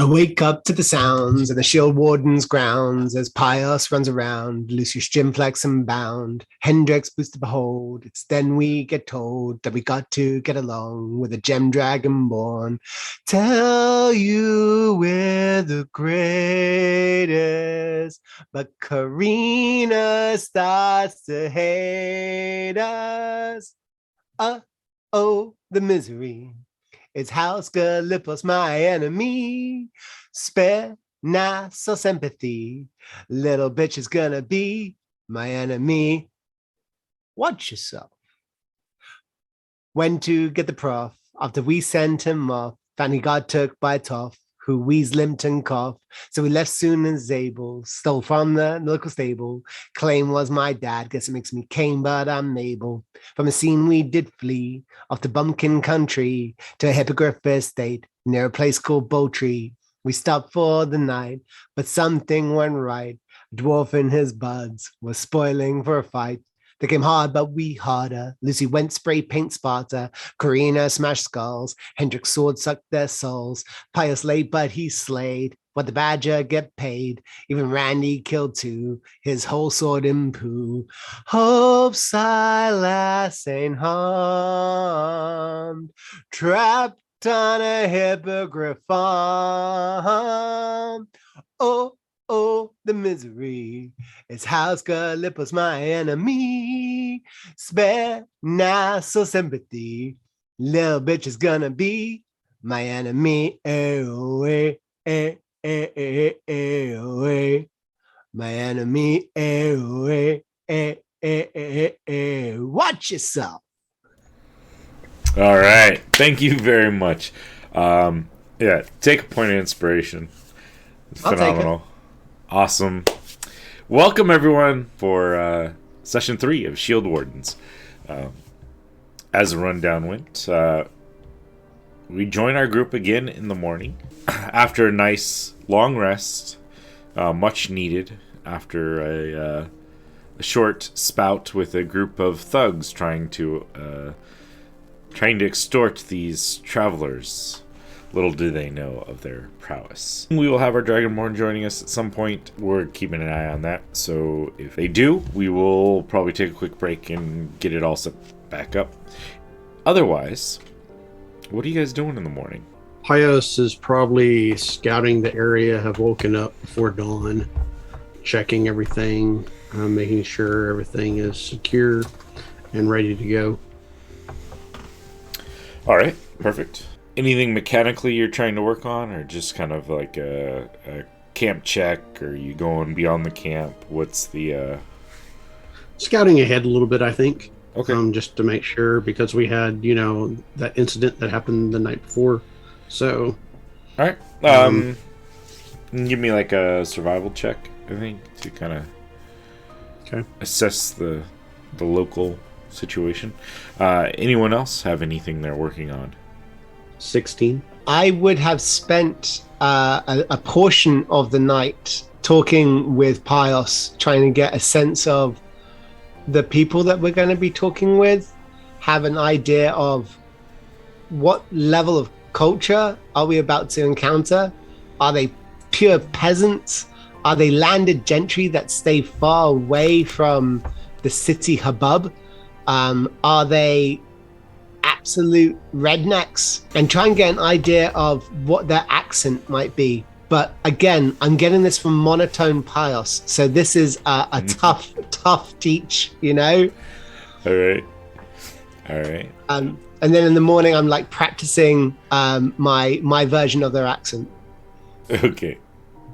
wake up to the sounds in the shield warden's grounds as Pius runs around, Lucius Gimplex and bound, Hendrix boots to behold. It's then we get told that we got to get along with a gem dragon born. Tell you we're the greatest, but Karina starts to hate us. Oh, the misery. It's House Galipos, my enemy. Spare not so sympathy. Little bitch is gonna be my enemy. Watch yourself. Went to get the prof after we sent him off. Found he got took by a toff who wheezed, limped, and coughed. So we left soon as able. Stole from the local stable. Claim was my dad. Guess it makes me Cain, but I'm Mabel. From a scene we did flee off the bumpkin country to a hippogriff estate near a place called Belltree. We stopped for the night, but something went right. A dwarf in his buds was spoiling for a fight. They came hard, but we harder. Lucy went spray paint Sparta. Karina smashed skulls. Hendrix sword sucked their souls. Pius late, but he slayed. What the badger get paid. Even Randy killed too. His whole sword in poo. Hope Silas ain't harmed. Trapped on a hippogriff farm. Oh, the misery. It's House Galipos, my enemy. Spare not so sympathy. Little bitch is gonna be my enemy. Oh, my enemy. Watch yourself. All right. Thank you very much. Take a point of inspiration. It's phenomenal. Awesome. Welcome, everyone, for Session 3 of Shield Wardens. As a rundown went, we join our group again in the morning after a nice long rest, much needed after a short spout with a group of thugs trying to extort these travelers. Little do they know of their prowess. We will have our Dragonborn joining us at some point. We're keeping an eye on that. So if they do, we will probably take a quick break and get it all set back up. Otherwise, what are you guys doing in the morning? Pius is probably scouting the area, have woken up before dawn, checking everything, making sure everything is secure and ready to go. All right, perfect. Anything mechanically you're trying to work on, or just kind of like a camp check? Or are you going beyond the camp? What's the... Scouting ahead a little bit, I think. Okay. Just to make sure, because we had, that incident that happened the night before. So... All right. Give me like a survival check, I think, to kind of assess the local situation. Anyone else have anything they're working on? 16. I would have spent a portion of the night talking with Pius, trying to get a sense of the people that we're going to be talking with, have an idea of what level of culture are we about to encounter. Are they pure peasants? Are they landed gentry that stay far away from the city hubbub? Are they absolute rednecks? And try and get an idea of what their accent might be. But again, I'm getting this from monotone Pius, so this is a tough teach, All right. And then in the morning, I'm like practicing my version of their accent. Okay.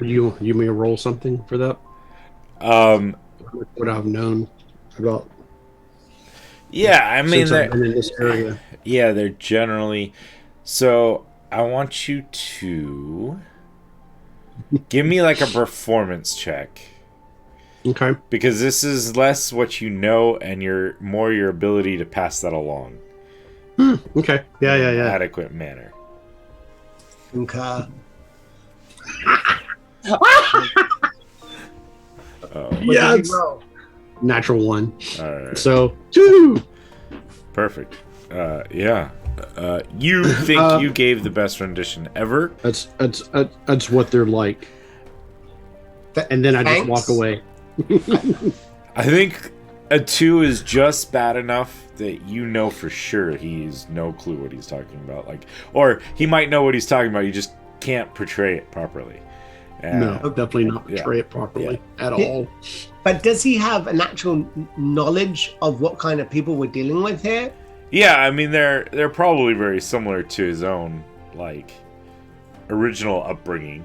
You may roll something for that? What I've known about. Yeah, I mean, since I've been in this area. Yeah, they're generally. So I want you to give me like a performance check. Okay. Because this is less what you know and more your ability to pass that along. Okay. Yeah. In an adequate manner. Okay. Yes. Natural 1. All right. So 2. Perfect. Yeah. You think you gave the best rendition ever? That's what they're like. And then I just walk away. I think a 2 is just bad enough that you know for sure he's no clue what he's talking about. Like, or he might know what he's talking about. You just can't portray it properly. No, definitely not portray it properly at all. But does he have an actual knowledge of what kind of people we're dealing with here? Yeah, I mean they're probably very similar to his own like original upbringing.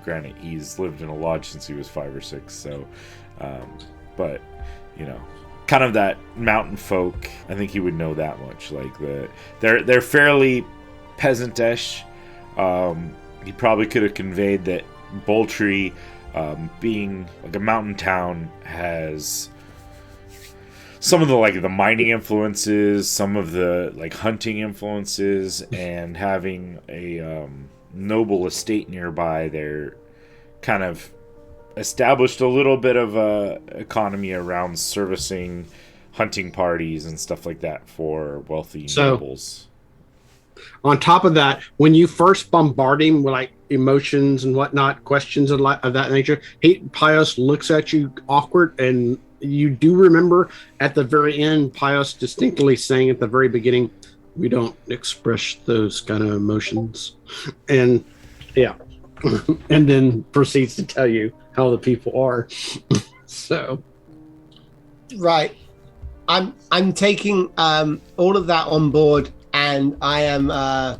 Granted, he's lived in a lodge since he was 5 or 6, so but you know, kind of that mountain folk. I think he would know that much. Like they're fairly peasantish. He probably could have conveyed that Belltree, being like a mountain town, has some of the mining influences, some of the like hunting influences, and having a noble estate nearby. They're kind of established a little bit of a economy around servicing hunting parties and stuff like that for wealthy nobles. On top of that, when you first bombard him with like emotions and whatnot, questions of that nature, Pius looks at you awkward, and you do remember at the very end, Pius distinctly saying at the very beginning, "We don't express those kind of emotions," and and then proceeds to tell you how the people are. So, right, I'm taking all of that on board. And I am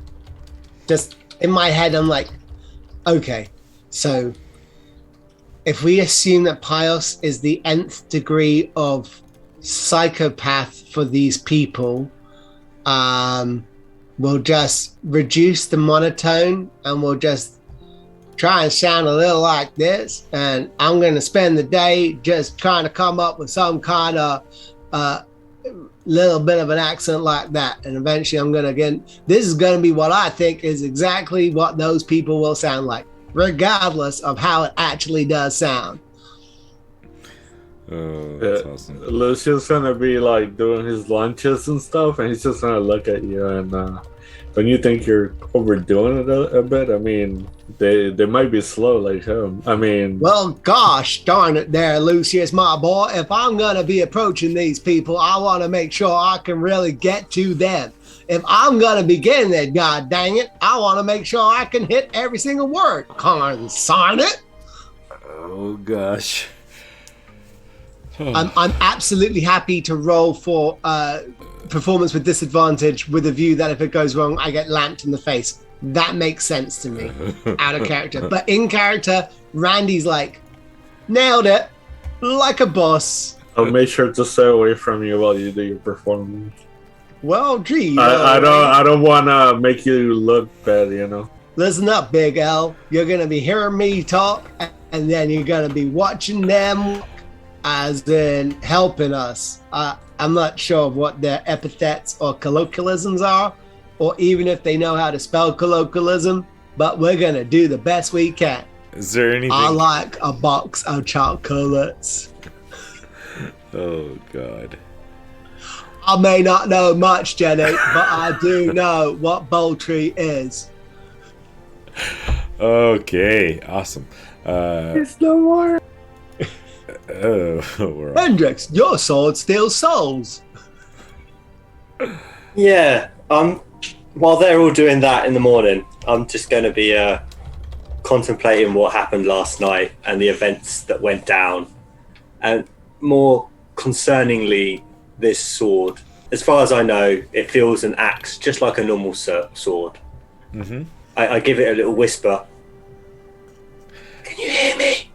just in my head, I'm like, okay, so if we assume that Pius is the nth degree of psychopath for these people, we'll just reduce the monotone and we'll just try and sound a little like this. And I'm going to spend the day just trying to come up with some kind of little bit of an accent like that, and eventually I'm gonna this is gonna be what I think is exactly what those people will sound like, regardless of how it actually does sound. That's awesome. Lucius gonna be like doing his lunches and stuff, and he's just gonna look at you, and when you think you're overdoing it a bit, I mean, they might be slow like him. I mean, well, gosh darn it there, Lucius, my boy. If I'm going to be approaching these people, I want to make sure I can really get to them. If I'm going to begin it, god dang it, I want to make sure I can hit every single word. Consign it. Oh, gosh. I'm absolutely happy to roll for performance with disadvantage with a view that if it goes wrong, I get lamped in the face. That makes sense to me, out of character. But in character, Randy's like, nailed it, like a boss. I'll make sure to stay away from you while you do your performance. Well, gee, I don't want to make you look bad, you know. Listen up, Big L. You're gonna be hearing me talk, and then you're gonna be watching them, as in helping us. I'm not sure what their epithets or colloquialisms are, or even if they know how to spell colloquialism, but we're gonna do the best we can. Is there anything? I like a box of chocolates. Oh, God. I may not know much, Jenny, but I do know what Belltree is. Okay, awesome. It's no more. We're Hendrix, your sword steals souls. Yeah, while they're all doing that in the morning, I'm just going to be contemplating what happened last night and the events that went down. And more concerningly, this sword. As far as I know, it feels an axe, just like a normal sword. Mm-hmm. I give it a little whisper. Can you hear me?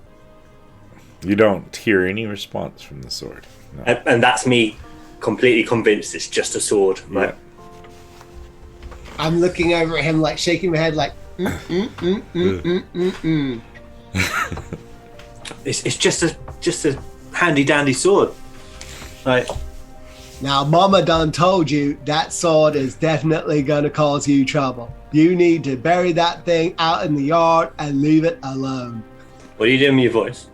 You don't hear any response from the sword. No. And that's me completely convinced it's just a sword. Right? Yeah. I'm looking over at him, like shaking my head, like, It's just a handy dandy sword. Right. Now, Mama done told you that sword is definitely gonna cause you trouble. You need to bury that thing out in the yard and leave it alone. What are you doing with your voice?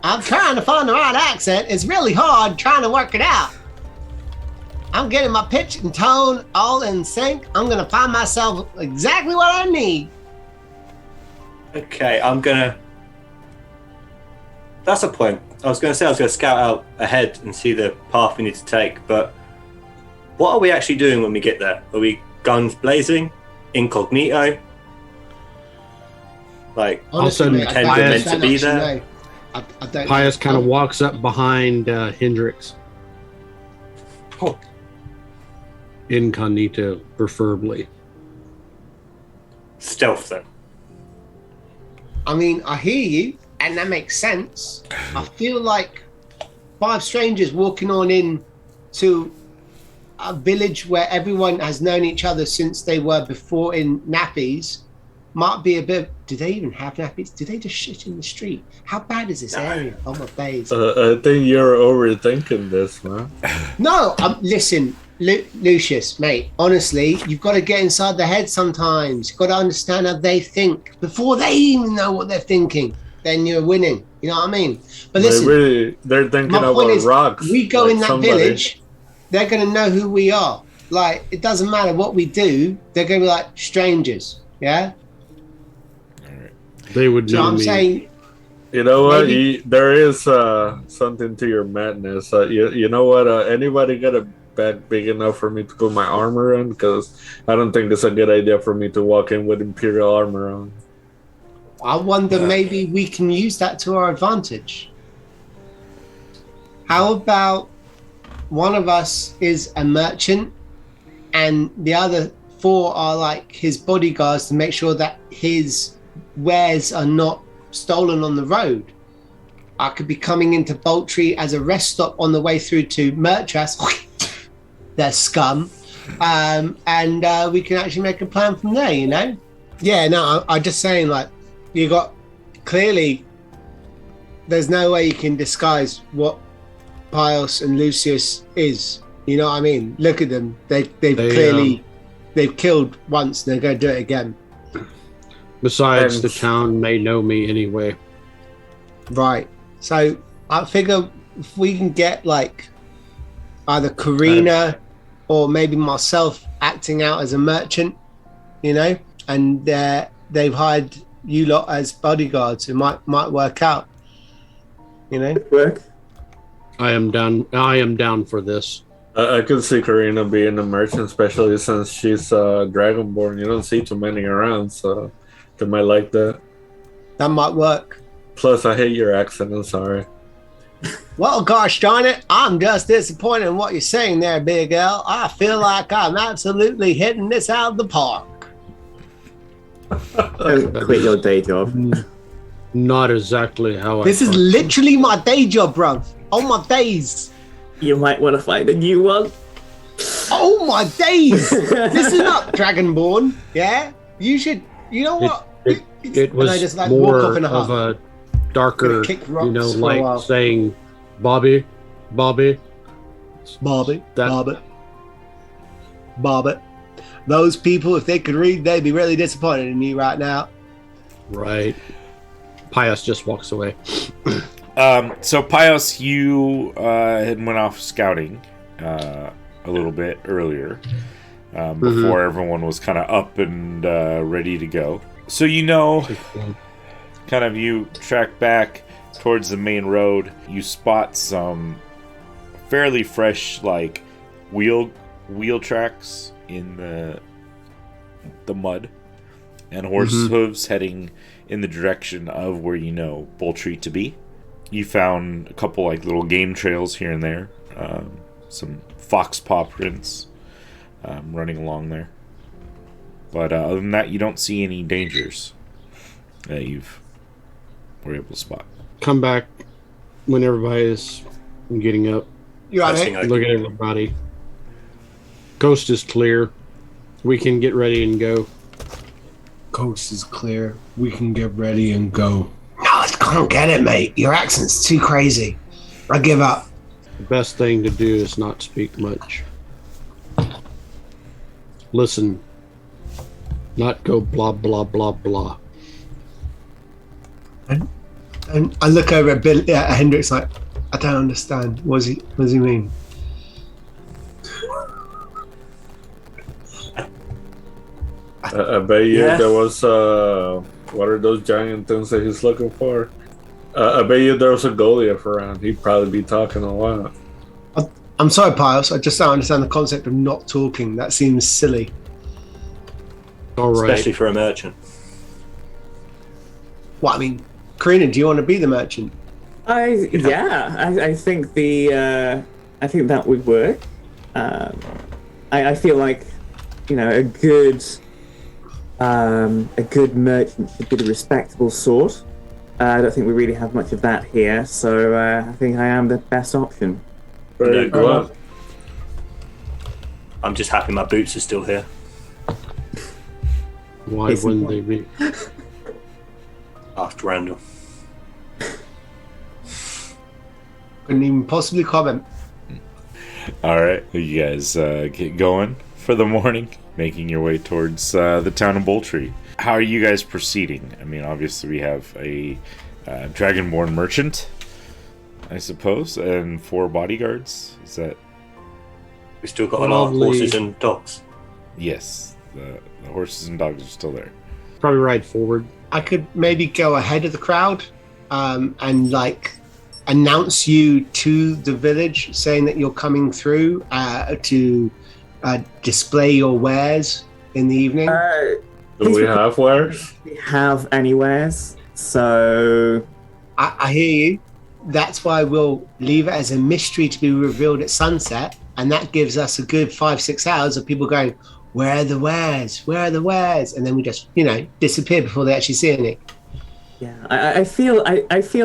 I'm trying to find the right accent. It's really hard trying to work it out. I'm getting my pitch and tone all in sync. I'm gonna find myself exactly what I need. Okay, That's a point. I was going to scout out ahead and see the path we need to take, but what are we actually doing when we get there? Are we guns blazing? Incognito? Like, Also, mate, pretend we're meant to be there? I don't Pius kind of walks up behind Hendrix. Oh. Incognito, preferably. Stealth, then. I mean, I hear you, and that makes sense. I feel like 5 strangers walking on in to a village where everyone has known each other since they were before in nappies might be a bit. Do they even have nappies? Do they just shit in the street? How bad is this area? Oh my days! I think you're overthinking this, man. No, listen, Lucius, mate. Honestly, you've got to get inside their head sometimes. You've got to understand how they think before they even know what they're thinking. Then you're winning. You know what I mean? But listen, they're thinking my point about is, rocks. we go like in that somebody. village, they're going to know who we are. Like, it doesn't matter what we do. They're going to be like strangers. Yeah. They would So know I'm me. saying, You know what? Maybe- There is something to your madness. You know what? Anybody got a bag big enough for me to put my armor on? Because I don't think it's a good idea for me to walk in with Imperial armor on. I wonder maybe we can use that to our advantage. How about one of us is a merchant and the other 4 are like his bodyguards to make sure that his wares are not stolen on the road? I could be coming into Belltree as a rest stop on the way through to Mertras. They're scum. And we can actually make a plan from there, you know? Yeah, no, I'm just saying, like, you got clearly there's no way you can disguise what Pius and Lucius is. You know what I mean? Look at them. They've clearly they've killed once and they're going to do it again. Besides, the town may know me anyway. Right. So I figure if we can get like either Karina or maybe myself acting out as a merchant, you know, and they've hired you lot as bodyguards, it might work out. You know? Work. I am down for this. I could see Karina being a merchant, especially since she's Dragonborn. You don't see too many around, so they might like that. That might work. Plus, I hate your accent. I'm sorry. Well, gosh darn it, I'm just disappointed in what you're saying there, Big L. I feel like I'm absolutely hitting this out of the park. Don't quit your day job. Not exactly how This is literally my day job, bruv. Oh my days. You might want to find a new one. Oh my days. Listen up, Dragonborn. Yeah? You should, you know what? It was And I just, like, more walk off in a of huff. a darker, Kick rocks you know, for a while. like saying, Bobby. Bobby. That- Bobby. Those people, if they could read, they'd be really disappointed in you right now. Right. Pius just walks away. So Pius, you had went off scouting a little bit earlier before everyone was kind of up and ready to go. So you know, kind of you track back towards the main road. You spot some fairly fresh, like wheel tracks in the mud, and horse hooves heading in the direction of where you know Belltree to be. You found a couple like little game trails here and there, some fox paw prints running along there. But other than that, you don't see any dangers that were able to spot. Come back when everybody is getting up. You all First right? thing I Look at everybody. Coast is clear. We can get ready and go. Coast is clear. We can get ready and go. No, I can't get it, mate. Your accent's too crazy. I give up. The best thing to do is not speak much. Listen. Not go blah, blah, blah, blah. And I look over at Hendrix like, I don't understand. What does he mean? I bet you Yeah. there was what are those giant things that he's looking for? I bet you there was a Goliath around. He'd probably be talking a lot. I'm sorry, Pius. I just don't understand the concept of not talking. That seems silly. All right. Especially for a merchant. What I mean, Karina, do you want to be the merchant? I think I think that would work. I feel like, you know, a good merchant should be the respectable sort. I don't think we really have much of that here, so I think I am the best option. Very good. I'm just happy my boots are still here. Why It's wouldn't they be? Asked Randall. Couldn't even possibly comment. All right, you guys get going for the morning, making your way towards the town of Belltree. How are you guys proceeding? I mean, obviously we have a dragonborn merchant, I suppose, and 4 bodyguards. Is that? We still got a lot of Probably- horses and dogs. Yes, the horses and dogs are still there. Probably ride forward. I could maybe go ahead of the crowd and like announce you to the village, saying that you're coming through to display your wares in the evening. Do we have wares? We have anywheres, so I hear you. That's why we'll leave it as a mystery to be revealed at sunset, and that gives us a good 5-6 hours of people going, "Where are the wares? Where are the wares?" And then we just, disappear before they actually see any. yeah, I feel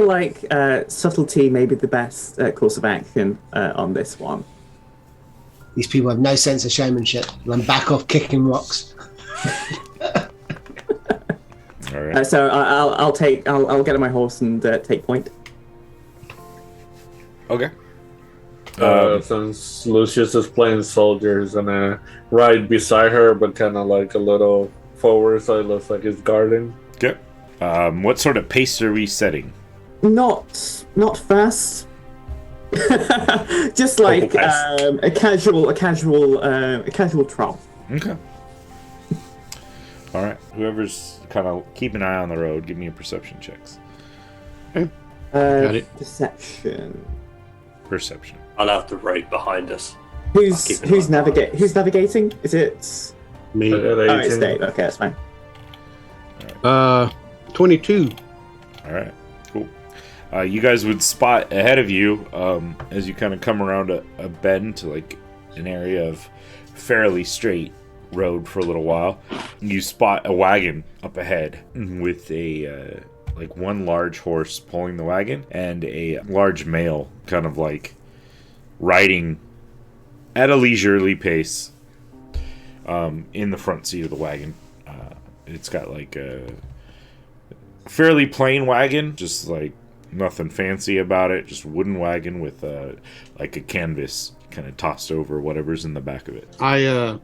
like subtlety may be the best course of action on this one. These people have no sense of showmanship. I'm back off kicking rocks. All right. So I'll get on my horse and take point. Okay. Since Lucius is playing soldier, he's gonna ride beside her, but kind of like a little forward, so it looks like he's guarding. Okay. What sort of pace are we setting? Not fast. Just like a casual trot. Okay. All right. Whoever's kind of keep an eye on the road, give me a perception checks. Got it. Deception. Perception. I'll have the road behind us. Who's navigating? Is it? Me. Oh, it's Dave. Okay, that's fine. 22. All right. Cool. You guys would spot ahead of you as you kind of come around a bend to like an area of fairly straight road for a little while. You spot a wagon up ahead with a like one large horse pulling the wagon and a large male kind of like riding at a leisurely pace in the front seat of the wagon. It's got like a fairly plain wagon, just like nothing fancy about it, just wooden wagon with like a canvas kind of tossed over whatever's in the back of it. I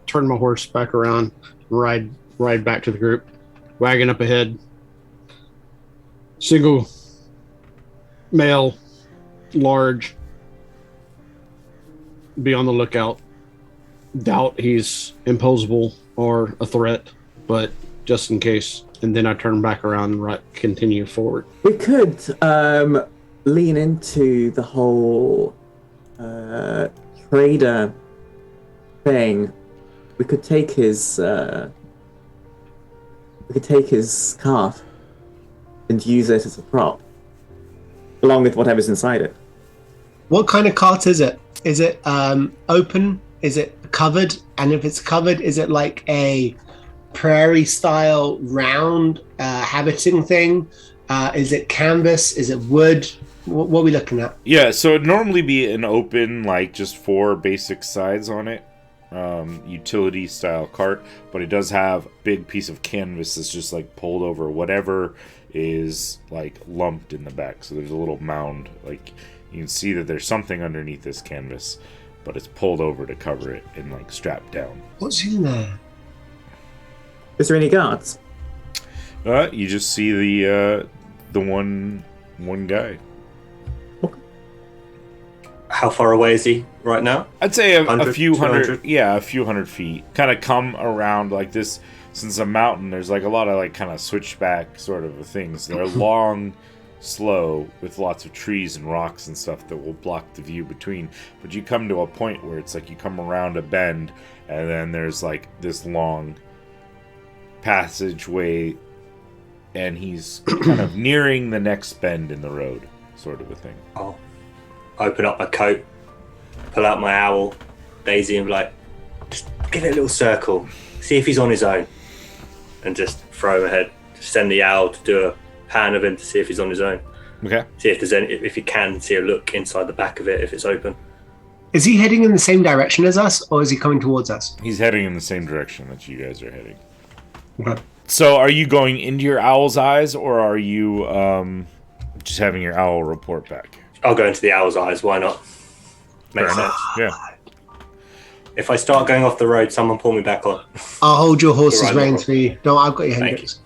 turn my horse back around, ride back to the group. Wagon up ahead. Single male, large. Be on the lookout. Doubt he's imposable or a threat, but just in case. And then I turn back around and continue forward. We could lean into the whole trader thing. We could take his cart and use it as a prop, along with whatever's inside it. What kind of cart is it? Is it open? Is it covered? And if it's covered, is it like a prairie style round habiting thing? Is it canvas? Is it wood? What are we looking at? Yeah, so it'd normally be an open, like just 4 basic sides on it, utility style cart, but it does have a big piece of canvas that's just like pulled over whatever is like lumped in the back. So there's a little mound, like you can see that there's something underneath this canvas, but it's pulled over to cover it and like strapped down. What's in there? Is there any guards? You just see the one guy. How far away is he right now? I'd say a 100, few 200? hundred, yeah, a few hundred feet. Kind of come around like this. Since a mountain, there's like a lot of like kind of switchback sort of things. They're long, slow, with lots of trees and rocks and stuff that will block the view between. But you come to a point where it's like you come around a bend, and then there's like this long passageway, and he's kind of nearing the next bend in the road, sort of a thing. I'll open up my coat, pull out my owl, Daisy, and be like, just give it a little circle, see if he's on his own. And just throw him ahead. Just send the owl to do a pan of him to see if he's on his own. Okay. See if there's any, if you can see a look inside the back of it, if it's open. Is he heading in the same direction as us, or is he coming towards us? He's heading in the same direction that you guys are heading. Okay. So are you going into your owl's eyes, or are you just having your owl report back? I'll go into the owl's eyes, why not? Makes sense. Yeah. If I start going off the road, someone pull me back on. I'll hold your horse's Right, reins for you. No, I've got your Thank Hendrix.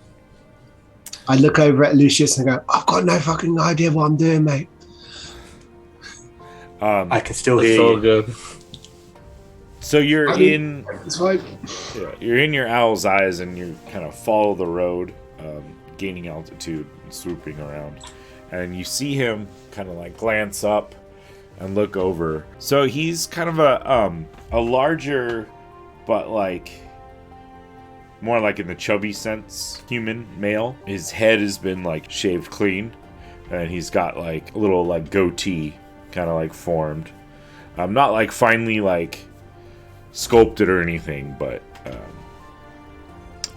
I look over at Lucius and go, I've got no fucking idea what I'm doing, mate. I can still It's hear all you. good. So you're in It's fine. you're in your owl's eyes, and you kind of follow the road, gaining altitude and swooping around, and you see him kind of like glance up and look over. So he's kind of a larger, but like more like in the chubby sense, human male. His head has been like shaved clean, and he's got like a little like goatee kind of like formed. Not like finely like sculpted or anything, but a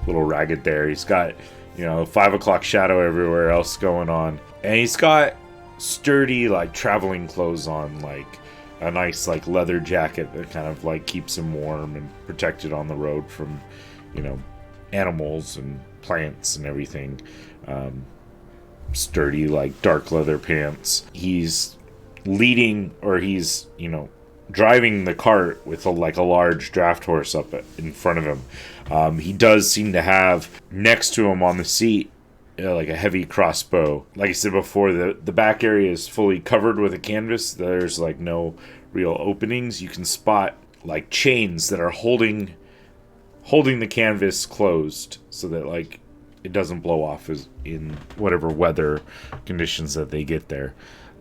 little ragged there. He's got, 5 o'clock shadow everywhere else going on, and he's got sturdy like traveling clothes on, like a nice like leather jacket that kind of like keeps him warm and protected on the road from animals and plants and everything. Sturdy like dark leather pants. He's leading, or he's driving the cart with a large draft horse up in front of him. He does seem to have next to him on the seat like a heavy crossbow. Like I said before, the back area is fully covered with a canvas. There's like no real openings. You can spot like chains that are holding the canvas closed so that like it doesn't blow off as in whatever weather conditions that they get there.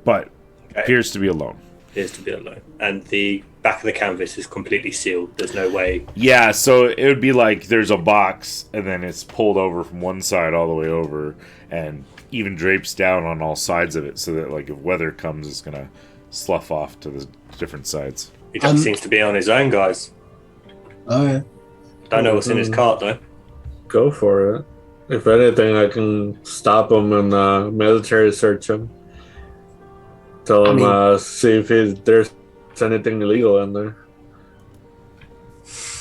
But appears to be alone. Appears to be alone. And the back of the canvas is completely sealed. There's no way. Yeah, so it would be like there's a box, and then it's pulled over from one side all the way over, and even drapes down on all sides of it, so that like if weather comes, it's gonna slough off to the different sides. He just seems to be on his own, guys. Oh, yeah. Don't know what's in his cart, though. Go for it. If anything, I can stop him and military search him. Tell him, see if there's anything illegal in there.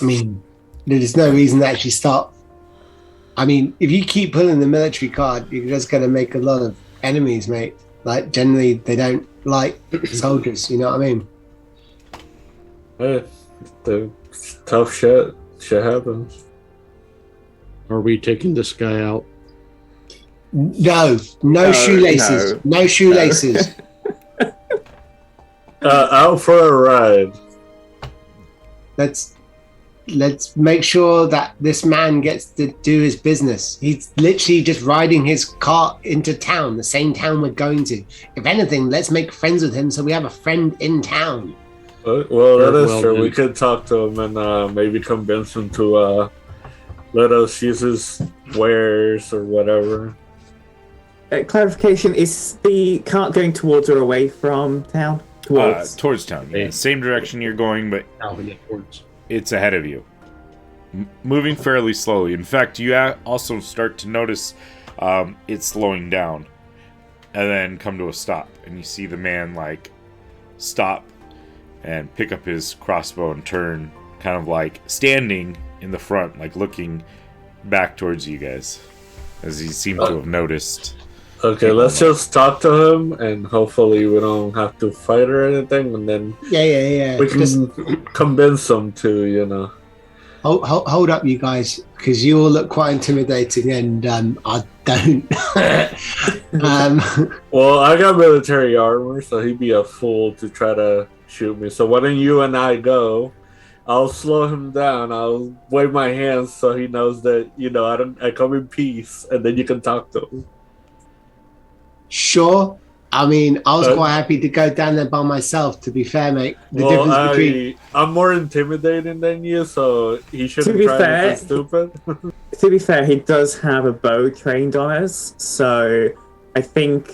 I mean, there's no reason to actually stop. I mean, if you keep pulling the military card, you're just going to make a lot of enemies, mate. Like, generally, they don't like soldiers, you know what I mean? Hey, the tough shit happens. Are we taking this guy out? No shoelaces. No shoelaces. Out for a ride. Let's make sure that this man gets to do his business. He's literally just riding his cart into town, the same town we're going to. If anything, let's make friends with him so we have a friend in town. Well, that is Well, true. then. We could talk to him and maybe convince him to let us use his wares or whatever. Clarification, is the cart going towards or away from town? Towards town. Yeah. Same direction you're going, but it's ahead of you. Moving fairly slowly. In fact, you also start to notice it's slowing down and then come to a stop. And you see the man like stop and pick up his crossbow and turn, kind of like standing in the front, like looking back towards you guys, as he seemed to have noticed. Okay, let's just talk to him, and hopefully we don't have to fight or anything, and then Yeah. we can convince him to, Hold up, you guys, because you all look quite intimidating, and I don't. Well, I got military armor, so he'd be a fool to try to shoot me. So why don't you and I go? I'll slow him down. I'll wave my hands so he knows that I come in peace, and then you can talk to him. Sure. I mean, I was quite happy to go down there by myself, to be fair, mate. I'm more intimidating than you, so he shouldn't try anything stupid. To be fair, he does have a bow trained on us, so I think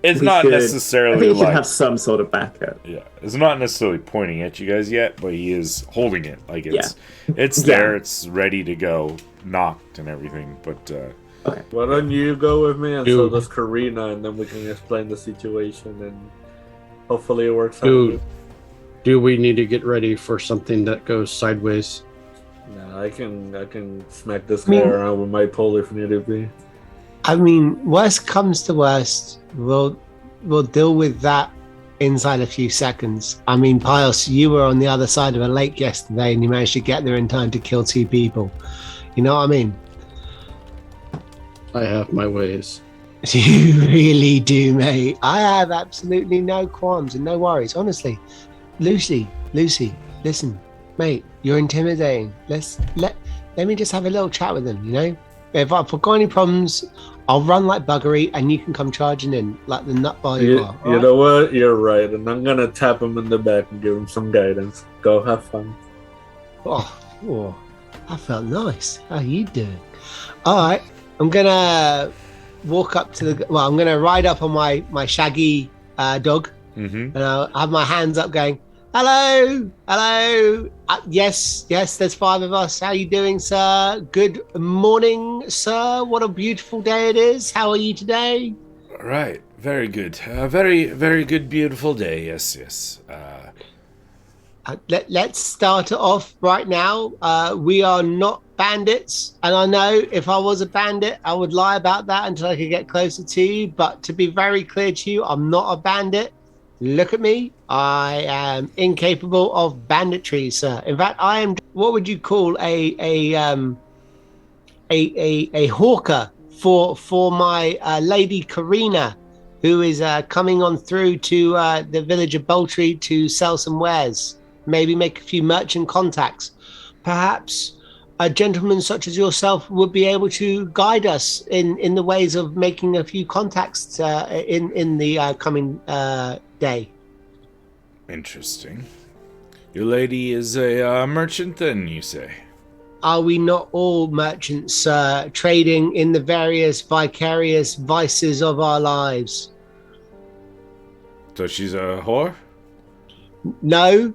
it's not necessarily. I think he should have some sort of backup. Yeah, it's not necessarily pointing at you guys yet, but he is holding it. Like it's there, it's ready to go, knocked and everything. But okay. Why don't you go with me and so does Karina, and then we can explain the situation and hopefully it works out. Do we need to get ready for something that goes sideways? No, I can smack this guy around with my pole if need be. I mean, worst comes to worst, we'll deal with that inside a few seconds. I mean, Pios, you were on the other side of a lake yesterday and you managed to get there in time to kill 2 people. You know what I mean? I have my ways. You really do, mate. I have absolutely no qualms and no worries, honestly. Lucy, listen, mate, you're intimidating. Let me just have a little chat with him, you know? If I've got any problems, I'll run like buggery and you can come charging in like the nutball you are. You know what? You're right. And I'm going to tap him in the back and give him some guidance. Go have fun. Oh, that felt nice. How you doing? All right. I'm going to walk up to I'm going to ride up on my shaggy dog. Mm-hmm. And I'll have my hands up going, hello. Yes, there's 5 of us. How are you doing, sir? Good morning, sir. What a beautiful day it is. How are you today? Right. Very good. Very, very good, beautiful day. Yes. Let's start it off right now. We are not bandits. And I know if I was a bandit, I would lie about that until I could get closer to you. But to be very clear to you, I'm not a bandit. Look at me. I am incapable of banditry, sir. In fact, I am what would you call a hawker for my lady Karina, who is coming on through to the village of Belltree to sell some wares, maybe make a few merchant contacts. Perhaps a gentleman such as yourself would be able to guide us in the ways of making a few contacts in the coming day. Interesting. Your lady is a merchant, then, you say? Are we not all merchants, trading in the various vicarious vices of our lives? So she's a whore? No.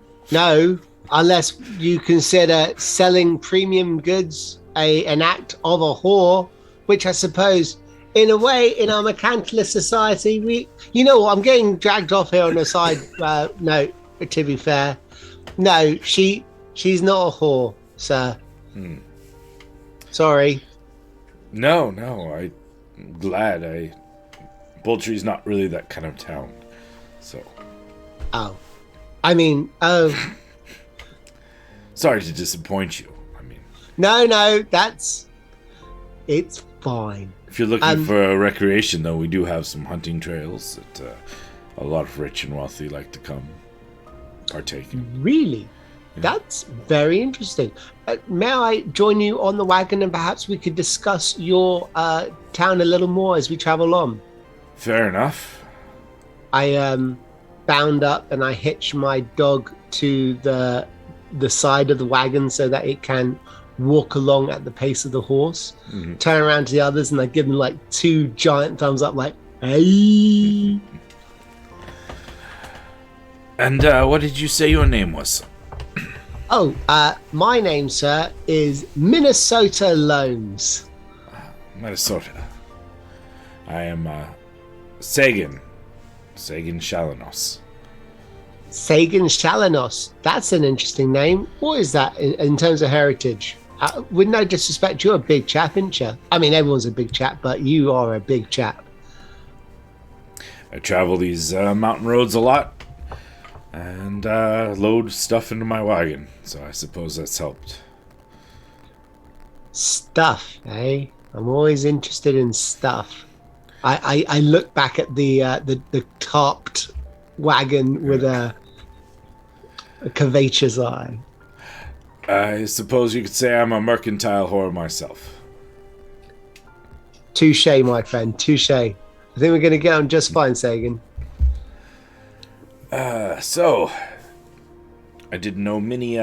Unless you consider selling premium goods an act of a whore, which I suppose, in a way, in our mercantilist society, I'm getting dragged off here on a side note, to be fair. No, she's not a whore, sir. Sorry. No, I'm glad. Belltree's not really that kind of town, so. Oh. Sorry to disappoint you. No, it's fine. If you're looking for recreation, though, we do have some hunting trails that a lot of rich and wealthy like to come partake in. Really? Yeah. That's very interesting. May I join you on the wagon and perhaps we could discuss your town a little more as we travel on? Fair enough. I bound up and I hitch my dog to the side of the wagon so that it can walk along at the pace of the horse. Mm-hmm. Turn around to the others and I give them like 2 giant thumbs up like, hey. And what did you say your name was? Oh, my name, sir, is Minnesota Loans. Minnesota. I am Sagan Shalanos. Sagan Shalanos. That's an interesting name. What is that in terms of heritage? With no disrespect, you're a big chap, aren't you? I mean, everyone's a big chap, but you are a big chap. I travel these mountain roads a lot and load stuff into my wagon, so I suppose that's helped. Stuff, eh? I'm always interested in stuff. I look back at the tarped wagon with a covetous eye. I suppose you could say I'm a mercantile whore myself. Touche, my friend, touche. I think we're going to get on just fine, Sagan. So, I did know many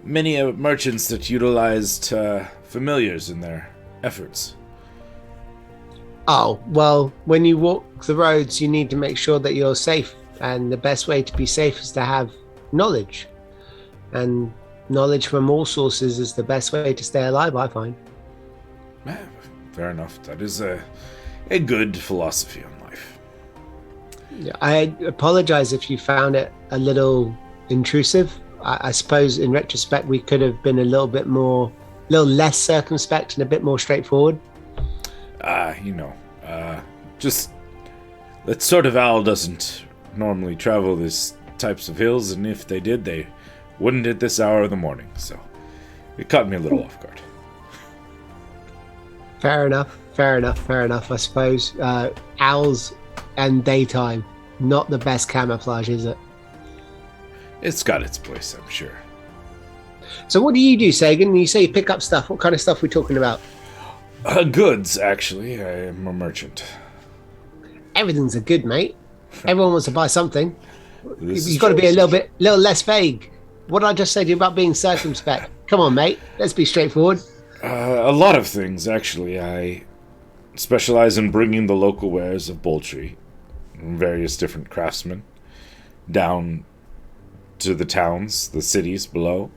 merchants that utilized familiars in their efforts. Oh, well, when you walk the roads, you need to make sure that you're safe. And the best way to be safe is to have knowledge. And knowledge from all sources is the best way to stay alive, I find. Fair enough. That is a good philosophy on life. Yeah, I apologize if you found it a little intrusive. I suppose in retrospect, we could have been a little less circumspect and a bit more straightforward. Just that sort of owl doesn't normally travel these types of hills, and if they did, they wouldn't at this hour of the morning, so it caught me a little off guard. Fair enough, I suppose. Owls and daytime, not the best camouflage, is it? It's got its place, I'm sure. So what do you do, Sagan? When you say you pick up stuff, what kind of stuff are we talking about? Goods, actually. I am a merchant. Everything's a good, mate. Everyone wants to buy something. This You've got to be a little less vague. What did I just say to you about being circumspect? Come on, mate. Let's be straightforward. A lot of things, actually. I specialize in bringing the local wares of Belltree, various different craftsmen, down to the towns, the cities below,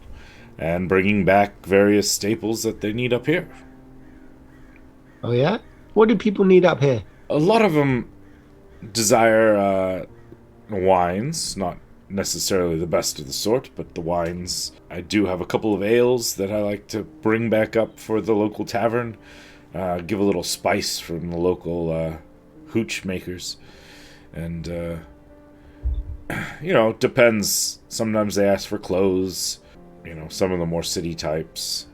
and bringing back various staples that they need up here. Oh, yeah? What do people need up here? A lot of them desire wines, not necessarily the best of the sort, but the wines. I do have a couple of ales that I like to bring back up for the local tavern, give a little spice from the local hooch makers, and depends. Sometimes they ask for clothes, some of the more city types,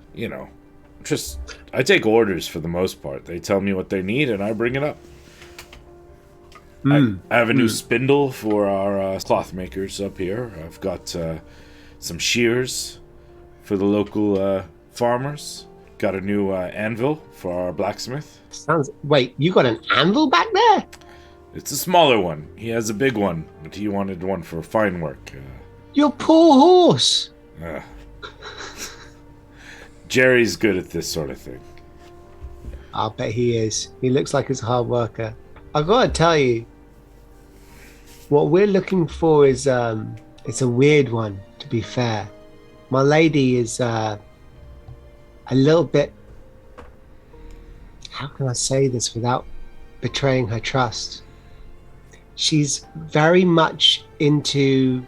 just I take orders for the most part. They tell me what they need and I bring it up. I have a new spindle for our cloth makers up here. I've got some shears for the local farmers. Got a new anvil for our blacksmith. Wait, you got an anvil back there? It's a smaller one. He has a big one, but he wanted one for fine work. Your poor horse. Jerry's good at this sort of thing. I'll bet he is. He looks like he's a hard worker. I've got to tell you, what we're looking for is it's a weird one, to be fair. My lady is a little bit, how can I say this without betraying her trust? She's very much into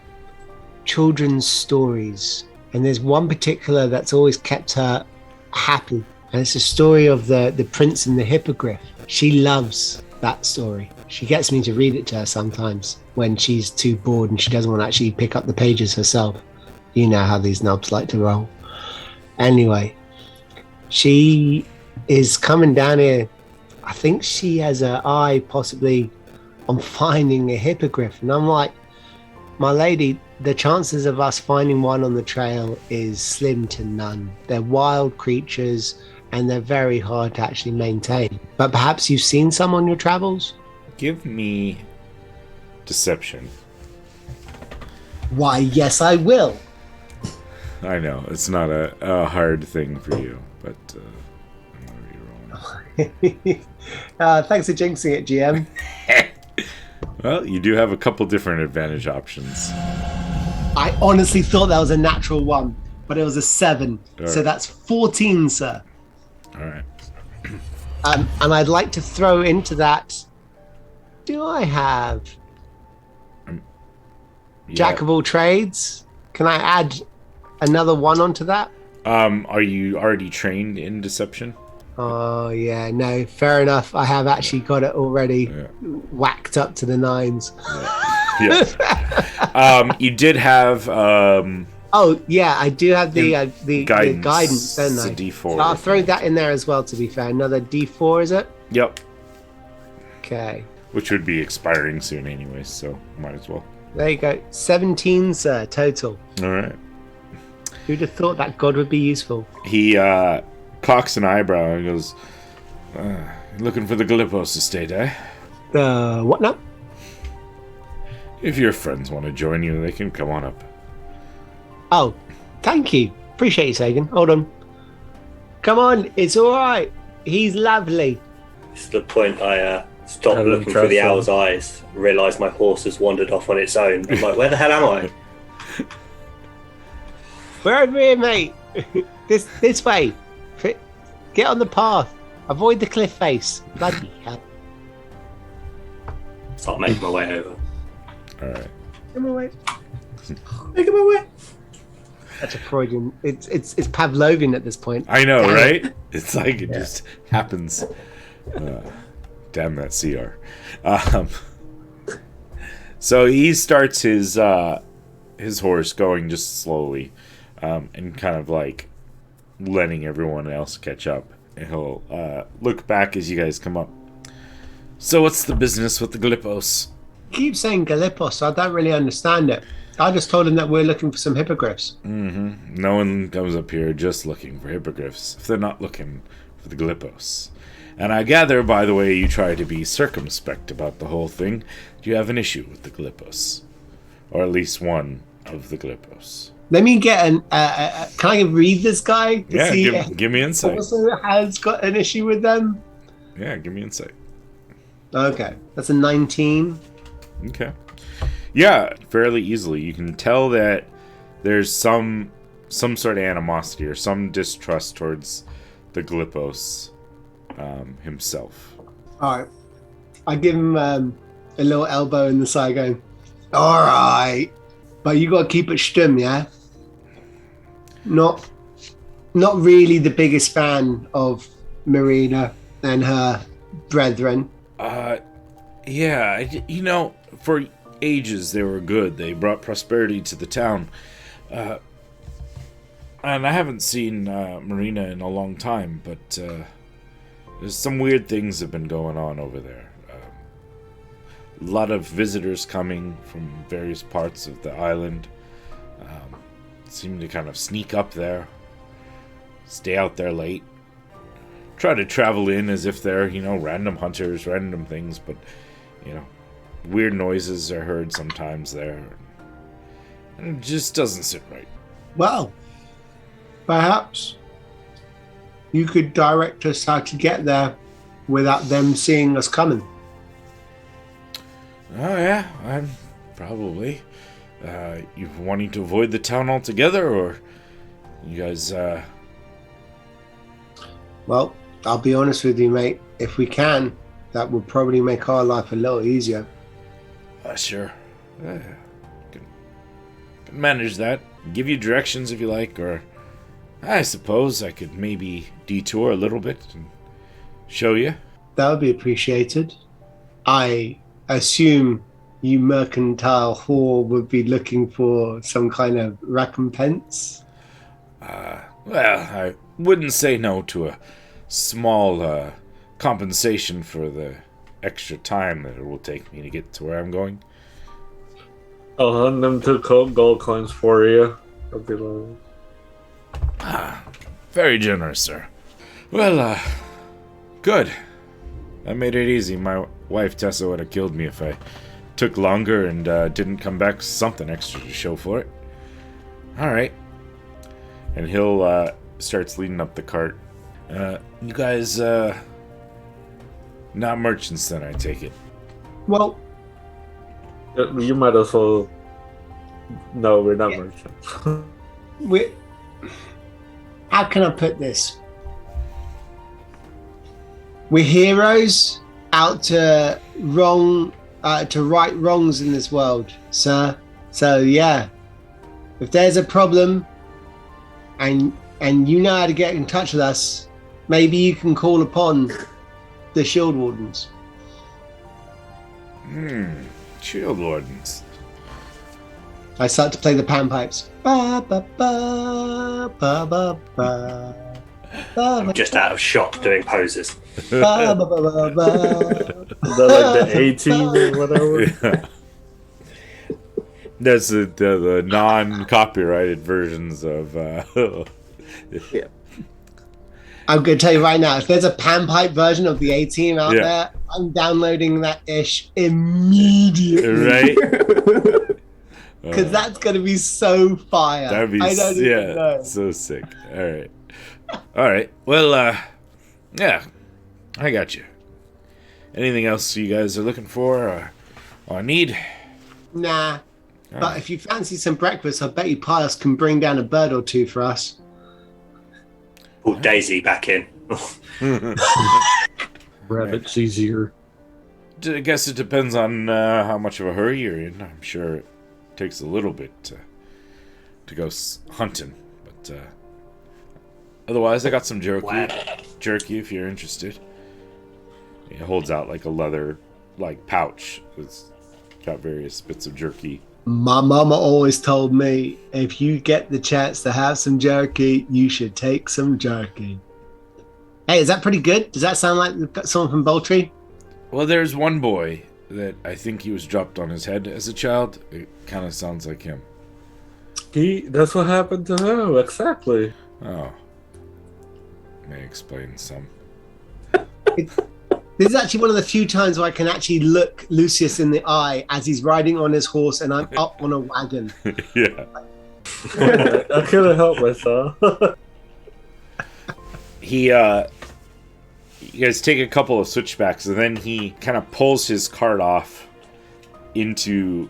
children's stories, and there's one particular that's always kept her happy, and it's the story of the prince and the hippogriff. She loves that story. She gets me to read it to her sometimes when she's too bored and she doesn't want to actually pick up the pages herself. You know how these knobs like to roll. Anyway, she is coming down here. I think she has her eye possibly on finding a hippogriff, and I'm like, my lady, the chances of us finding one on the trail is slim to none. They're wild creatures and they're very hard to actually maintain. But perhaps you've seen some on your travels? Give me deception. Why, yes, I will. I know, it's not a hard thing for you, but thanks for jinxing it, GM. Well, you do have a couple different advantage options. I honestly thought that was a natural one, but it was a 7. All so right. that's 14, sir. All right. And I'd like to throw into that, do I have Jack of all trades? Can I add another 1 onto that? Are you already trained in deception? Oh, yeah, no, fair enough. I have actually got it already whacked up to the 9s. Yes. You did have oh, yeah, I do have the guidance, don't I? it's a D4. So I'll throw that in there as well, to be fair. Another D4, is it? Yep. Okay. Which would be expiring soon anyways, so might as well. There you go. 17, sir, total. All right. Who'd have thought that god would be useful? He cocks an eyebrow and goes, looking for the Galipos estate, eh? What now? If your friends want to join you, they can come on up. Oh, thank you. Appreciate you, Sagan. Hold on. Come on, it's all right. He's lovely. It's the point I stopped I don't looking through trust the him. owl's eyes, realised my horse has wandered off on its own. I'm like, where the hell am I? We're over here, mate. This way. Get on the path. Avoid the cliff face. Bloody hell. Start making my way over. All right. Come away. Make him away. That's a Freudian. It's Pavlovian at this point. I know, Damn right? it. It's like it just happens. Damn that CR. So he starts his horse going just slowly, and kind of like letting everyone else catch up. And he'll look back as you guys come up. So what's the business with the Galipos? Keep saying Galipos. I don't really understand it. I just told him that we're looking for some hippogriffs. Mm-hmm. No one comes up here just looking for hippogriffs if they're not looking for the Galipos. And I gather, by the way, you try to be circumspect about the whole thing. Do you have an issue with the Galipos? Or at least one of the Galipos? Let me get an. Can I read this guy? To Yeah, see give me insight. also has got an issue with them. Yeah, give me insight. Okay, that's a 19. Okay. Yeah, fairly easily. You can tell that there's some sort of animosity or some distrust towards the Galipos himself. All right, I give him a little elbow in the side, going, "All right, but you got to keep it stum, yeah. Not really the biggest fan of Marina and her brethren. Yeah, for ages they were good. They brought prosperity to the town. And I haven't seen Marina in a long time, but there's some weird things have been going on over there. A lot of visitors coming from various parts of the island. Seem to kind of sneak up there, stay out there late, try to travel in as if they're, random hunters, random things, but, weird noises are heard sometimes there. And it just doesn't sit right. Well, perhaps you could direct us how to get there without them seeing us coming." Oh, yeah, I'm probably. You wanting to avoid the town altogether, or you guys, Well, I'll be honest with you, mate. If we can, that would probably make our life a little easier. Sure. Can manage that. Give you directions if you like, or I suppose I could maybe detour a little bit and show you. That would be appreciated. I assume you mercantile whore would be looking for some kind of recompense. Well, I wouldn't say no to a small compensation for the extra time that it will take me to get to where I'm going. I'll hand them 2 gold coins for you. I'll be like, Very generous, sir. Well, good. That made it easy. My wife Tessa would have killed me if I took longer and didn't come back with something extra to show for it. Alright. And he'll starts leading up the cart. You guys, not merchants then, I take it. Well, you might as well. No, we're not merchants. how can I put this? We're heroes out to right wrongs in this world, sir. So yeah, if there's a problem and you know how to get in touch with us, maybe you can call upon the Shield Wardens. Shield Wardens. I start to play the panpipes. Ba, ba, ba, ba, ba, ba. I'm just out of shop doing poses. Ba, ba, ba, ba, ba. Is that like the 18 or whatever? Yeah. That's the non-copyrighted versions of. Yeah. I'm going to tell you right now, if there's a panpipe version of the A-Team out Yeah. there, I'm downloading that ish immediately. Right? Because that's going to be so fire. That'd be I don't even know. so sick. All right. Well, yeah, I got you. Anything else you guys are looking for or need? Nah. But if you fancy some breakfast, I bet you Pius can bring down a bird or two for us. Pull Daisy back in. Rabbit's easier. I guess it depends on how much of a hurry you're in. I'm sure it takes a little bit to go hunting, but otherwise, I got some jerky if you're interested. He holds out like a leather pouch. It's got various bits of jerky. My mama always told me, if you get the chance to have some jerky, you should take some jerky. Hey, is that pretty good? Does that sound like someone from Belltree? Well, there's one boy that I think he was dropped on his head as a child. It kind of sounds like him. That's what happened to him, exactly. Oh. May explain some. This is actually one of the few times where I can actually look Lucius in the eye as he's riding on his horse and I'm up on a wagon. Yeah. I couldn't help myself. You guys take a couple of switchbacks, and then he kind of pulls his cart off into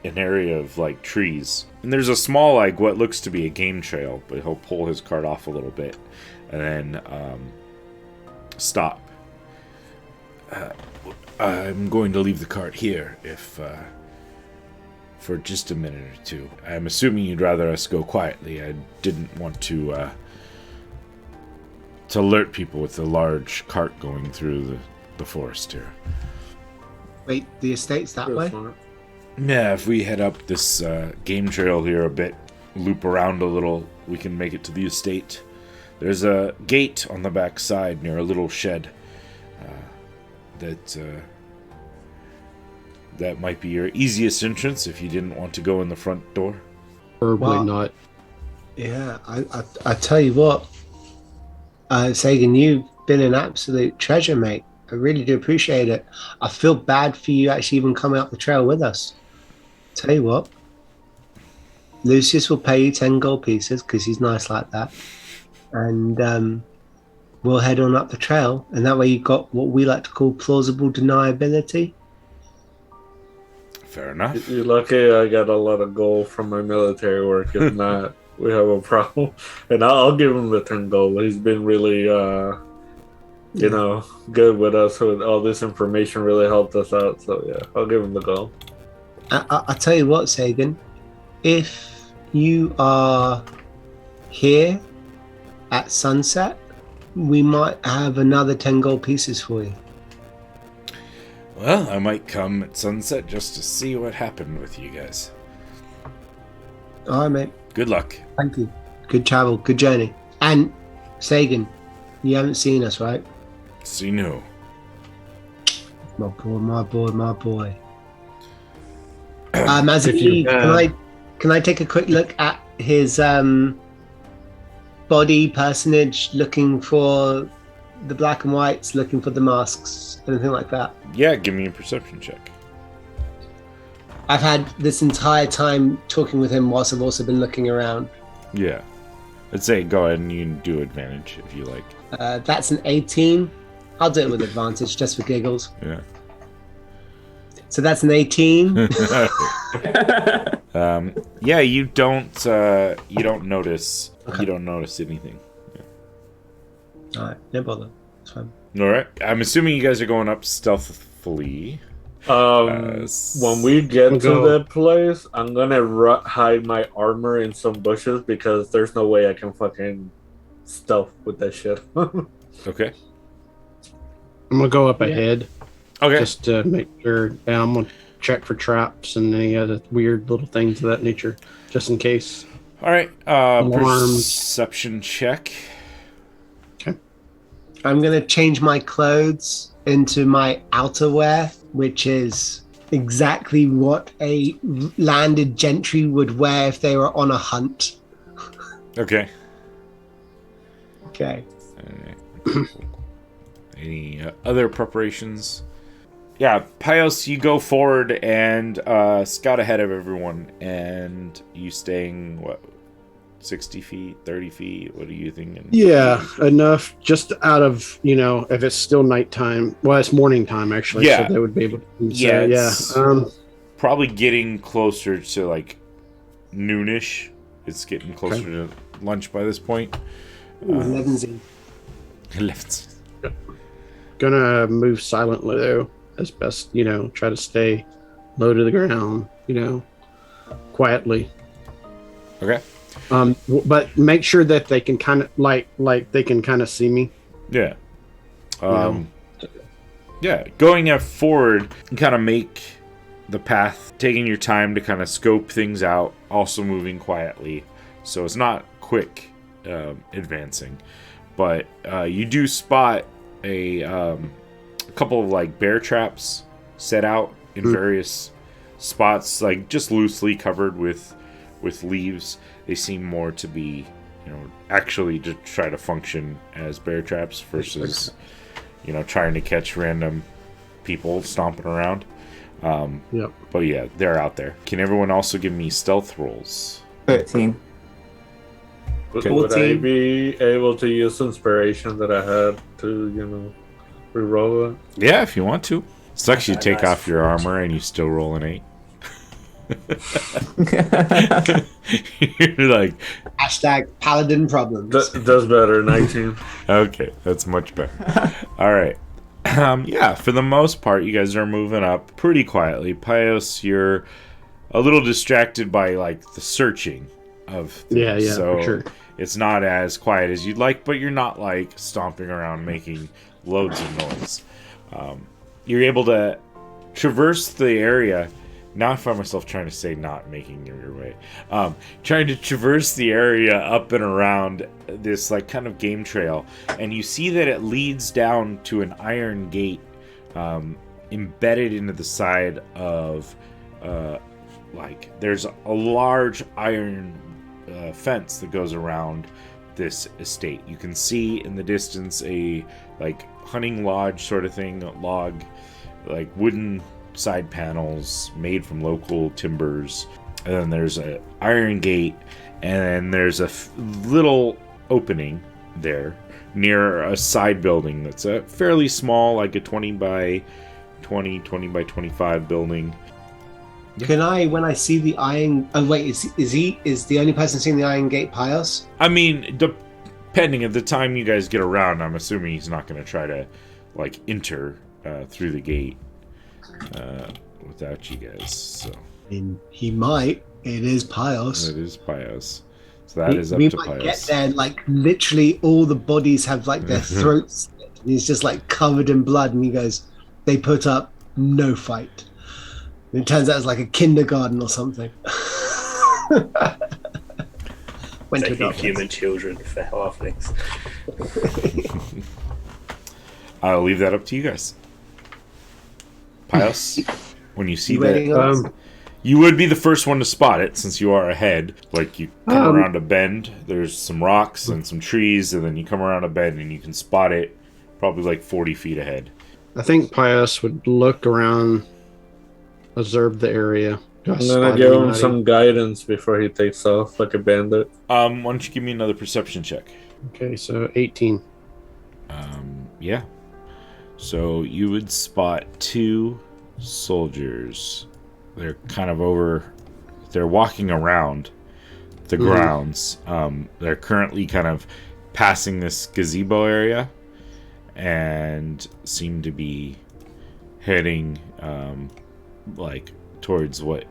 an area of trees. And there's a small what looks to be a game trail, but he'll pull his cart off a little bit and then stop. I'm going to leave the cart here for just a minute or two. I'm assuming you'd rather us go quietly. I didn't want to alert people with a large cart going through the forest here. Wait, the estate's that way? Yeah, if we head up this game trail here a bit, loop around a little, we can make it to the estate. There's a gate on the back side near a little shed that might be your easiest entrance if you didn't want to go in the front door. Probably not. Yeah, I tell you what, Sagan, you've been an absolute treasure, mate. I really do appreciate it. I feel bad for you actually even coming up the trail with us. Tell you what, Lucius will pay you 10 gold pieces because he's nice like that. And we'll head on up the trail. And that way you've got what we like to call plausible deniability. Fair enough. You're lucky I got a lot of gold from my military work. If not, we have a problem. And I'll give him the 10 gold. He's been really, good with us. With all this information really helped us out. So, yeah, I'll give him the gold. I'll tell you what, Sagan. If you are here at sunset, we might have another 10 gold pieces for you. Well, I might come at sunset just to see what happened with you guys. All right, mate. Good luck. Thank you. Good travel. Good journey. And Sagan, you haven't seen us, right? See no. My boy, my boy, my boy. Mazzy, can I take a quick look at his body, personage, looking for the black and whites, looking for the masks, anything like that? Yeah, give me a perception check. I've had this entire time talking with him whilst I've also been looking around. Yeah. I'd say go ahead and you can do advantage if you like. That's an 18. I'll do it with advantage just for giggles. Yeah. So that's an 18. Yeah, you don't notice. Okay. You don't notice anything. All right, no bother. It's fine. All right. I'm assuming you guys are going up stealthily. When we get to that place, I'm gonna hide my armor in some bushes because there's no way I can fucking stealth with that shit. Okay. I'm gonna go up ahead Okay. just to make sure. And I'm gonna check for traps and any other weird little things of that nature, just in case. All right. Alarms. Perception check. I'm going to change my clothes into my outerwear, which is exactly what a landed gentry would wear if they were on a hunt. Okay. Okay. All right. Any other preparations? Yeah, Pios, you go forward and scout ahead of everyone, and you staying, what, 60 feet, 30 feet? What are you thinking? Yeah, enough just out of, if it's still nighttime. Well, it's morning time, actually. Yeah. So they would be able to. Yeah, So, it's probably getting closer to, like, noonish. It's getting closer to lunch by this point. 11Z. Left. Gonna move silently, though, as best, try to stay low to the ground, quietly. Okay. But make sure that they can kind of like they can kind of see me. Yeah. Yeah, going forward, you kind of make the path, taking your time to kind of scope things out, also moving quietly. So it's not quick advancing. But you do spot a couple of, like, bear traps set out in various spots, like, just loosely covered with leaves. They seem more to be, actually to try to function as bear traps versus, trying to catch random people stomping around. Yep. But yeah, they're out there. Can everyone also give me stealth rolls? 13. Would I be able to use inspiration that I had to, reroll it? Yeah, if you want to. Sucks you take off your armor and you still roll an 8. You're like, Hashtag paladin problems. That's better, 19. okay, that's much better. All right. Yeah, for the most part, you guys are moving up pretty quietly. Pios, you're a little distracted by, like, the searching of things. Yeah, so for sure. It's not as quiet as you'd like, but you're not, like, stomping around making loads of noise. You're able to traverse the area. Now I find myself trying to say not making your way. Trying to traverse the area up and around this, like, kind of game trail. And you see that it leads down to an iron gate embedded into the side of, there's a large iron fence that goes around this estate. You can see in the distance a, like, hunting lodge sort of thing, a log, like, wooden side panels made from local timbers, and then there's an iron gate, and then there's a little opening there near a side building that's a fairly small, like a 20 by by 25 building. Can I, when I see the iron... Oh, wait, is the only person seeing the iron gate Pios? I mean, depending at the time you guys get around, I'm assuming he's not going to try to, like, enter through the gate without you guys. So I mean, he might. It is Pios. it is Pios. So that is up we to might Pios. get there, like, literally all the bodies have, like, their throats slit, and he's just, like, covered in blood, and he goes, they put up no fight. And it turns out it's like a kindergarten or something. Went to Taking human children for halflings. I'll leave that up to you guys. Pios, when you see You waiting that, on us? you would be the first one to spot it since you are ahead. Like, you come around a bend, there's some rocks and some trees, and then you come around a bend and you can spot it probably like 40 feet ahead. I think Pius would look around, observe the area. I'm gonna give him some guidance before he takes off like a bandit. Why don't you give me another perception check? Okay, so 18. Yeah. So you would spot 2 soldiers. They're kind of they're walking around the grounds. They're currently kind of passing this gazebo area and seem to be heading like towards what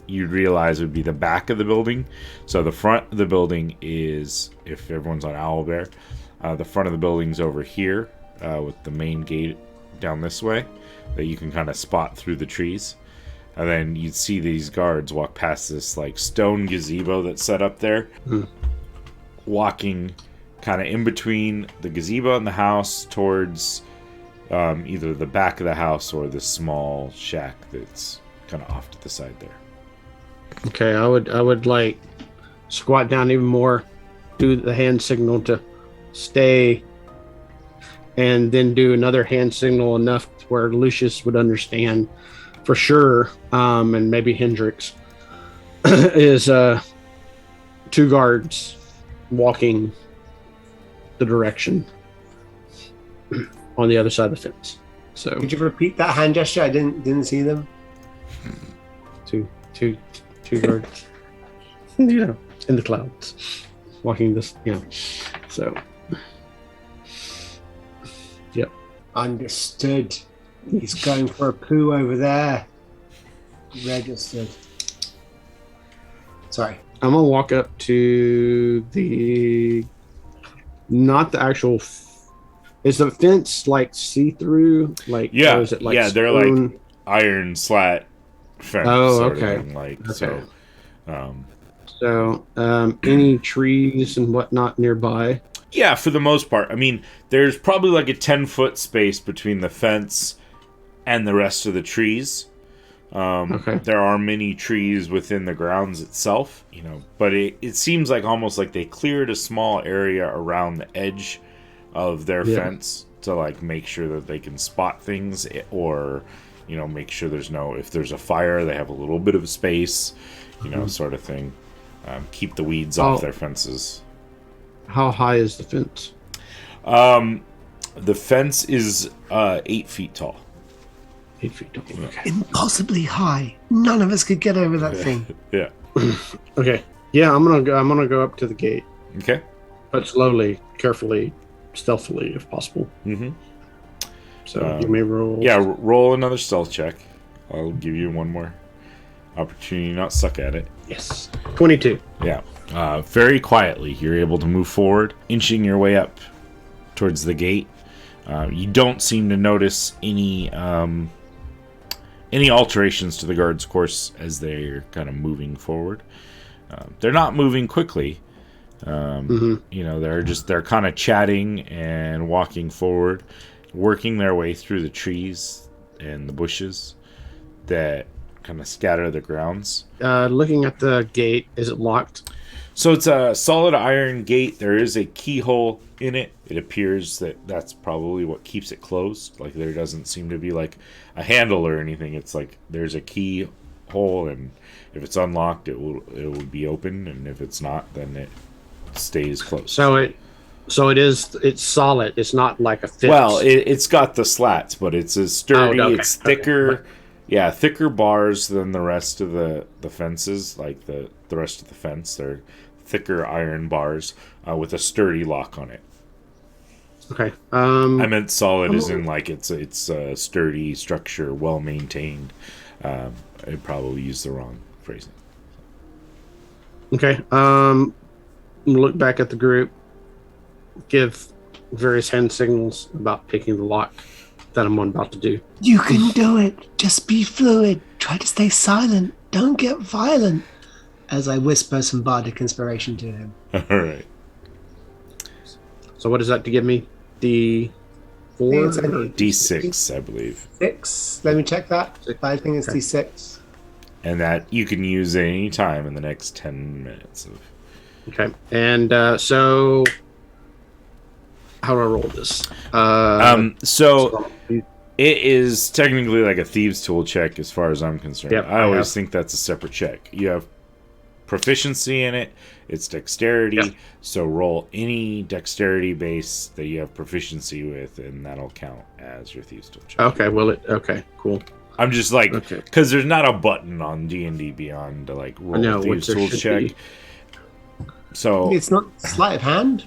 you'd realize would be the back of the building. So the front of the building is, if everyone's on Owlbear, the front of the building's over here with the main gate down this way that you can kind of spot through the trees. And then you'd see these guards walk past this, like, stone gazebo that's set up there, walking kind of in between the gazebo and the house towards either the back of the house or the small shack that's kind of off to the side there. Okay, I would like squat down even more, do the hand signal to stay, and then do another hand signal enough where Lucius would understand for sure, and maybe Hendrix is 2 guards walking the direction on the other side of the fence. So Could you repeat that hand gesture? I didn't see them. two guards, in the clouds, walking this, So, yep. Understood. He's going for a poo over there. Registered. Sorry. I'm gonna walk up to not the actual. Is the fence like see-through? Like, Yeah, or is it like they're stone? like iron slat fence. Oh, sort of okay. thing, like Okay. so. So, any trees and whatnot nearby? Yeah, for the most part. I mean, there's probably like a 10-foot space between the fence and the rest of the trees. Okay. There are many trees within the grounds itself, but it seems like almost like they cleared a small area around the edge of their fence to like make sure that they can spot things, or make sure if there's a fire, they have a little bit of space, sort of thing. Keep the weeds off their fences. How high is the fence? The fence is 8 feet tall. 8 feet tall. Okay. Impossibly high. None of us could get over that thing. Yeah. Okay. Yeah, I'm gonna go up to the gate, Okay. but slowly, carefully, stealthily, if possible. Mm-hmm. So you may roll. Yeah, roll another stealth check. I'll give you one more opportunity, not suck at it. Yes. 22. Yeah. Very quietly, you're able to move forward, inching your way up towards the gate. You don't seem to notice any alterations to the guards' course as they're kind of moving forward. They're not moving quickly. They're kind of chatting and walking forward, working their way through the trees and the bushes that kind of scatter the grounds. Looking at the gate, is it locked? So it's a solid iron gate. There is a keyhole in it. It appears that that's probably what keeps it closed. Like, there doesn't seem to be like a handle or anything. It's like there's a keyhole, and if it's unlocked, it will be open, and if it's not, then it stays closed. It's solid. It's not like a fence. Well, it's got the slats, but it's as sturdy. Okay. It's thicker. Okay. Yeah, thicker bars than the rest of the fences. Like the rest of the fence, they're thicker iron bars with a sturdy lock on it. Okay. I meant solid as in like it's a sturdy structure, well maintained. I probably used the wrong phrasing. Okay. Look back at the group. Give various hand signals about picking the lock that I'm about to do. You can do it. Just be fluid. Try to stay silent. Don't get violent. As I whisper some bardic inspiration to him. All right. So what is that to give me? D4? D6, I believe. 6. Let me check that. I think it's Okay. D6. And that you can use at any time in the next 10 minutes. Okay. And so how do I roll this? So it is technically like a thieves' tool check as far as I'm concerned. Yep, I always think that's a separate check. You have proficiency in it. It's dexterity. Yep. So roll any dexterity base that you have proficiency with, and that'll count as your thieves' tool check. Okay. Okay. Cool. I'm just like, Okay. because there's not a button on D&D Beyond to like roll a thieves' tool check. So It's not sleight of hand.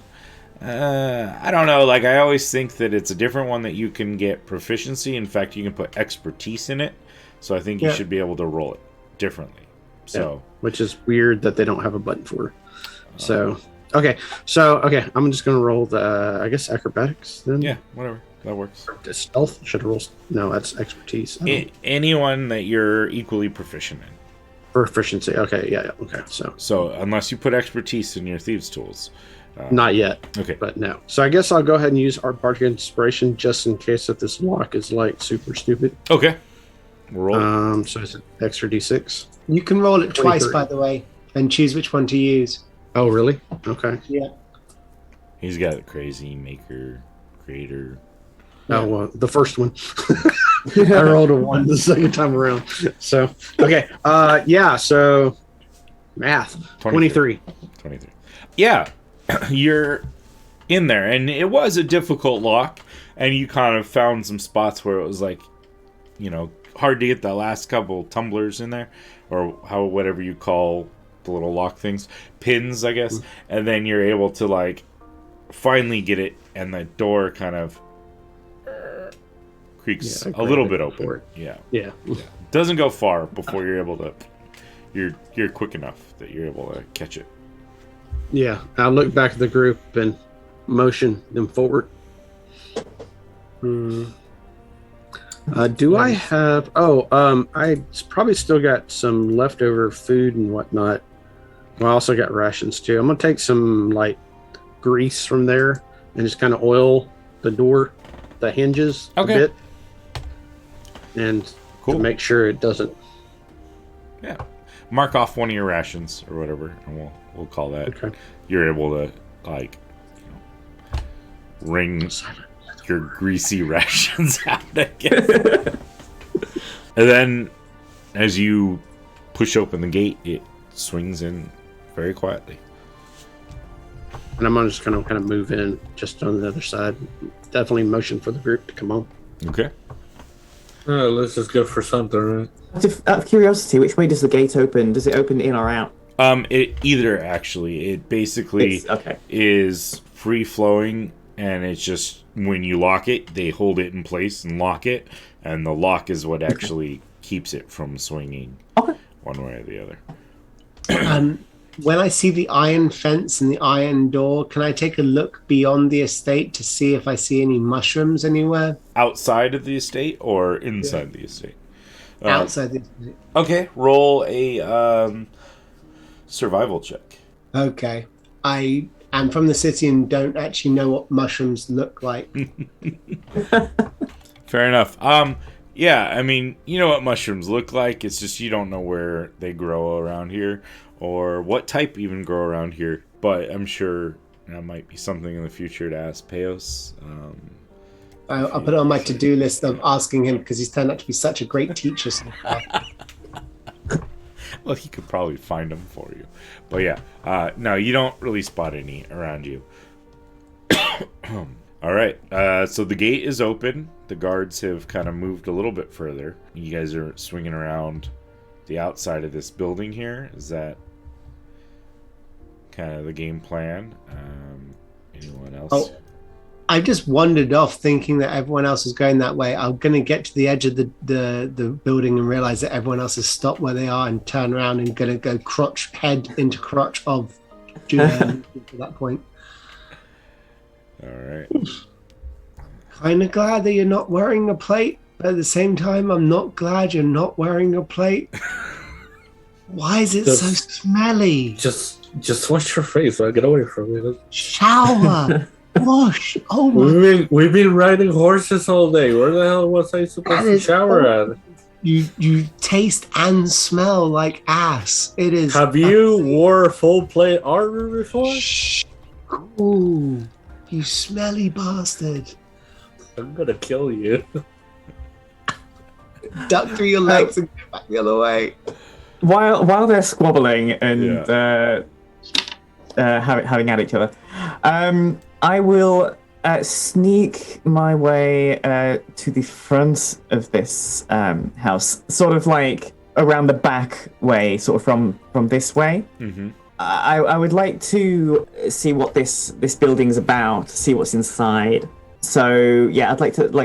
I don't know. Like, I always think that it's a different one that you can get proficiency. In fact, you can put expertise in it. So I think you should be able to roll it differently. So, which is weird that they don't have a button for. So, okay. I'm just gonna roll the, I guess, acrobatics then. yeah, whatever. That works. Stealth should roll. No, that's expertise. Anyone that you're equally proficient in. Proficiency. Okay. Yeah. Okay. So unless you put expertise in your thieves' tools, Not yet. Okay. But no. So I guess I'll go ahead and use our Bardic Inspiration just in case that this lock is like super stupid. Okay. Roll. So it's an extra D6. You can roll it twice, 23. by the way, and choose which one to use. Oh, really? Okay. Yeah. He's got a crazy maker, creator. Oh, well, the first one. I rolled a 1 the second time around. So, okay. So math. 23. 23. Yeah. You're in there, and it was a difficult lock, and you kind of found some spots where it was like, hard to get the last couple tumblers in there, or whatever you call the little lock things, pins, I guess. And then you're able to like finally get it, and the door kind of creaks a little bit open. Yeah. Doesn't go far before you're able to. You're quick enough that you're able to catch it. Yeah, I look back at the group and motion them forward. Do I have? I probably still got some leftover food and whatnot. Well, I also got rations too. I'm gonna take some like grease from there and just kind of oil the door, the hinges a bit, and to make sure it doesn't. Yeah, mark off one of your rations or whatever, and we'll call that. Okay. You're able to like wring your greasy rations out, I guess. And then as you push open the gate, it swings in very quietly. And I'm just gonna kind of move in just on the other side. Definitely motion for the group to come on. Okay. Let's just go for something, right? Out of curiosity, which way does the gate open? Does it open in or out? It either actually. It basically is free flowing, and it's just when you lock it, they hold it in place and lock it, and the lock is what actually keeps it from swinging one way or the other. When I see the iron fence and the iron door, can I take a look beyond the estate to see if I see any mushrooms anywhere? Outside of the estate or inside the estate? Outside the estate. Okay, roll a survival check. Okay. I am from the city and don't actually know what mushrooms look like. Fair enough. Yeah, I mean, you know what mushrooms look like. It's just you don't know where they grow around here or what type even grow around here. But I'm sure that might be something in the future to ask Peos. I'll put it on my to-do list of asking him because he's turned out to be such a great teacher so far. Well, he could probably find them for you. But yeah, no, you don't really spot any around you. All right, so the gate is open. The guards have kind of moved a little bit further. You guys are swinging around the outside of this building here. Is that kind of the game plan? Anyone else? Oh, I just wandered off thinking that everyone else was going that way. I'm going to get to the edge of the building and realize that everyone else has stopped where they are and turn around and going to go head into crotch of Julian at that point. All right. Kind of glad that you're not wearing a plate, but at the same time, I'm not glad you're not wearing a plate. Why is it so smelly? Just wash your face. I'll get away from it. Shower. Wash. Oh my. We've been riding horses all day. Where the hell was I supposed to shower at? You taste and smell like ass. It is. Have you wore full plate armor before? Shh. Ooh, you smelly bastard. I'm gonna kill you. Duck through your legs and get back the other way. While they're squabbling and having at each other, I will sneak my way to the front of this house, sort of like around the back way, sort of from this way. Mm-hmm. I would like to see what this building's about, see what's inside. So yeah, I'd like to sort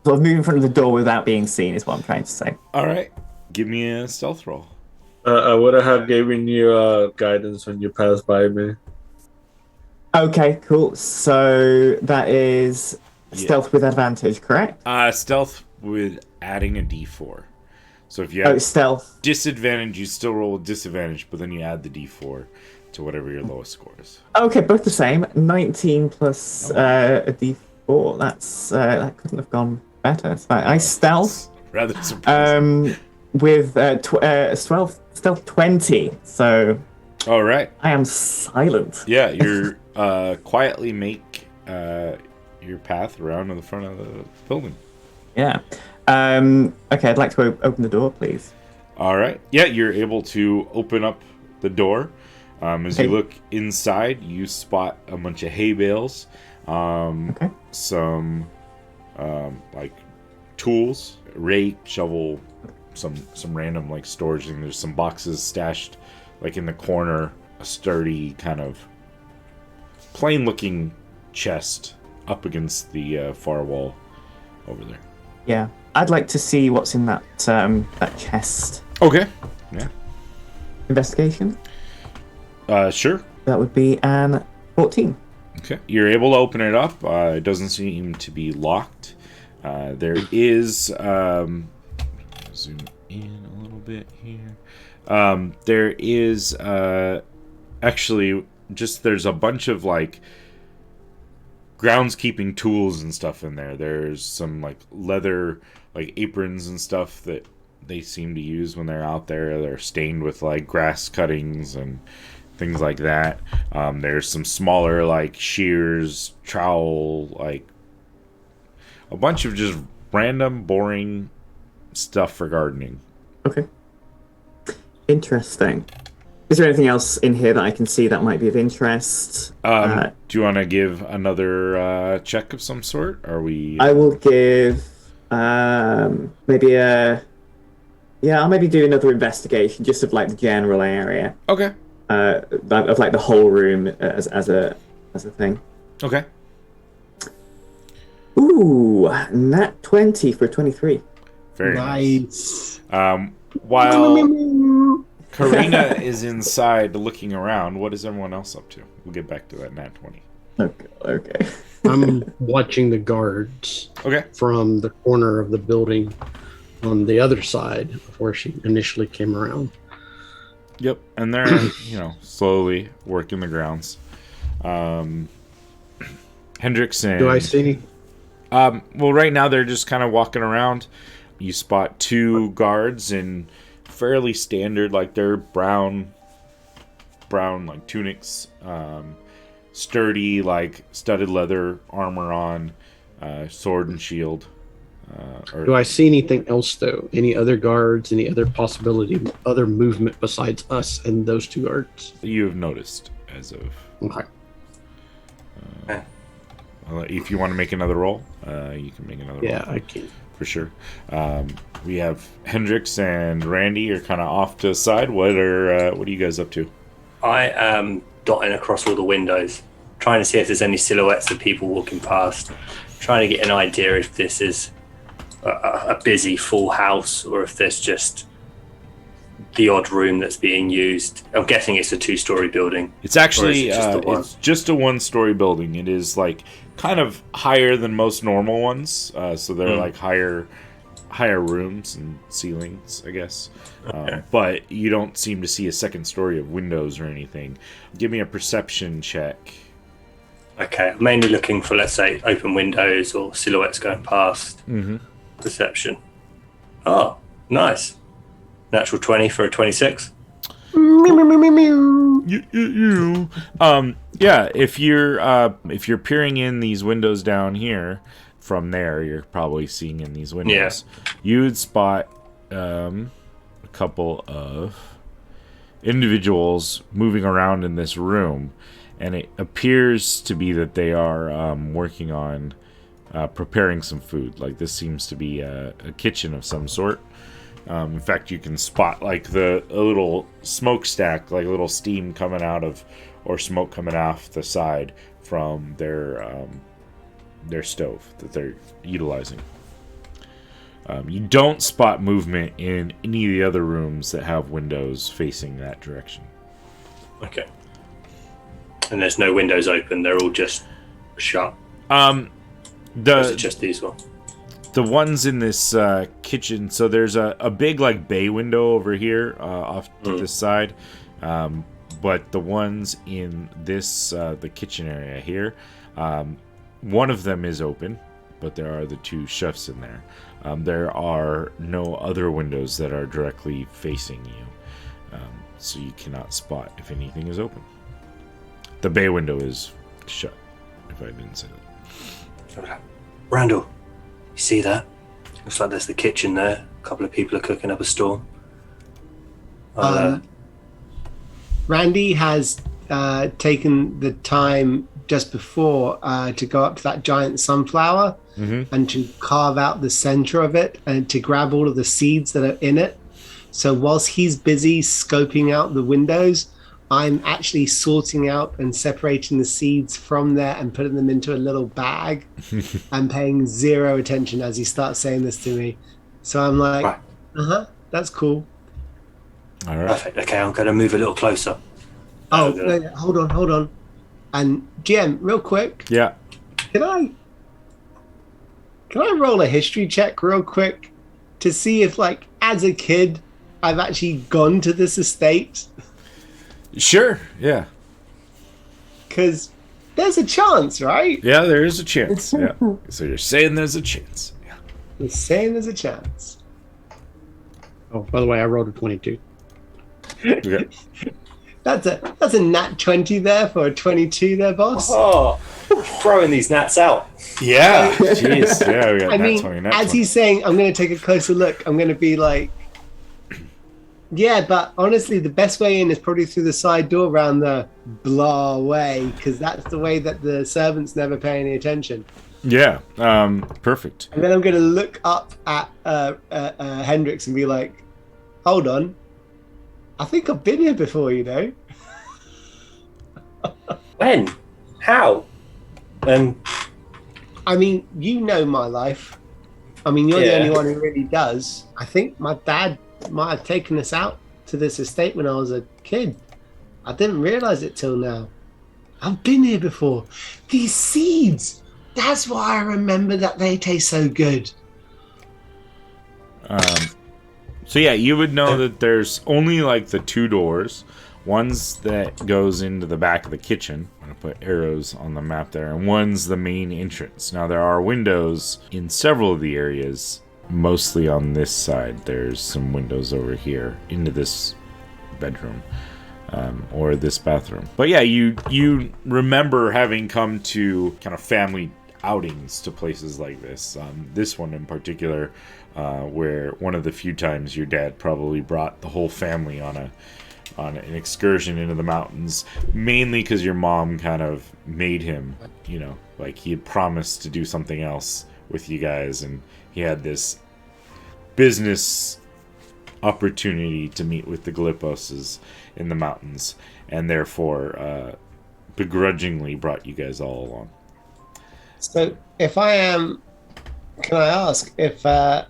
of move in front of the door without being seen. Is what I'm trying to say. All right, give me a stealth roll. I would have given you guidance when you passed by me. Okay, cool. So that is stealth with advantage, correct? Stealth with adding a d4. So if you have stealth disadvantage, you still roll with disadvantage, but then you add the d4 to whatever your lowest score is. Okay, both the same. 19 plus a d4. That couldn't have gone better. So I stealth Rather surprising. with 12 stealth 20. So All right. I am silent. Yeah, you're quietly make your path around to the front of the building. Yeah. Okay, I'd like to open the door, please. All right. Yeah, you're able to open up the door. As you look inside, you spot a bunch of hay bales, some like tools, rake, shovel, some random like storage thing. There's some boxes stashed like in the corner, a sturdy kind of plain-looking chest up against the far wall over there. Yeah, I'd like to see what's in that chest. Okay. Yeah. Investigation. Sure. That would be an 14. Okay. You're able to open it up. It doesn't seem to be locked. There is zoom in a little bit here. There is actually just there's a bunch of like groundskeeping tools and stuff in there. There's some like leather like aprons and stuff that they seem to use when they're out there. They're stained with like grass cuttings and things like that. There's some smaller like shears, trowel, like a bunch of just random boring stuff for gardening. Okay. Interesting. Is there anything else in here that I can see that might be of interest? Do you want to give another check of some sort? Are we? I will give maybe a. Yeah, I'll maybe do another investigation just of like the general area. Okay. Of like the whole room as a thing. Okay. Ooh, nat 20 for 23. Very Nice. While Karina is inside looking around, what is everyone else up to? We'll get back to that nat 20. Okay. I'm watching the guards Okay. from the corner of the building on the other side of where she initially came around. Yep, and they're slowly working the grounds. Hendrix and Do I see any? well, right now they're just kind of walking around. You spot two guards in fairly standard, like they're brown like tunics, sturdy like studded leather armor on, sword and shield. Do I see anything else though? Any other guards? Any other possibility? Other movement besides us and those two guards? You have noticed as of. Okay. If you want to make another roll, you can make another roll. Yeah, I can. For sure. We have Hendrix and Randy are kind of off to the side. What are you guys up to? I am dotting across all the windows, trying to see if there's any silhouettes of people walking past, trying to get an idea if this is a busy full house or if there's just the odd room that's being used. I'm guessing it's a 2-story building. It's actually it's just a 1-story building. It is like kind of higher than most normal ones, so they're like higher rooms and ceilings, I guess. Okay. But you don't seem to see a second story of windows or anything. Give me a perception check. Okay, I'm mainly looking for, let's say, open windows or silhouettes going past. Mm-hmm. Perception. Oh, nice. Natural 20 for a 26. Yeah, if you're peering in these windows down here, from there you're probably seeing in these windows. Yeah. You would spot a couple of individuals moving around in this room, and it appears to be that they are working on preparing some food. Like this seems to be a kitchen of some sort. In fact, you can spot like a little smokestack, like a little steam coming out of, or smoke coming off the side from their stove that they're utilizing. You don't spot movement in any of the other rooms that have windows facing that direction. Okay. And there's no windows open, they're all just shut. Or is it just these ones? The ones in this kitchen, so there's a big like bay window over here off to this side, but the ones in this the kitchen area here, one of them is open, but there are the two chefs in there. There are no other windows that are directly facing you, so you cannot spot if anything is open. The bay window is shut, if I didn't say that. Randall, you see that? Looks like there's the kitchen there. A couple of people are cooking up a storm. Randy has taken the time just before to go up to that giant sunflower and to carve out the center of it and to grab all of the seeds that are in it. So whilst he's busy scoping out the windows, I'm actually sorting out and separating the seeds from there and putting them into a little bag and paying zero attention as he starts saying this to me. So I'm like, that's cool. All right. Perfect. Okay, I'm going to move a little closer. Oh, no, hold on. And GM, real quick. Yeah. Can I roll a history check real quick to see if, like, as a kid, I've actually gone to this estate? Sure, yeah. Because there's a chance, right? Yeah, there is a chance. Yeah. So you're saying there's a chance. Yeah. I'm saying there's a chance. Oh, by the way, I rolled a 22. Okay. That's a nat 20 there for a 22 there, boss. Oh, throwing these gnats out. Yeah. Jeez. Yeah, we got I nat mean, 20, nat as 20. he's saying, I'm going to take a closer look. I'm going to be like, yeah, but honestly, the best way in is probably through the side door around the blah way, because that's the way that the servants never pay any attention. Yeah. Perfect. And then I'm going to look up at Hendrix and be like, hold on. I think I've been here before, you know. When? How? I mean, you know my life. I mean, you're the only one who really does. I think my dad might have taken us out to this estate when I was a kid. I didn't realize it till now. I've been here before. These seeds. That's why I remember that they taste so good. So yeah, you would know that there's only like the two doors. One's that goes into the back of the kitchen. I'm going to put arrows on the map there. And one's the main entrance. Now there are windows in several of the areas. Mostly on this side. There's some windows over here into this bedroom. Or this bathroom. But yeah, you remember having come to kind of family outings to places like this. This one in particular, where one of the few times your dad probably brought the whole family on an excursion into the mountains, mainly because your mom kind of made him, you know, like he had promised to do something else with you guys, and he had this business opportunity to meet with the Galiposes in the mountains, and therefore begrudgingly brought you guys all along. So if I am, can I ask if a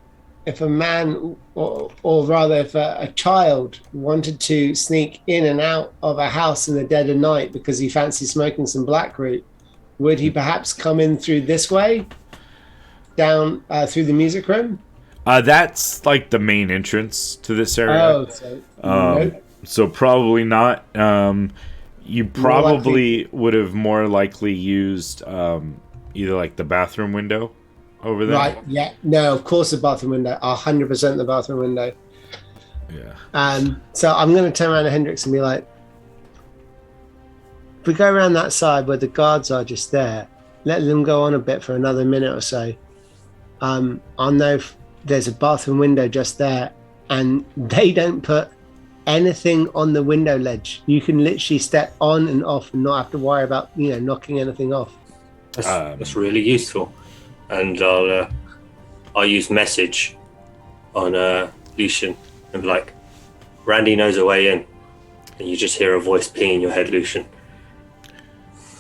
man, or rather if a child wanted to sneak in and out of a house in the dead of night because he fancied smoking some blackroot, would he perhaps come in through this way, down through the music room? That's like the main entrance to this area. Oh, so nope. So probably not. You probably would have more likely used either like the bathroom window over there. Right, yeah. No, of course the bathroom window. 100% the bathroom window. Yeah. So I'm going to turn around to Hendrix and be like, if we go around that side where the guards are just there, let them go on a bit for another minute or so. I'll know if there's a bathroom window just there, and they don't put anything on the window ledge. You can literally step on and off and not have to worry about, you know, knocking anything off. That's really useful. And I'll use message on Lucian and be like, Randy knows a way in. And you just hear a voice ping in your head, Lucian.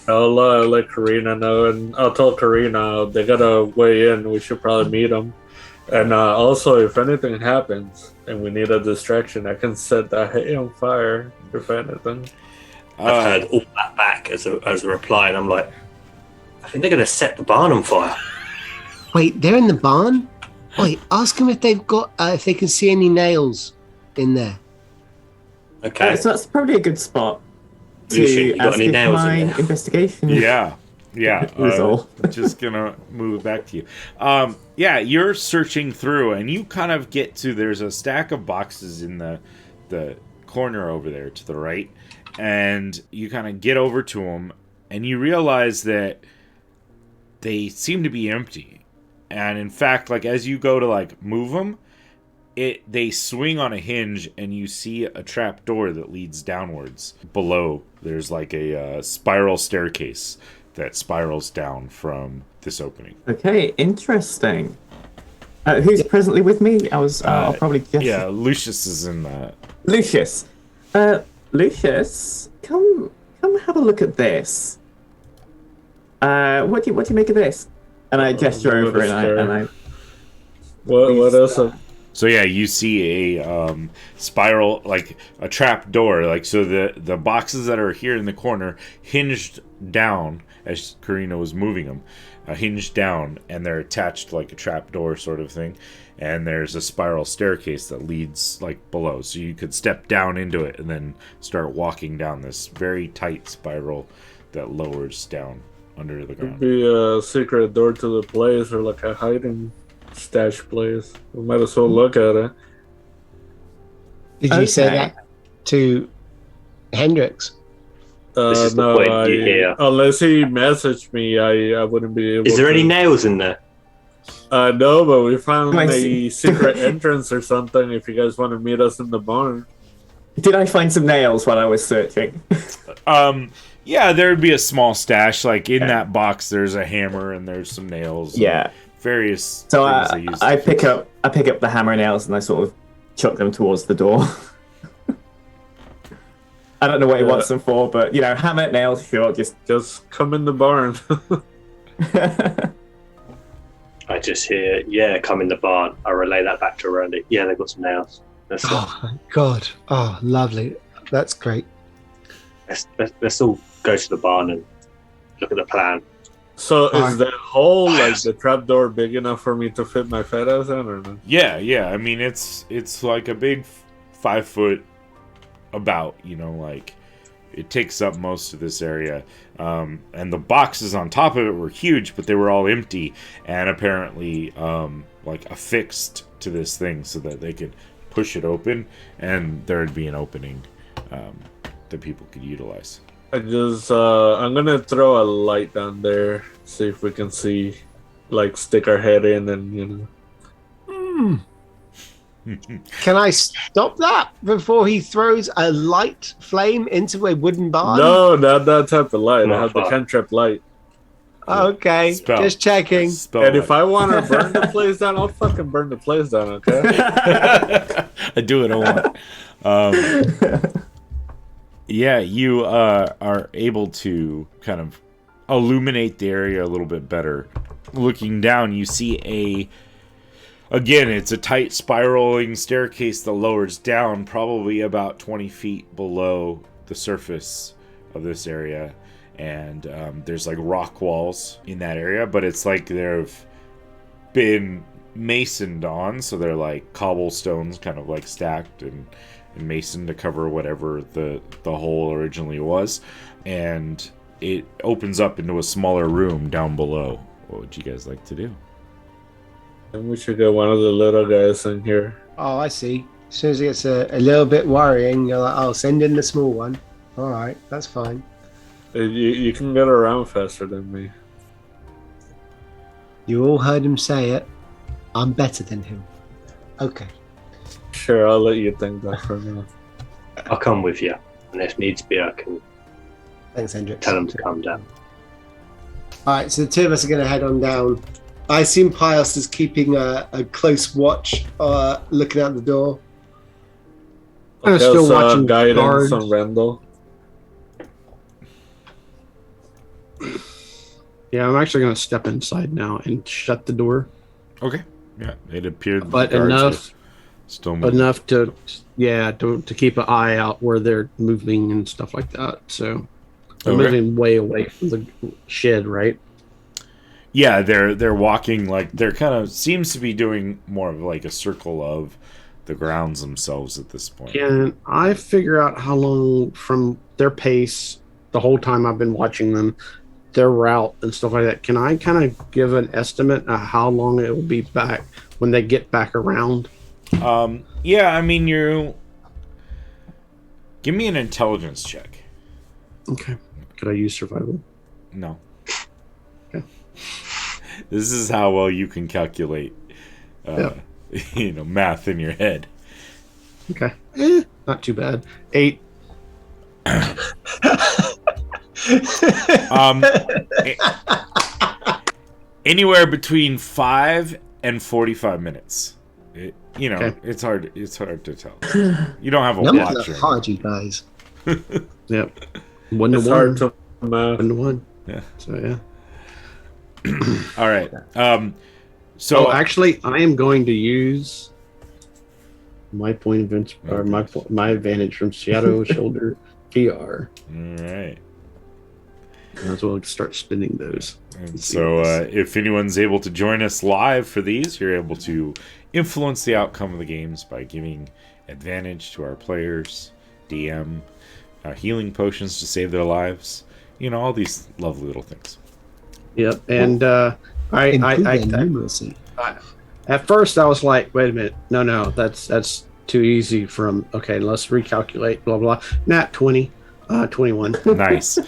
I'll let Karina know, and I'll tell Karina they got a way in. We should probably meet them. And also, if anything happens and we need a distraction, I can set that hay on fire, if anything. I've heard all that back as a reply, and I'm like, I think they're going to set the barn on fire. Wait, they're in the barn? Wait, ask them if they've got, if they can see any nails in there. Okay. So that's probably a good spot. Lucian, you to got ask any if nails in my there? investigation. Yeah. Result. Just gonna move it back to you. Yeah, you're searching through, and you kind of get to. There's a stack of boxes in the corner over there to the right, and you kind of get over to them, and you realize that they seem to be empty. And in fact, like as you go to like move them, they swing on a hinge, and you see a trap door that leads downwards. Below, there's like a spiral staircase that spirals down from this opening. Okay, interesting. Who's presently with me? I'll probably just... Yeah, Lucius is in that. Lucius. Lucius, come have a look at this. What do you make of this? And I gesture over it, and I What else? So yeah, you see a spiral, like a trap door. Like so, the boxes that are here in the corner hinged down as Karina was moving them, hinged down, and they're attached like a trap door sort of thing. And there's a spiral staircase that leads like below, so you could step down into it and then start walking down this very tight spiral that lowers down under the ground. Could be a secret door to the place or like a hiding stash place. We might as well look at it. Did you say Okay. that to Hendrix? This is the No, point you hear. unless he messaged me, I wouldn't be able. Is there to. any nails in there? No, but we found I a see. secret entrance or something. If you guys want to meet us in the barn. Did I find some nails while I was searching? Yeah, there would be a small stash. Like in that box, there's a hammer and there's some nails. and Yeah. various. So things they use I to pick fix. up the hammer and nails, and I sort of chuck them towards the door. I don't know what he wants them for, but hammer, nails, sure, Just come in the barn. I just hear, yeah, come in the barn. I relay that back to Randy. Yeah, they've got some nails. Oh, my God. Oh, lovely. That's great. Let's all go to the barn and look at the plan. So Alright. is that hole, like the trapdoor, big enough for me to fit my fat ass in, or not? Yeah. I mean, it's like a big 5 foot about. Like it takes up most of this area. And the boxes on top of it were huge, but they were all empty and apparently like affixed to this thing so that they could push it open and there'd be an opening that people could utilize. I'm gonna throw a light down there, see if we can see, like stick our head in and Can I stop that before he throws a light flame into a wooden barn? No, not that type of light. No, I have the fuck. cantrip light. Okay, Spell. just checking. Spell And it. if I want to burn the place down, I'll fucking burn the place down, okay? I do what I want. Yeah, you are able to kind of illuminate the area a little bit better. Looking down, you see again, it's a tight spiraling staircase that lowers down probably about 20 feet below the surface of this area. And there's like rock walls in that area, but it's like they've been masoned on, so they're like cobblestones kind of like stacked and masoned to cover whatever the hole originally was. And it opens up into a smaller room down below. What would you guys like to do? And we should get one of the little guys in here. Oh, I see. As soon as it gets a little bit worrying, you're like, "I'll send in the small one." All right, that's fine. You can get around faster than me. You all heard him say it. I'm better than him. Okay. Sure, I'll let you think that for now. I'll come with you. And if needs be, I can Thanks, Hendrix. tell them to come down. All right, so the two of us are going to head on down. I assume Pius is keeping a close watch, looking out the door. I'm still watching guidance guard. on Randall. Yeah, I'm actually going to step inside now and shut the door. Okay. Yeah, it appeared that But the guards enough- were still moving. Enough to keep an eye out where they're moving and stuff like that. So they're Okay. moving way away from the shed, right? Yeah, they're walking like they're kind of seems to be doing more of like a circle of the grounds themselves at this point. Can I figure out how long from their pace the whole time I've been watching them, their route and stuff like that? Can I kind of give an estimate of how long it will be back when they get back around? Yeah, I mean, give me an intelligence check. Okay. Could I use survival? No. Okay. This is how well you can calculate, math in your head. Okay. Not too bad. 8. Anywhere between 5 and 45 minutes. Okay. It's hard to tell. You don't have a Numbers watch. are hard, you guys. Yep. 1 to It's 1. hard to math. 1 to 1. Yeah. So yeah. All right. So Actually, I am going to use my point of or my advantage from Shadow Shoulder PR. all right. As well start spinning those. And so, if anyone's able to join us live for these, you're able to influence the outcome of the games by giving advantage to our players, DM, healing potions to save their lives. All these lovely little things. Yep. And Improve their numeracy. at first I was like, wait a minute, no, that's too easy. Okay, let's recalculate. Blah blah. Nat 20, 21. Nice.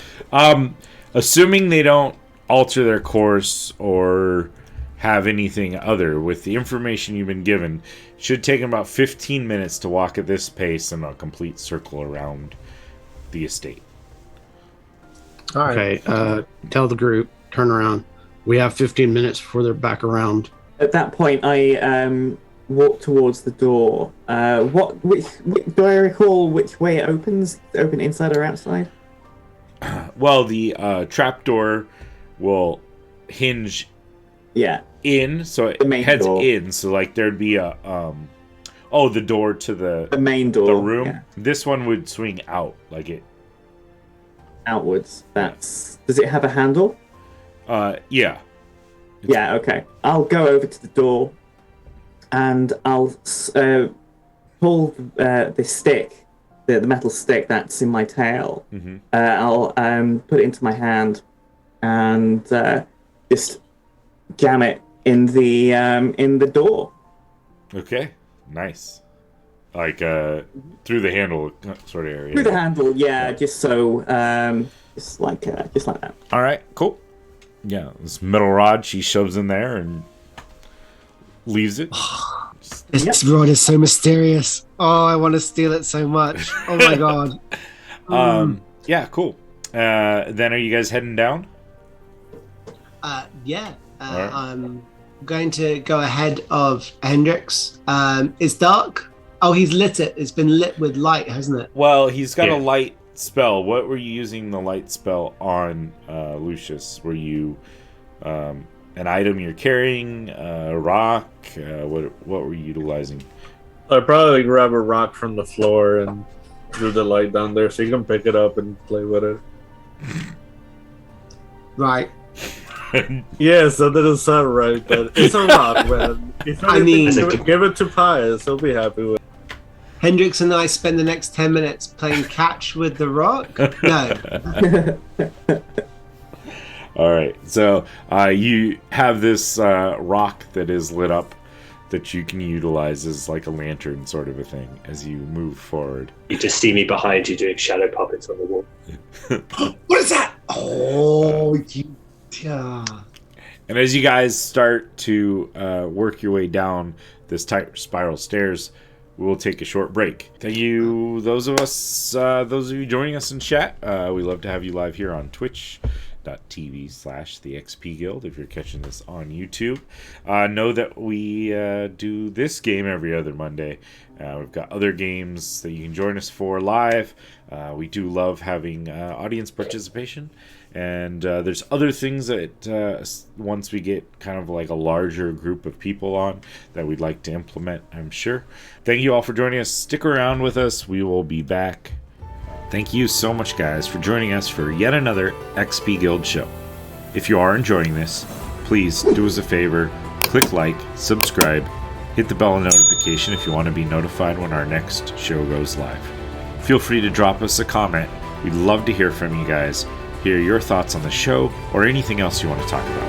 Assuming they don't alter their course or have anything other, with the information you've been given, it should take them about 15 minutes to walk at this pace in a complete circle around the estate. All right. Okay. Tell the group, turn around. We have 15 minutes before they're back around. At that point, I walk towards the door. Which do I recall which way it opens? Open inside or outside? Well, the trapdoor will hinge in, so it main heads door. in. So, like, there'd be a the door to The main door. the room. Yeah. This one would swing out, like it. Outwards. Does it have a handle? Yeah. Yeah. Okay. I'll go over to the door, and I'll pull the stick, the metal stick that's in my tail. Mm-hmm. I'll put it into my hand, and just jam it in the door. Okay. Nice. Like through the handle sort of area. Through the handle, yeah. Just so, just like that. All right. Cool. Yeah. This metal rod she shoves in there and leaves it. This rod is so mysterious. Oh, I want to steal it so much. Oh my god. Yeah. Cool. Then are you guys heading down? Yeah. Alright. I'm going to go ahead of Hendrix. It's dark. Oh, he's lit it. It's been lit with light, hasn't it? Well, he's got Yeah. a light spell. What were you using the light spell on, Lucius? Were you an item you're carrying, a rock? What were you utilizing? I'd probably grab a rock from the floor and do the light down there so you can pick it up and play with it. Right. Yes, that doesn't sound right, but it's a rock, man. If I mean- give it to Pius, he'll be happy with it. Hendrix and I spend the next 10 minutes playing catch with the rock? No. All right. So you have this rock that is lit up that you can utilize as like a lantern sort of a thing as you move forward. You just see me behind you doing shadow puppets on the wall. What is that? Oh, you. Yeah. And as you guys start to work your way down this tight spiral stairs, we will take a short break. Thank you, those of you joining us in chat. We love to have you live here on twitch.tv/the XP Guild. If you're catching this on YouTube, know that we do this game every other Monday. We've got other games that you can join us for live. We do love having audience participation. And there's other things that once we get kind of like a larger group of people on that we'd like to implement, I'm sure. Thank you all for joining us. Stick around with us. We will be back. Thank you so much, guys, for joining us for yet another XP Guild show. If you are enjoying this, please do us a favor, click like, subscribe, Hit the bell notification if you want to be notified when our next show goes live. Feel free to drop us a comment. We'd love to hear from you guys, hear your thoughts on the show, or anything else you want to talk about.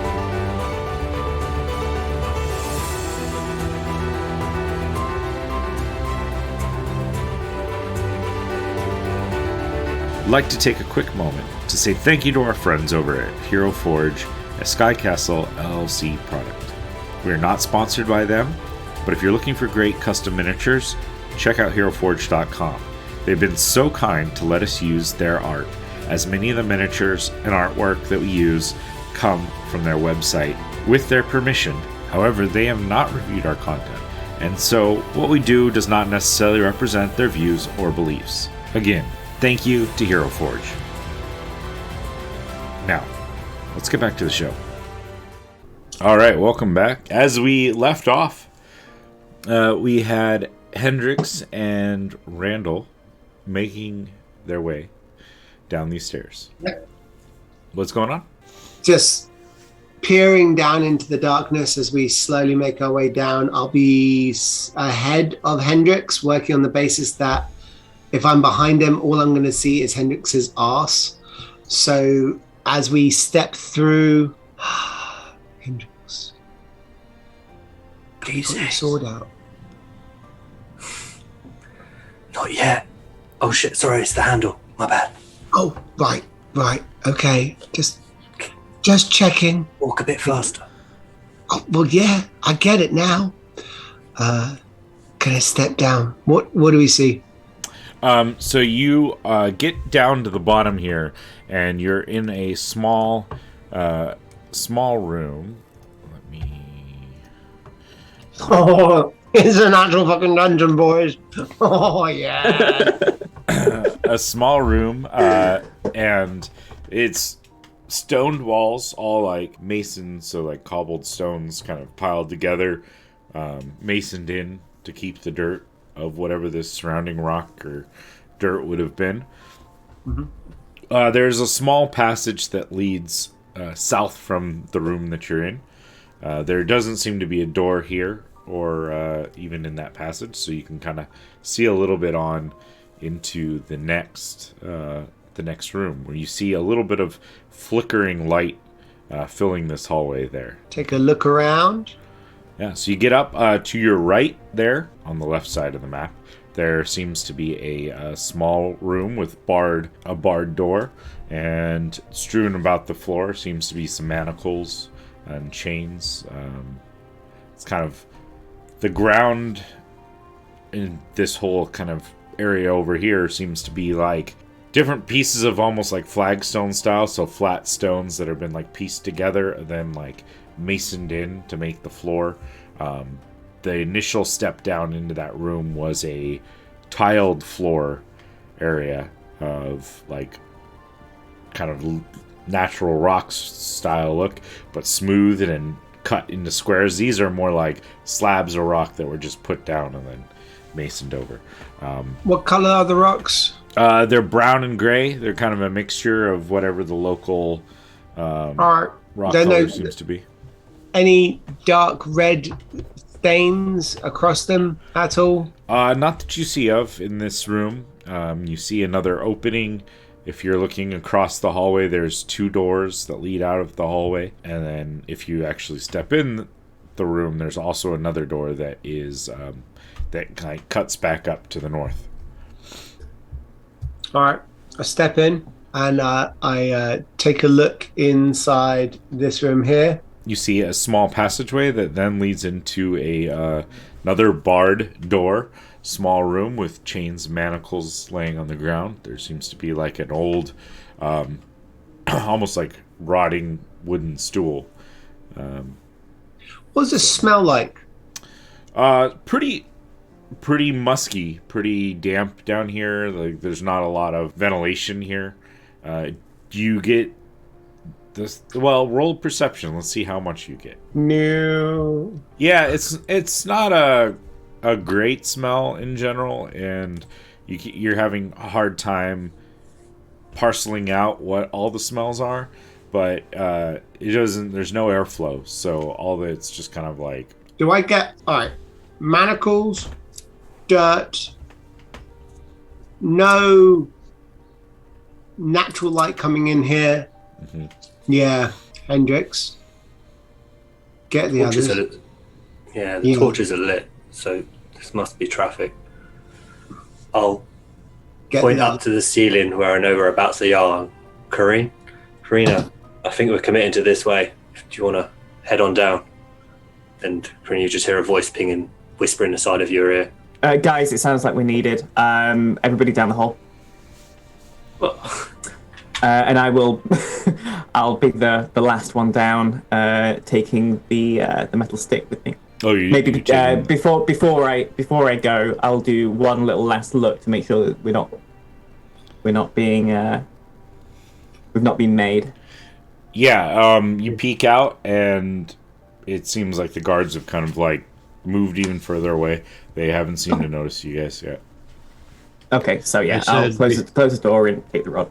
I'd like to take a quick moment to say thank you to our friends over at Hero Forge, a Sky Castle LLC product. We are not sponsored by them, but if you're looking for great custom miniatures, check out HeroForge.com. They've been so kind to let us use their art, as many of the miniatures and artwork that we use come from their website with their permission. However, they have not reviewed our content, and so what we do does not necessarily represent their views or beliefs. Again, thank you to Hero Forge. Now, let's get back to the show. All right, welcome back. As we left off, we had Hendrix and Randall making their way down these stairs. Yep. What's going on? Just peering down into the darkness as we slowly make our way down. I'll be ahead of Hendrix, working on the basis that if I'm behind him, all I'm going to see is Hendrix's arse. So as we step through, Hendrix, put your sword out. Not yet. Oh shit, sorry, it's the handle. My bad. Oh, right, okay. Just checking. Walk a bit faster. Oh, well, yeah, I get it now. Can I step down? What do we see? So you get down to the bottom here, and you're in a small room. Let me. Oh, it's an actual fucking dungeon, boys. Oh yeah. A small room, and it's stoned walls, all like masoned, so like cobbled stones kind of piled together, masoned in to keep the dirt of whatever this surrounding rock or dirt would have been. Mm-hmm. There's a small passage that leads south from the room that you're in. There doesn't seem to be a door here or even in that passage, so you can kind of see a little bit on into the next room, where you see a little bit of flickering light filling this hallway there. Take a look around. Yeah, so you get up to your right there, on the left side of the map. There seems to be a small room with a barred door, and strewn about the floor seems to be some manacles and chains. It's kind of the ground in this whole kind of area over here seems to be like different pieces of almost like flagstone style, so flat stones that have been like pieced together and then like masoned in to make the floor. The initial step down into that room was a tiled floor area of like kind of natural rocks style look, but smooth and cut into squares. These are more like slabs of rock that were just put down and then masoned over. What color are the rocks? They're brown and gray. They're kind of a mixture of whatever the local rock color seems to be. Any dark red stains across them at all? Not that you see of in this room. You see another opening. If you're looking across the hallway, there's two doors that lead out of the hallway. And then if you actually step in the room, there's also another door that is that kind of cuts back up to the north. All right, I step in and I take a look inside this room here. You see a small passageway that then leads into another barred door, small room with chains, manacles laying on the ground. There seems to be like an old, almost like rotting wooden stool. What does this smell like? Pretty musky, pretty damp down here. Like there's not a lot of ventilation here. Do you get this? Well, roll perception. Let's see how much you get. No. Yeah, it's not a great smell in general, and you're having a hard time parceling out what all the smells are. But it doesn't. There's no airflow, so all of it's just kind of like. Do I get? All right. manacles, dirt, no natural light coming in here. Mm-hmm. Yeah, Hendrix. Get the Torches others. the torches are lit, so this must be traffic. I'll point up to the ceiling where I know whereabouts they are. Karina, I think we're committing to this way. Do you want to head on down? And Karina, you just hear a voice pinging, whispering the side of your ear. Guys, it sounds like we're needed. Everybody down the hall. Well, And I will. I'll be the last one down, taking the metal stick with me. Oh, you Maybe you taking- before I go, I'll do one little last look to make sure that we're not being we've not been made. Yeah, you peek out, and it seems like the guards have kind of like moved even further away. They haven't seemed to notice you guys yet. Okay, so yeah, I I'll said close the door and take the rod.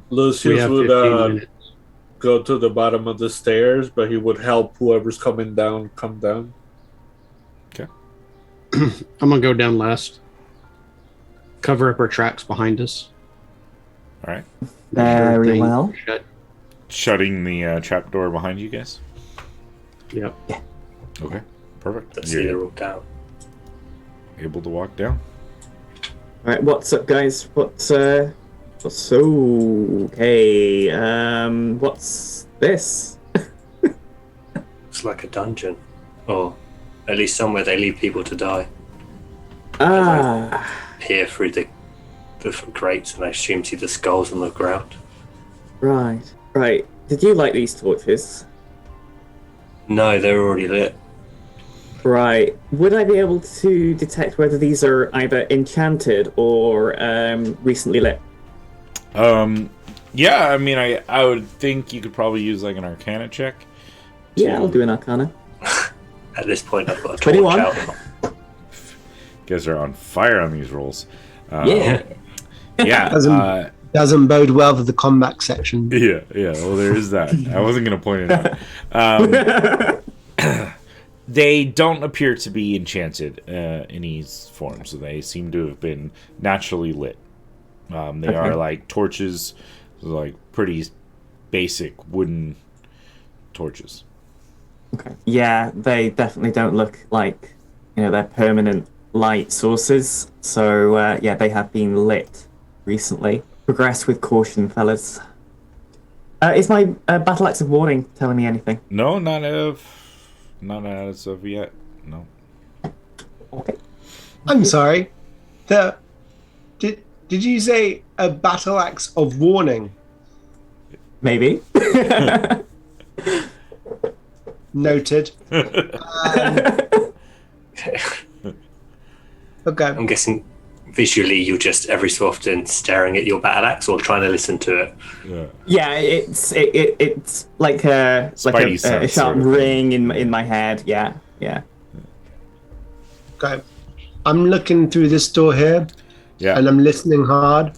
we Lucius have would 15 minutes. go to the bottom of the stairs, but he would help whoever's coming down come down. I'm gonna go down last. Cover up our tracks behind us. All right, Very Thing well. shut. shutting the trap door behind you guys. Yep. Okay, perfect. let's see, they're You're all down. able to walk down. All right, what's up, guys? What's okay? What's this? It's like a dungeon. Or at least somewhere they leave people to die. Peer through the grates and I assume see the skulls on the ground. Right. Did you like these torches? No, they're already lit. Right. Would I be able to detect whether these are either enchanted or recently lit? Yeah, I mean, I would think you could probably use like an Arcana check. Yeah, I'll do an Arcana. At this point, I've got a 21. torch out. You guys are on fire on these rolls. Yeah. Yeah. Doesn't bode well for the combat section. Yeah. Well, there is that. I wasn't going to point it out. They don't appear to be enchanted in any form, so they seem to have been naturally lit. They are like torches, like pretty basic wooden torches. Okay. Yeah, they definitely don't look like, they're permanent light sources. So, yeah, they have been lit recently. Progress with caution, fellas. Is my battle axe of warning telling me anything? No, not as of yet. No. Okay. I'm sorry. Did you say a battle axe of warning? Maybe. Noted. Okay. I'm guessing visually you're just every so often staring at your battle axe or trying to listen to it. Yeah. Yeah, it's like a Spidey sense a sharp sort of thing. ring in my head. Yeah. Okay. I'm looking through this door here, Yeah. and I'm listening hard.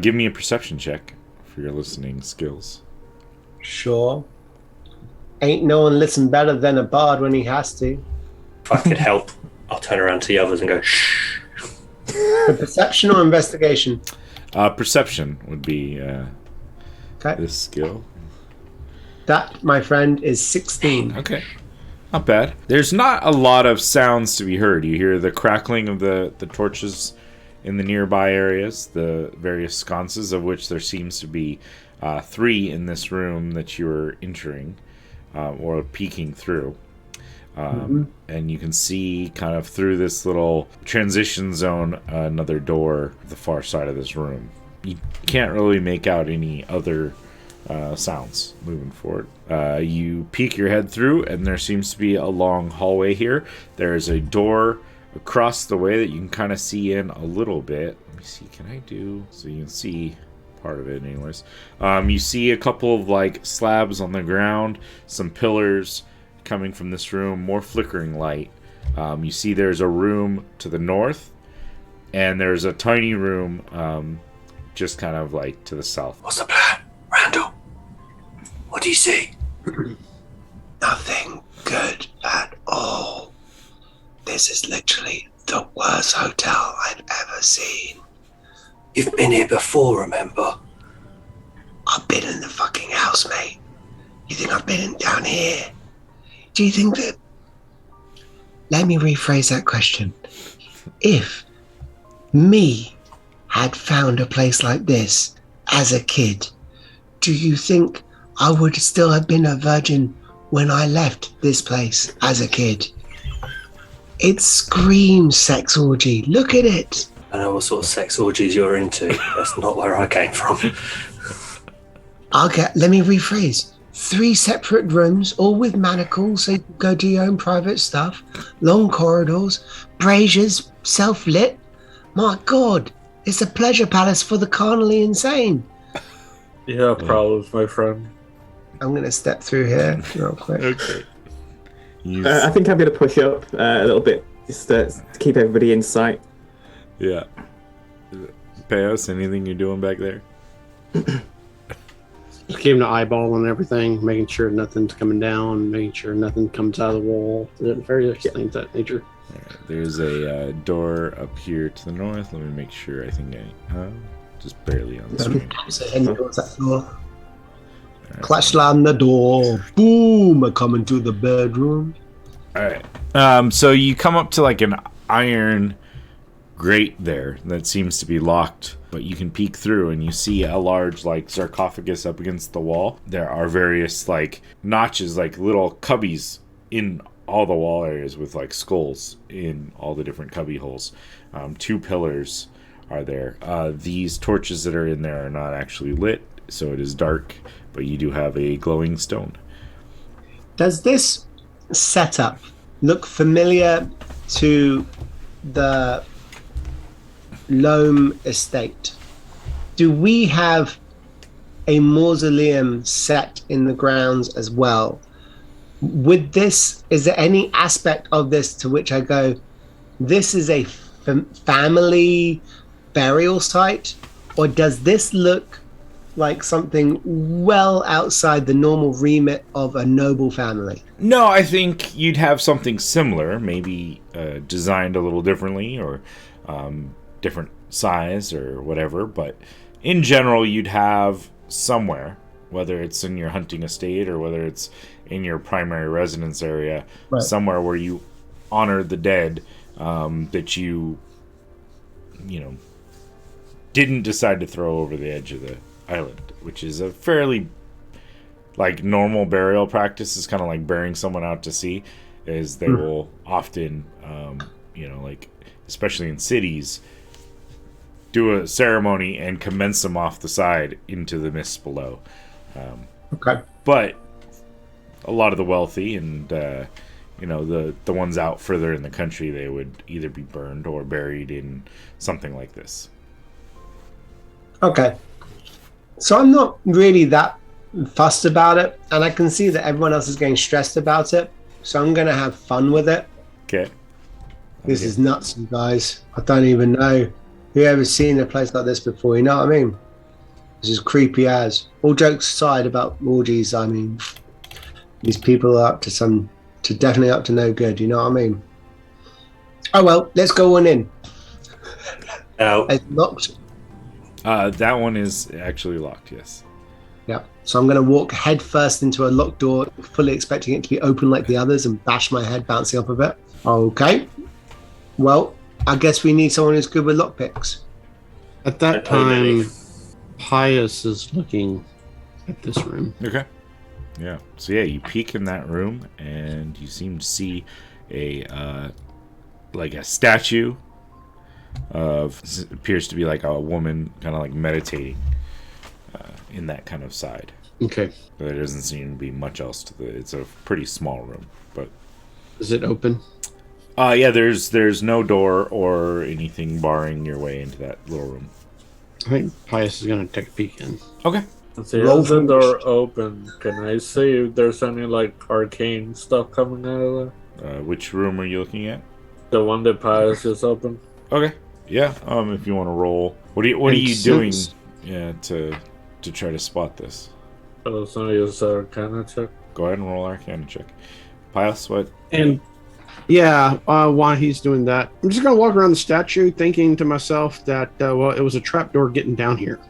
Give me a perception check for your listening skills. Sure. Ain't no one listen better than a bard when he has to. If I could help, I'll turn around to the others and go, shh. Perception or investigation? Perception would be Okay. this skill. That, my friend, is 16. Okay. Not bad. There's not a lot of sounds to be heard. You hear the crackling of the torches in the nearby areas, the various sconces, of which there seems to be 3 in this room that you're entering or peeking through. And you can see kind of through this little transition zone another door at the far side of this room. You can't really make out any other sounds moving forward. You peek your head through, and there seems to be a long hallway here. There's a door across the way that you can kind of see in a little bit. Let me see, can I do so you can see part of it anyways. You see a couple of like slabs on the ground, some pillars coming from this room, more flickering light. You see there's a room to the north, and there's a tiny room just kind of like to the south. What's the plan? Randall, what do you see? Nothing good at all. This is literally the worst hotel I've ever seen. You've been here before, remember? I've been in the fucking house, mate. You think I've been down here? Do you think that... Let me rephrase that question. If me had found a place like this as a kid, do you think I would still have been a virgin when I left this place as a kid? It screams sex orgy. Look at it. I know what sort of sex orgies you're into. That's not where I came from. Let me rephrase. 3 separate rooms, all with manacles, so you can go do your own private stuff. Long corridors, braziers, self-lit. My God, it's a pleasure palace for the carnally insane. You have problems, my friend. I'm going to step through here real quick. Okay. I think I'm going to push up a little bit just to keep everybody in sight. Yeah. Peos, anything you're doing back there? Just keeping an eyeball on everything, making sure nothing's coming down, making sure nothing comes out of the wall, various things of that nature. Right, there's a door up here to the north. Let me make sure. I think just barely on the screen. So heading towards that door. Clash slam the door. Boom! I come into the bedroom. All right. So you come up to like an iron grate there that seems to be locked, but you can peek through and you see a large like sarcophagus up against the wall. There are various like notches, like little cubbies in all the wall areas with like skulls in all the different cubby holes. 2 pillars are there. These torches that are in there are not actually lit, so it is dark, but you do have a glowing stone. Does this setup look familiar to the Loam estate? Do we have a mausoleum set in the grounds as well? With this, is there any aspect of this to which I go, this is a family burial site? Or does this look like something well outside the normal remit of a noble family? No, I think you'd have something similar, maybe designed a little differently or different size or whatever, but in general you'd have somewhere, whether it's in your hunting estate or whether it's in your primary residence area, right, somewhere where you honor the dead, that you didn't decide to throw over the edge of the island, which is a fairly like normal burial practice. Is kind of like burying someone out to sea, is they will often like especially in cities do a ceremony and commence them off the side into the mist below. Okay, but a lot of the wealthy and the ones out further in the country, they would either be burned or buried in something like this. Okay, so I'm not really that fussed about it, and I can see that everyone else is getting stressed about it, so I'm gonna have fun with it. Okay. This is nuts, you guys. I don't even know whoever's seen a place like this before, you know what I mean? This is creepy as. All jokes aside about orgies, I mean, these people are definitely up to no good, you know what I mean? Oh well, let's go on in. It's locked. That one is actually locked, yes. Yeah, so I'm going to walk head first into a locked door, fully expecting it to be open like the others, and bash my head bouncing off of it. Okay. Well, I guess we need someone who's good with lockpicks. At that time, Pius is looking at this room. Okay. Yeah. So yeah, you peek in that room and you seem to see a statue of, appears to be like a woman kind of like meditating in that kind of side. Okay. There doesn't seem to be much else to it's a pretty small room, but is it open? Yeah, there's no door or anything barring your way into that little room. I think Pius is gonna take a peek in. Okay. See, as the door open, can I see if there's any like arcane stuff coming out of there? Which room are you looking at? The one that Pius just opened. Okay. Yeah. If you want to roll, what are you doing? Yeah, to try to spot this. So use Arcana check. Go ahead and roll Arcana check. Pius, what? And Yeah, while he's doing that, I'm just gonna walk around the statue, thinking to myself that well, it was a trapdoor getting down here.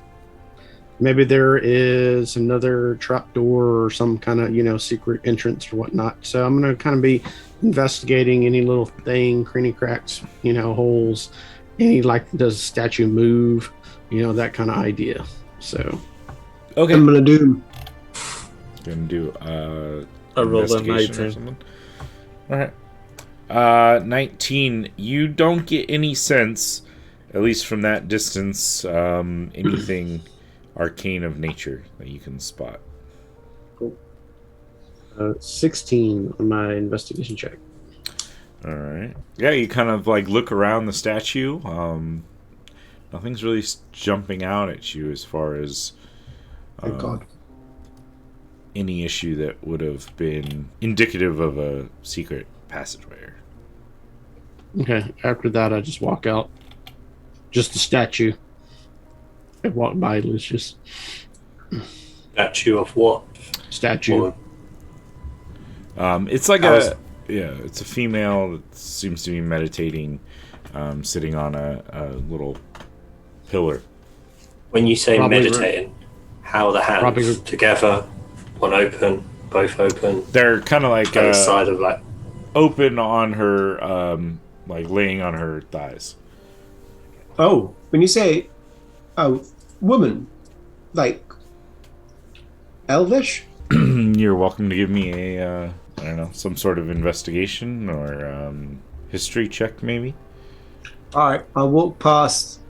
Maybe there is another trapdoor or some kind of secret entrance or whatnot. So I'm gonna kind of be investigating any little thing, cranny cracks, holes, any does the statue move, that kind of idea. So Okay. I'm gonna do. Gonna do I rolled a investigation or 19. something. All right. 19. You don't get any sense, at least from that distance, anything arcane of nature that you can spot. 16 on my investigation check. All right. Yeah, you kind of look around the statue. Nothing's really jumping out at you as far as Thank God. any issue that would have been indicative of a secret passageway. Okay. After that, I just walk out. Just the statue. I walk by Lucius. Statue of what? Statue. It's like it's a female that seems to be meditating, sitting on a little pillar. When you say Probably meditating, how are the hands? Probably Together, one open, both open, They're kind of either side of open on her, laying on her thighs. Oh, when you say, woman, elvish? You're welcome to give me a, I don't know, some sort of investigation or history check, maybe. All right, I'll walk past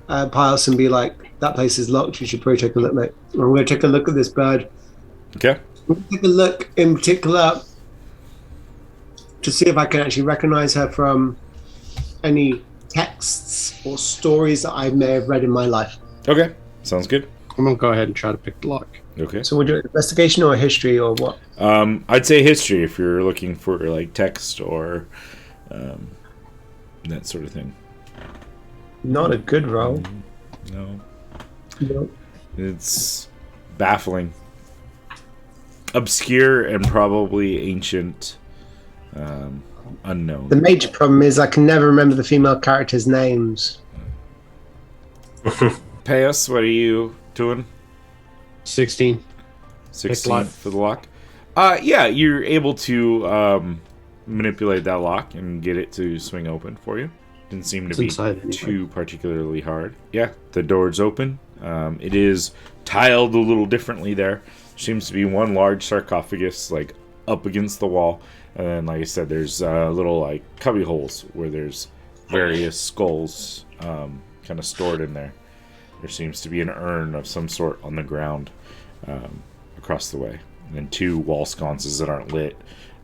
Piles and be like, "That place is locked. You should probably take a look, mate." I'm going to take a look at this bird. Okay. I'm going to take a look in particular to see if I can actually recognize her from any texts or stories that I may have read in my life. Okay. Sounds good. I'm going to go ahead and try to pick the lock. Okay. So we'll do investigation or history or what? I'd say history if you're looking for text or that sort of thing. Not a good roll. No. No. It's baffling. Obscure and probably ancient. Unknown. The major problem is I can never remember the female characters' names. Payas, what are you doing? 16. 16 for the lock. Yeah, you're able to manipulate that lock and get it to swing open for you. Didn't seem to It's be inside anyway. too particularly hard. Yeah, the door's open. It is tiled a little differently there. Seems to be one large sarcophagus up against the wall. And then, like I said, there's little cubby holes where there's various skulls kind of stored in there. There seems to be an urn of some sort on the ground across the way. And then 2 wall sconces that aren't lit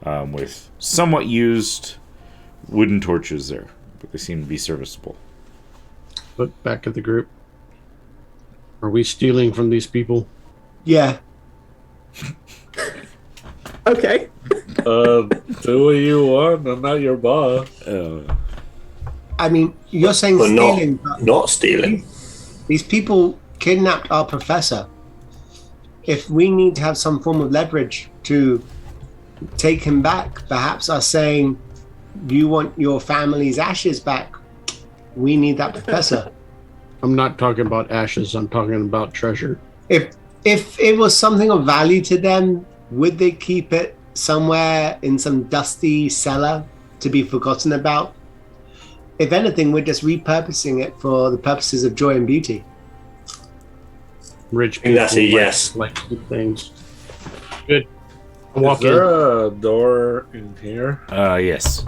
with somewhat used wooden torches there. But they seem to be serviceable. Look back at the group. Are we stealing from these people? Yeah. Okay. Do what you want. I'm not your boss. I mean, you're saying But stealing, but not stealing. these people kidnapped our professor. If we need to have some form of leverage to take him back, perhaps us saying, "You want your family's ashes back? We need that professor." I'm not talking about ashes. I'm talking about treasure. If it was something of value to them, would they keep it somewhere in some dusty cellar to be forgotten about? If anything, we're just repurposing it for the purposes of joy and beauty. Rich I people. think that's a yes. Like good things. Good. I Is walk in. there a door in here? Yes.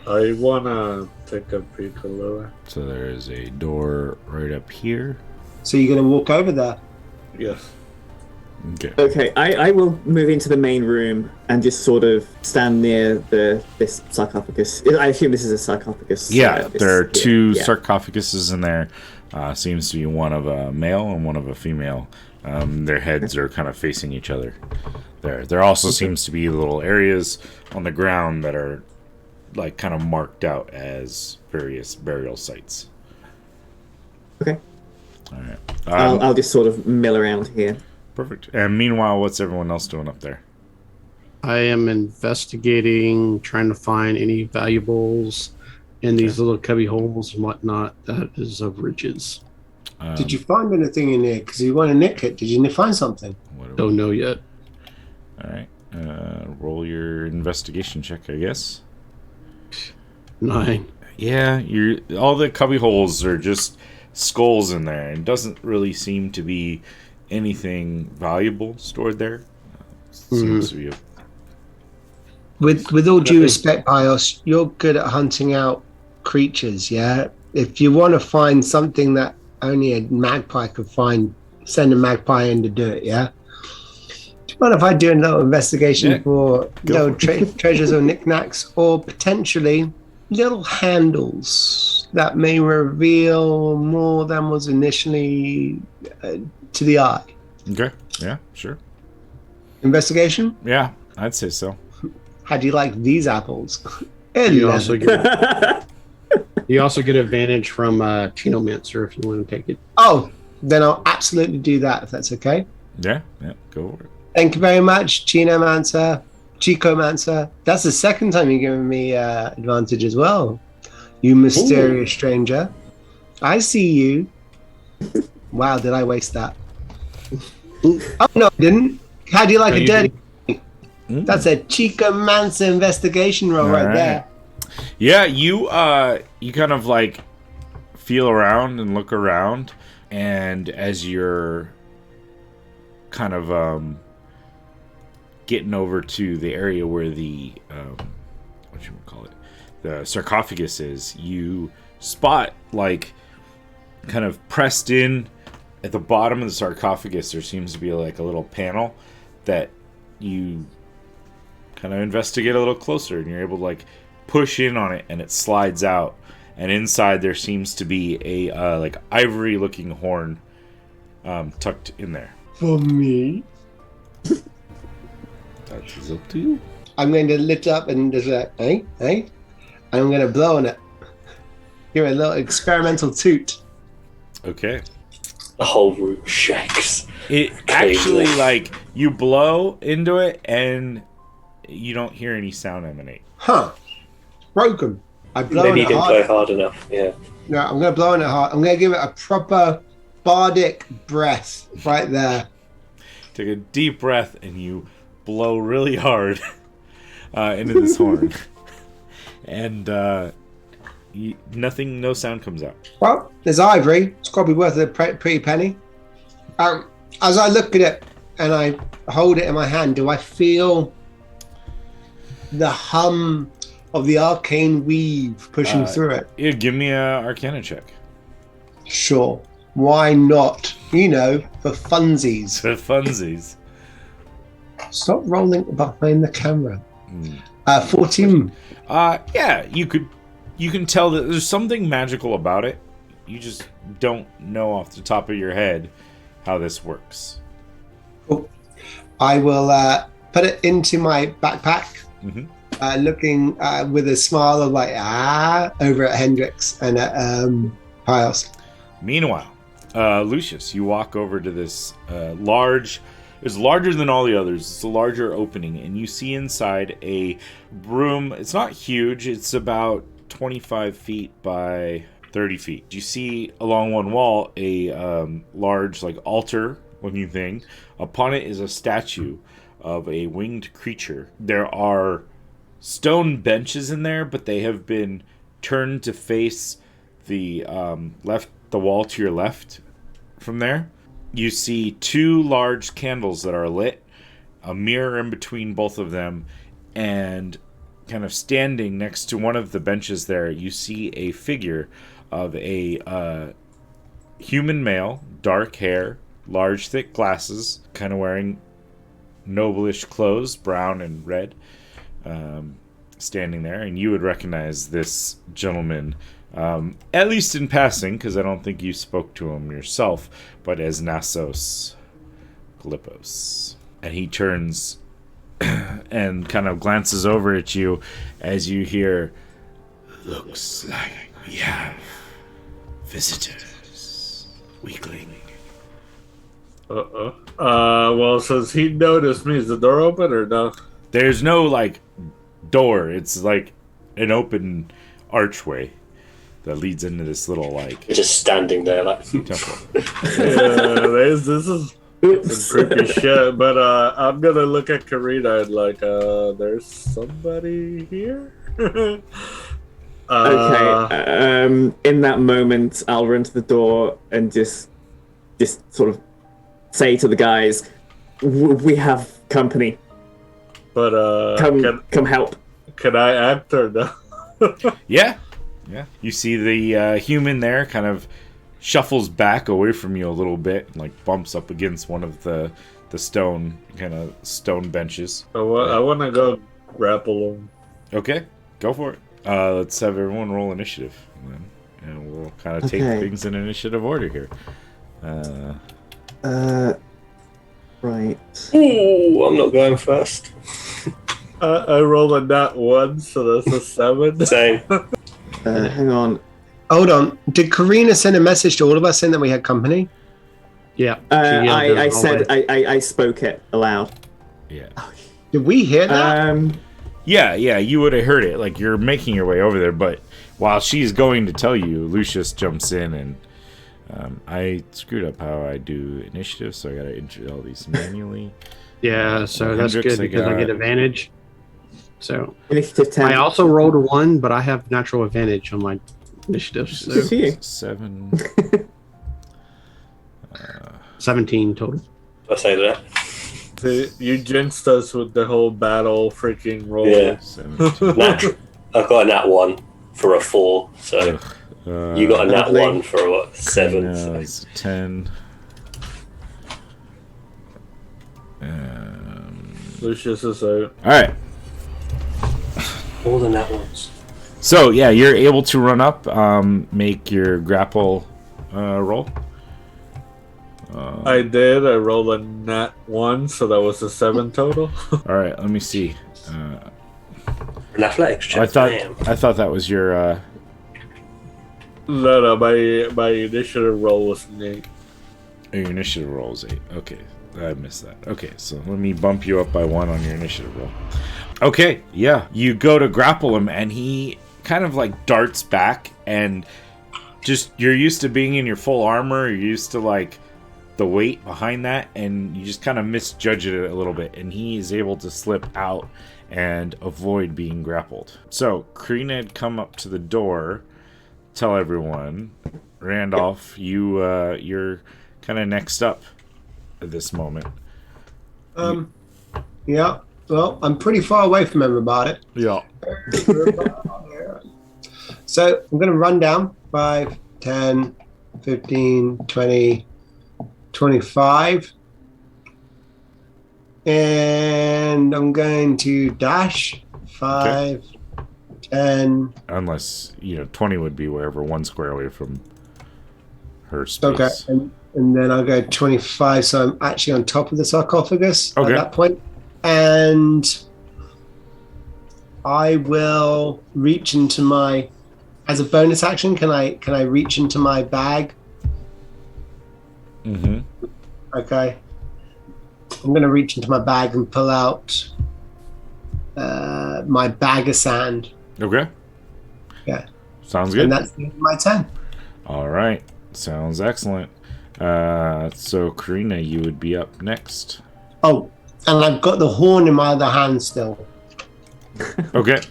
I wanna take a peek a little. So there is a door right up here. So you're going to walk over there. Yes. Okay. Okay, I will move into the main room and just sort of stand near this sarcophagus. I assume this is a sarcophagus. Yeah, there are 2 yeah. sarcophaguses in there. Seems to be one of a male and one of a female. Their heads are kind of facing each other. There also seems to be little areas on the ground that are kind of marked out as various burial sites. Okay. All right. I'll just sort of mill around here. Perfect. And meanwhile, what's everyone else doing up there? I am investigating, trying to find any valuables in these little cubby holes and whatnot that is of riches. Did you find anything in here? Because you want to nick it. Did you find something? Don't know yet. All right. Roll your investigation check, I guess. 9. Yeah, all the cubby holes are just skulls in there, and doesn't really seem to be anything valuable stored there. Seems to be With all due respect, Pios, you're good at hunting out creatures, yeah? If you want to find something that only a magpie could find, send a magpie in to do it, yeah? Do you mind if I do a little investigation for little treasures or knickknacks, or potentially little handles that may reveal more than was initially to the eye? Okay, yeah, sure. Investigation? Yeah, I'd say so. How do you like these apples? You also get advantage from Chinomancer if you want to take it. Oh, then I'll absolutely do that if that's okay. Yeah, go for it. Thank you very much, Chicomancer. That's the second time you've given me advantage as well. You mysterious stranger. I see you. Wow, did I waste that? Oh, no, I didn't. How do you like a dirty? That's a Chicomancer investigation roll right there. Yeah, you kind of like feel around and look around, and as you're kind of getting over to the area where the the sarcophagus is, you spot like kind of pressed in at the bottom of the sarcophagus there seems to be like a little panel that you kind of investigate a little closer, and you're able to like push in on it, and it slides out, and inside there seems to be a like ivory looking horn tucked in there. For me? That is up to you. I'm going to lift up and just like, hey, and I'm going to blow on it. Give it a little experimental toot. Okay. The whole room shakes. It actually, like, you blow into it, and you don't hear any sound emanate. Huh. Broken. I blow Maybe on you it didn't hard. blow hard enough, yeah. No, I'm going to blow on it hard. I'm going to give it a proper bardic breath right there. Take a deep breath, and you blow really hard into this horn. And no sound comes out. Well, there's ivory. It's probably worth a pretty penny. As I look at it and I hold it in my hand, do I feel the hum of the arcane weave pushing through it? Yeah, give me a Arcana check. Sure. Why not? You know, for funsies. For funsies. Stop rolling behind the camera. 14. Yeah, you can tell that there's something magical about it. You just don't know off the top of your head how this works. Cool. I will put it into my backpack, looking with a smile of like, over at Hendrix and at Pios. Meanwhile, Lucius, you walk over to this large... It's larger than all the others. It's a larger opening, and you see inside a room. It's not huge. It's about 25 feet by 30 feet. You see along one wall a large, like, altar-looking thing. Upon it is a statue of a winged creature. There are stone benches in there, but they have been turned to face the wall to your left from there. You see two large candles that are lit, a mirror in between both of them, and kind of standing next to one of the benches there, you see a figure of a human male, dark hair, large thick glasses, kind of wearing noblish clothes, brown and red, standing there. And you would recognize this gentleman, at least in passing, because I don't think you spoke to him yourself, but as Nassos Galipos. And he turns and kind of glances over at you as you hear, "Looks like we have visitors, weakling." Well, since he noticed me, is the door open or no? There's no like door. It's like an open archway that leads into this little like You're just standing there like. temple. This is some creepy shit. But I'm gonna look at Karina and like, there's somebody here. Okay. In that moment, I'll run to the door and just sort of say to the guys, "We have company. But Come help." can I act or no? Yeah. You see the human there kind of shuffles back away from you a little bit, and like bumps up against one of the stone benches. I want to go grapple him. Okay, go for it. Let's have everyone roll initiative, and we'll kind of take things in initiative order here. Right. Ooh, I'm not going first. I rolled a nat 1, so that's a 7. Same. Hang on. Hold on. Did Karina send a message to all of us saying that we had company? Yeah. I said I spoke it aloud. Yeah. Did we hear that? Yeah, you would have heard it. Like, you're making your way over there, but while she's going to tell you, Lucius jumps in, and I screwed up how I do initiative, so I gotta enter all these manually. Yeah, so that's Hendrix, good because I get advantage. So Initiative 10. I also rolled a 1, but I have natural advantage on my initiative. So Good for you. 7. 17 total. I say that. You jinxed us with the whole battle freaking roll. Yeah. 17. I got a nat 1 for a 4, so you got a nat lovely. 1 for a what, 7. No, So. it's 10. Lucius is out. All right. More than nat 1s. So yeah, you're able to run up, make your grapple roll. I did. I rolled a nat 1, so that was a 7 total. All right, let me see. An athletics check. I thought that was your. No, my initiative roll was an 8. Your initiative roll is 8. Okay, I missed that. Okay, so let me bump you up by 1 on your initiative roll. Okay, yeah, you go to grapple him, and he kind of like darts back, and just you're used to being in your full armor. You're used to like the weight behind that, and you just kind of misjudge it a little bit, and he is able to slip out and avoid being grappled. So Karina had come up to the door, tell everyone. Randolph, you're kind of next up at this moment. Yeah. Well, I'm pretty far away from everybody. Yeah. So I'm going to run down 5, 10, 15, 20, 25. And I'm going to dash 5, 10. Unless, 20 would be wherever 1 square away from her space. Okay. And then I'll go 25. So I'm actually on top of the sarcophagus at that point. And I will reach into my, as a bonus action, can I reach into my bag? Mm-hmm. Okay. I'm going to reach into my bag and pull out my bag of sand. Okay. Yeah. Sounds good. And that's the end of my turn. All right. Sounds excellent. So, Karina, you would be up next. Oh, and I've got the horn in my other hand still. Okay.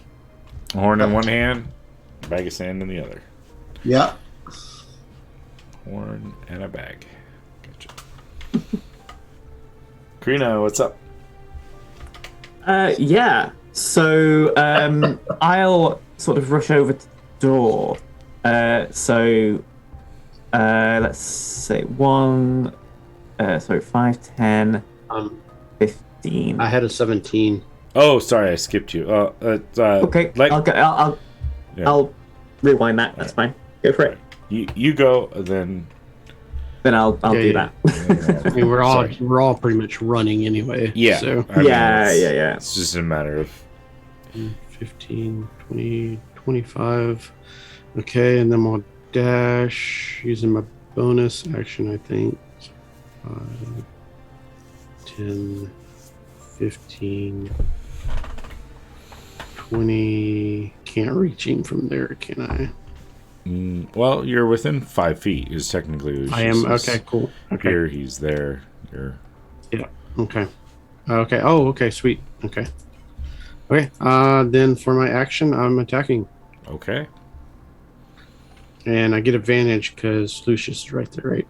Horn in one hand, bag of sand in the other. Yeah. Horn and a bag. Gotcha. Karina, what's up? Yeah. So I'll sort of rush over to the door. So let's say 1, 5, 10, 15. I had a 17. Oh, sorry, I skipped you. Okay, I'll rewind that. That's fine. Go for it. You go, then I'll do that. I mean, we're all pretty much running anyway. Yeah. So I mean, Yeah. It's just a matter of 15, 20, 25. Okay, and then we'll dash using my bonus action, I think. 5, 10, 15, 20. Can't reach him from there, can I? Well, you're within 5 feet. Is technically Lucius I am. is Okay, cool. Okay. Here, he's there. You're Yeah. Okay. Okay. Oh, okay. Sweet. Okay. Okay. Then for my action, I'm attacking, okay. and I get advantage because Lucius is right there,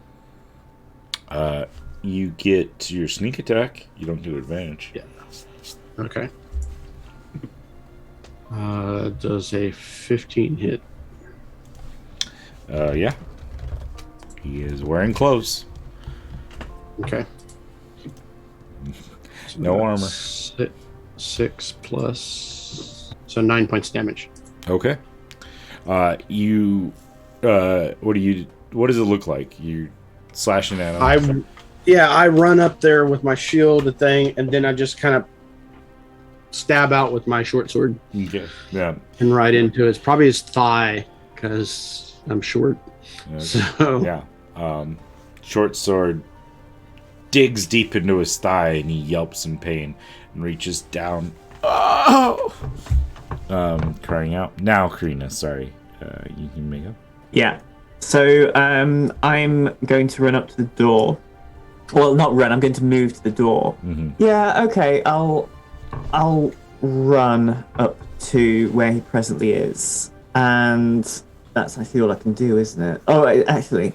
right? You get your sneak attack. You don't get advantage. Yeah. Okay. Does a 15 hit? Yeah. He is wearing clothes. Okay. So No armor. 6 plus, so 9 points damage. Okay. What does it look like? You slashing at him? I run up there with my shield and thing, and then I just kind of stab out with my short sword. Okay. Yeah. And right into it. It's probably his thigh because I'm short. Okay. So Yeah. Short sword digs deep into his thigh and he yelps in pain and reaches down. Oh! Crying out. Now, Karina, sorry. You can make up. Yeah. So I'm going to run up to the door. Well, not run. I'm going to move to the door. Mm-hmm. Yeah. Okay. I'll run up to where he presently is, and that's actually all I can do, isn't it? Oh, actually,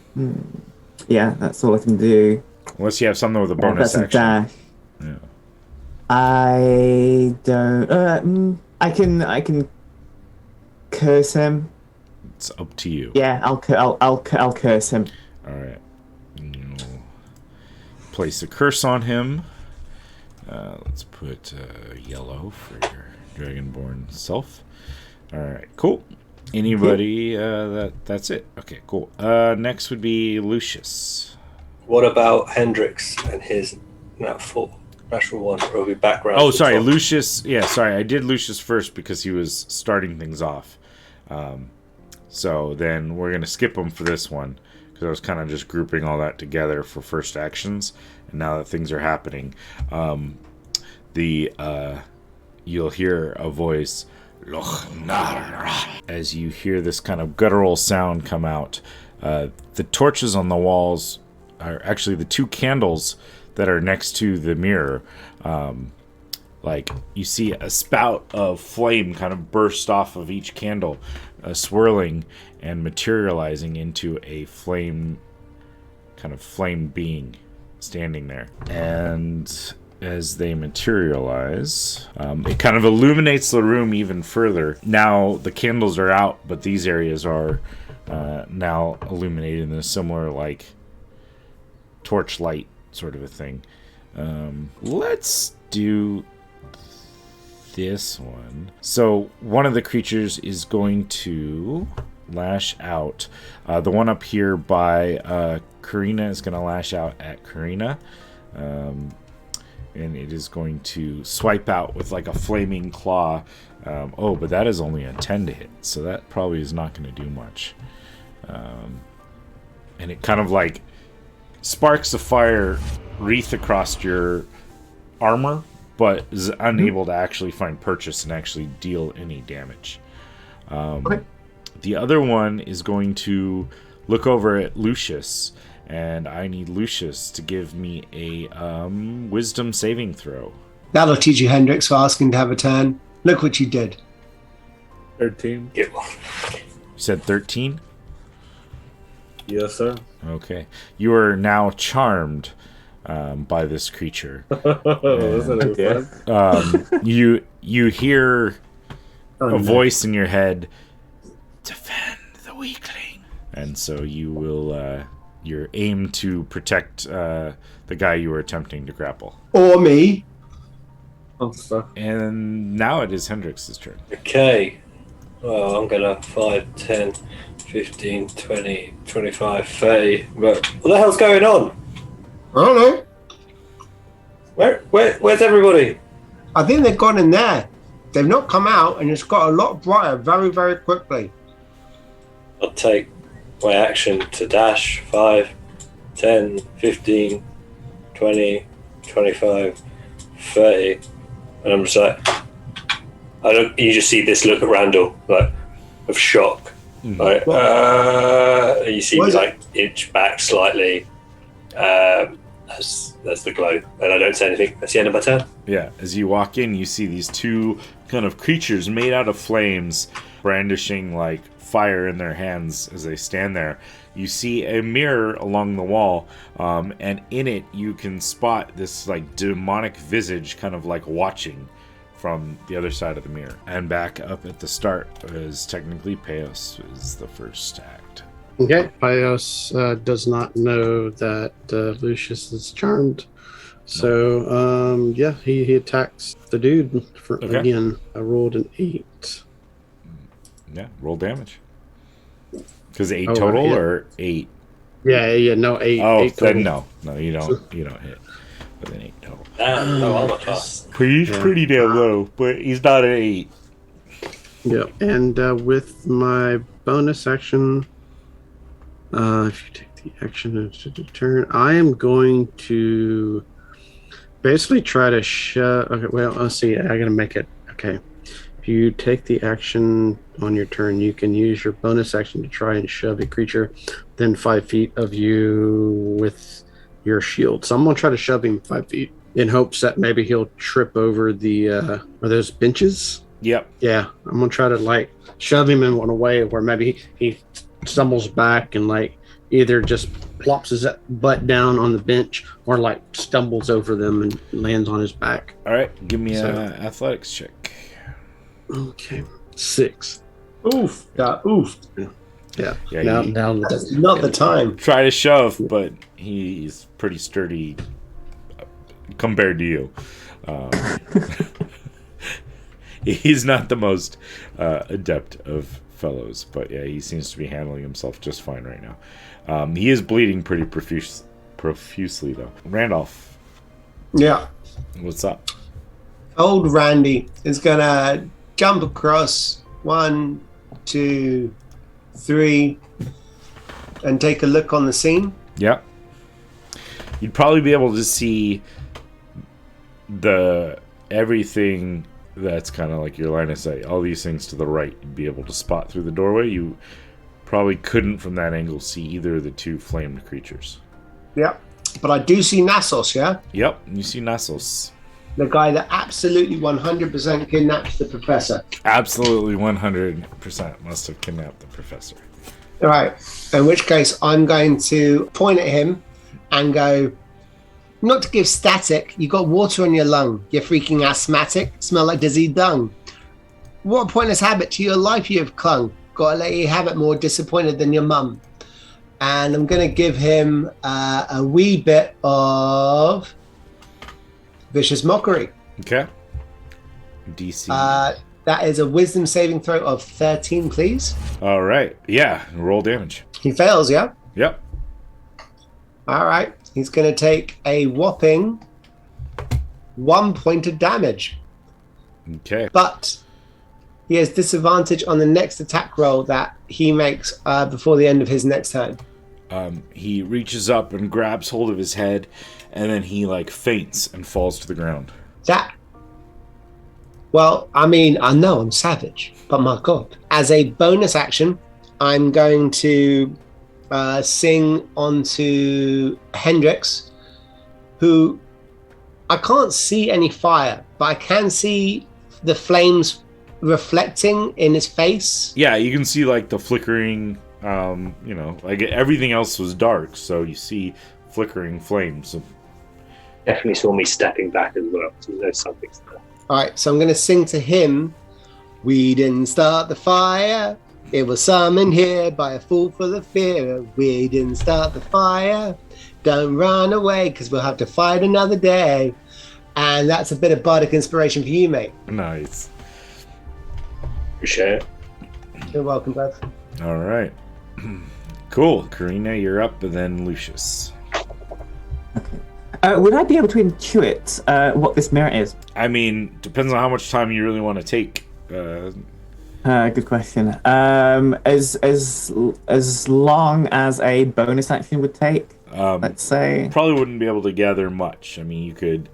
yeah, that's all I can do. Unless you have something with a bonus that's action. A dash. Yeah. I don't. I can curse him. It's up to you. Yeah, I'll curse him. All right. Place a curse on him. Let's put yellow for your dragonborn self. All right, cool. Anybody? That's it. Okay, cool. Next would be Lucius. What about Hendrix and his natural one? Or will be background? Oh, sorry, Lucius. Yeah, sorry, I did Lucius first because he was starting things off. So then we're gonna skip him for this one because I was kind of just grouping all that together for first actions, and now that things are happening, you'll hear a voice. As you hear this kind of guttural sound come out, the torches on the walls are actually the 2 candles that are next to the mirror. Like you see a spout of flame kind of burst off of each candle, swirling and materializing into a flame being standing there. And as they materialize, it kind of illuminates the room even further. Now the candles are out, but these areas are now illuminated in a similar like torchlight sort of a thing. Let's do this one. So one of the creatures is going to lash out. The one up here by Karina is going to lash out at Karina. And it is going to swipe out with like a flaming claw. But that is only a 10 to hit, so that probably is not going to do much. And it kind of like sparks a fire wreath across your armor, but is unable to actually find purchase and actually deal any damage. Okay. The other one is going to look over at Lucius, and I need Lucius to give me a wisdom saving throw. That'll teach you, Hendrix, for asking to have a turn. Look what you did. 13. Yeah. You said 13? Yes, sir. Okay. You are now charmed by this creature. Wasn't it fun? You hear a voice in your head, defend the weakling. And so you will your aim to protect the guy you were attempting to grapple. Or me. Oh, stuff. And now it is Hendrix's turn. Okay. Well, I'm going to 5, 10, 15, 20, 25, 30. But what the hell's going on? I don't know. Where's everybody? I think they've gone in there. They've not come out, and it's got a lot brighter very, very quickly. I'll take my action to dash 5, 10, 15, 20, 25, 30. And I'm just like, You just see this look at Randall, like, of shock. Like, you see me, like, inch back slightly as the glow. And I don't say anything. That's the end of my turn. Yeah, as you walk in, you see these two kind of creatures made out of flames brandishing, like, fire in their hands as they stand there. You see a mirror along the wall, and in it you can spot this, like, demonic visage kind of, like, watching from the other side of the mirror. And back up at the start is technically Peos is the first act. Okay, Pios does not know that Lucius is charmed. So, he attacks the dude again. I rolled an 8. Yeah, roll damage. Because 8 total or 8? Yeah, no, 8. Oh, 8 then no, you don't hit with an 8 total. No armor class. He's pretty damn low, but he's not an 8. Yeah, and with my bonus action, if you take the action to turn, I am going to basically try to shove. Okay, well, let's see. I gotta make it. Okay, if you take the action on your turn, you can use your bonus action to try and shove a creature within 5 feet of you with your shield. So I'm gonna try to shove him 5 feet in hopes that maybe he'll trip over the are those benches? Yep. Yeah, I'm gonna try to like shove him in one way where maybe he stumbles back and like either just plops his butt down on the bench or like stumbles over them and lands on his back. All right, give me an athletics check. Okay, 6. Oof. Oof. Yeah. Now that's not the time. Try to shove, but he's pretty sturdy compared to you. He's not the most adept of fellows, but yeah, he seems to be handling himself just fine right now. He is bleeding pretty profusely, though. Randolph. Yeah. What's up? Old Randy is gonna jump across 1, 2, 3, and take a look on the scene. Yeah. You'd probably be able to see everything that's kind of like your line of sight. All these things to the right, you'd be able to spot through the doorway. You probably couldn't from that angle see either of the two flamed creatures. Yep. But I do see Nassos, yeah? Yep, you see Nassos. The guy that absolutely 100% kidnapped the professor. Absolutely 100% must have kidnapped the professor. All right. In which case, I'm going to point at him and go, not to give static, you got water on your lung. You're freaking asthmatic. Smell like diseased dung. What a pointless habit to your life you have clung. Gotta let you have it more disappointed than your mum. And I'm going to give him a wee bit of vicious mockery. Okay. DC. That is a wisdom saving throw of 13, please. All right. Yeah. Roll damage. He fails, yeah? Yep. All right. He's going to take a whopping 1 point of damage. Okay. But he has disadvantage on the next attack roll that he makes before the end of his next turn. He reaches up and grabs hold of his head, and then he like faints and falls to the ground. Well, I mean, I know I'm savage, but my God. As a bonus action, I'm going to sing onto Hendrix, who I can't see any fire, but I can see the flames reflecting in his face. Yeah, you can see like the flickering, like everything else was dark, so you see flickering flames. Definitely saw me stepping back as well, so you know something's there. All right, so I'm going to sing to him. We didn't start the fire. It was summoned here by a fool full of fear. We didn't start the fire. Don't run away, because we'll have to fight another day. And that's a bit of bardic inspiration for you, mate. Nice. Appreciate it. You're welcome, bud. All right. Cool. Karina, you're up, and then Lucius. Would I be able to intuit what this mirror is? I mean, depends on how much time you really want to take. Good question. As long as a bonus action would take, let's say. Probably wouldn't be able to gather much. I mean, you could,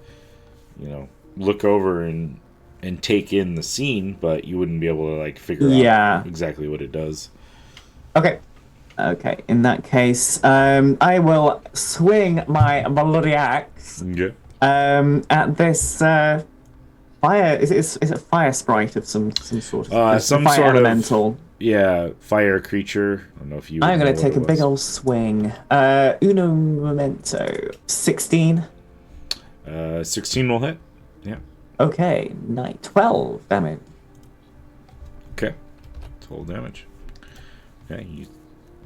look over and and take in the scene, but you wouldn't be able to like figure out exactly what it does. Okay. Okay. In that case, I will swing my bloody axe at this fire. Is it a fire sprite of some sort of some fire sort elemental? Fire creature. I don't know if you. I'm going to take a big old swing. Uno momento. 16. 16 will hit. Yeah. Okay. 12 damage. Okay. 12 damage. Okay. You